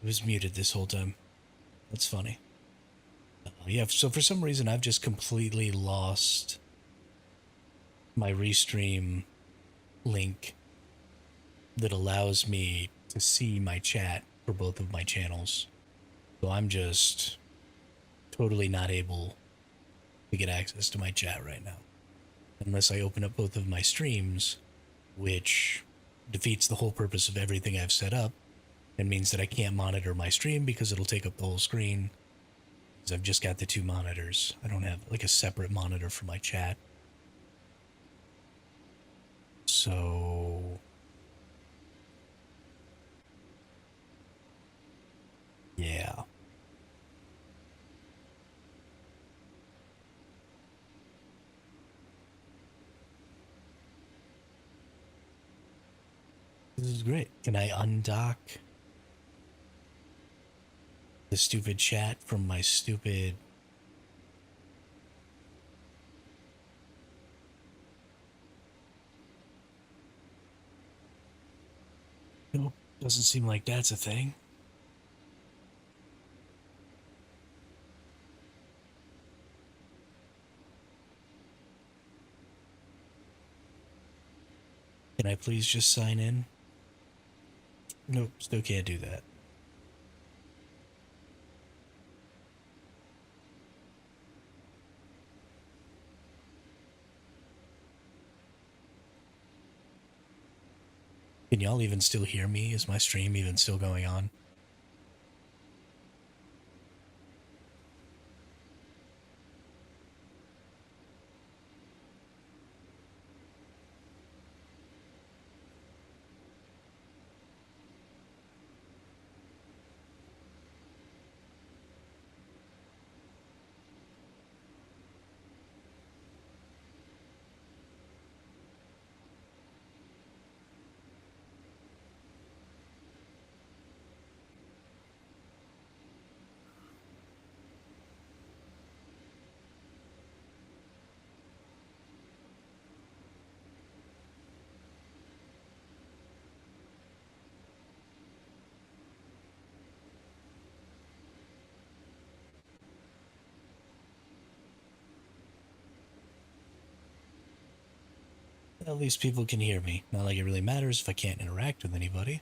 Speaker 1: It was muted this whole time. That's funny. Yeah, so for some reason I've just completely lost my restream link that allows me to see my chat for both of my channels. So I'm just totally not able to get access to my chat right now. Unless I open up both of my streams, which defeats the whole purpose of everything I've set up and means that I can't monitor my stream because it'll take up the whole screen. Because I've just got the two monitors. I don't have like a separate monitor for my chat. So yeah. This is great. Can I undock the stupid chat from my stupid... Nope, doesn't seem like that's a thing. Can I please just sign in? Nope, still can't do that. Can y'all even still hear me? Is my stream even still going on? At least people can hear me. Not like it really matters if I can't interact with anybody.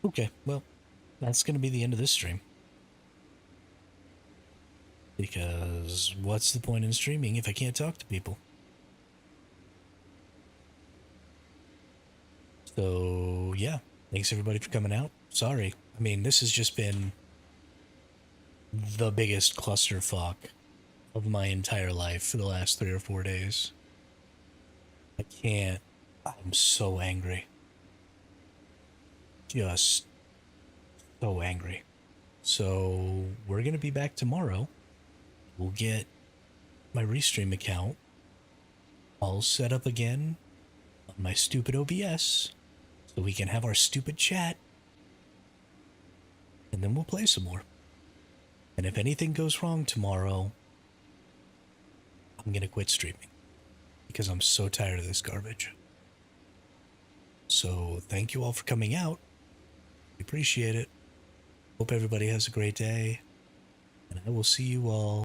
Speaker 1: Okay, well, that's going to be the end of this stream. Because what's the point in streaming if I can't talk to people? So, yeah. Thanks everybody for coming out. Sorry. I mean, this has just been the biggest clusterfuck of my entire life for the last 3 or 4 days. I can't. I'm so angry. Just so angry. So, we're going to be back tomorrow. We'll get my Restream account all set up again on my stupid OBS so we can have our stupid chat. And then we'll play some more. And if anything goes wrong tomorrow, I'm going to quit streaming because I'm so tired of this garbage. So thank you all for coming out. We appreciate it. Hope everybody has a great day. And I will see you all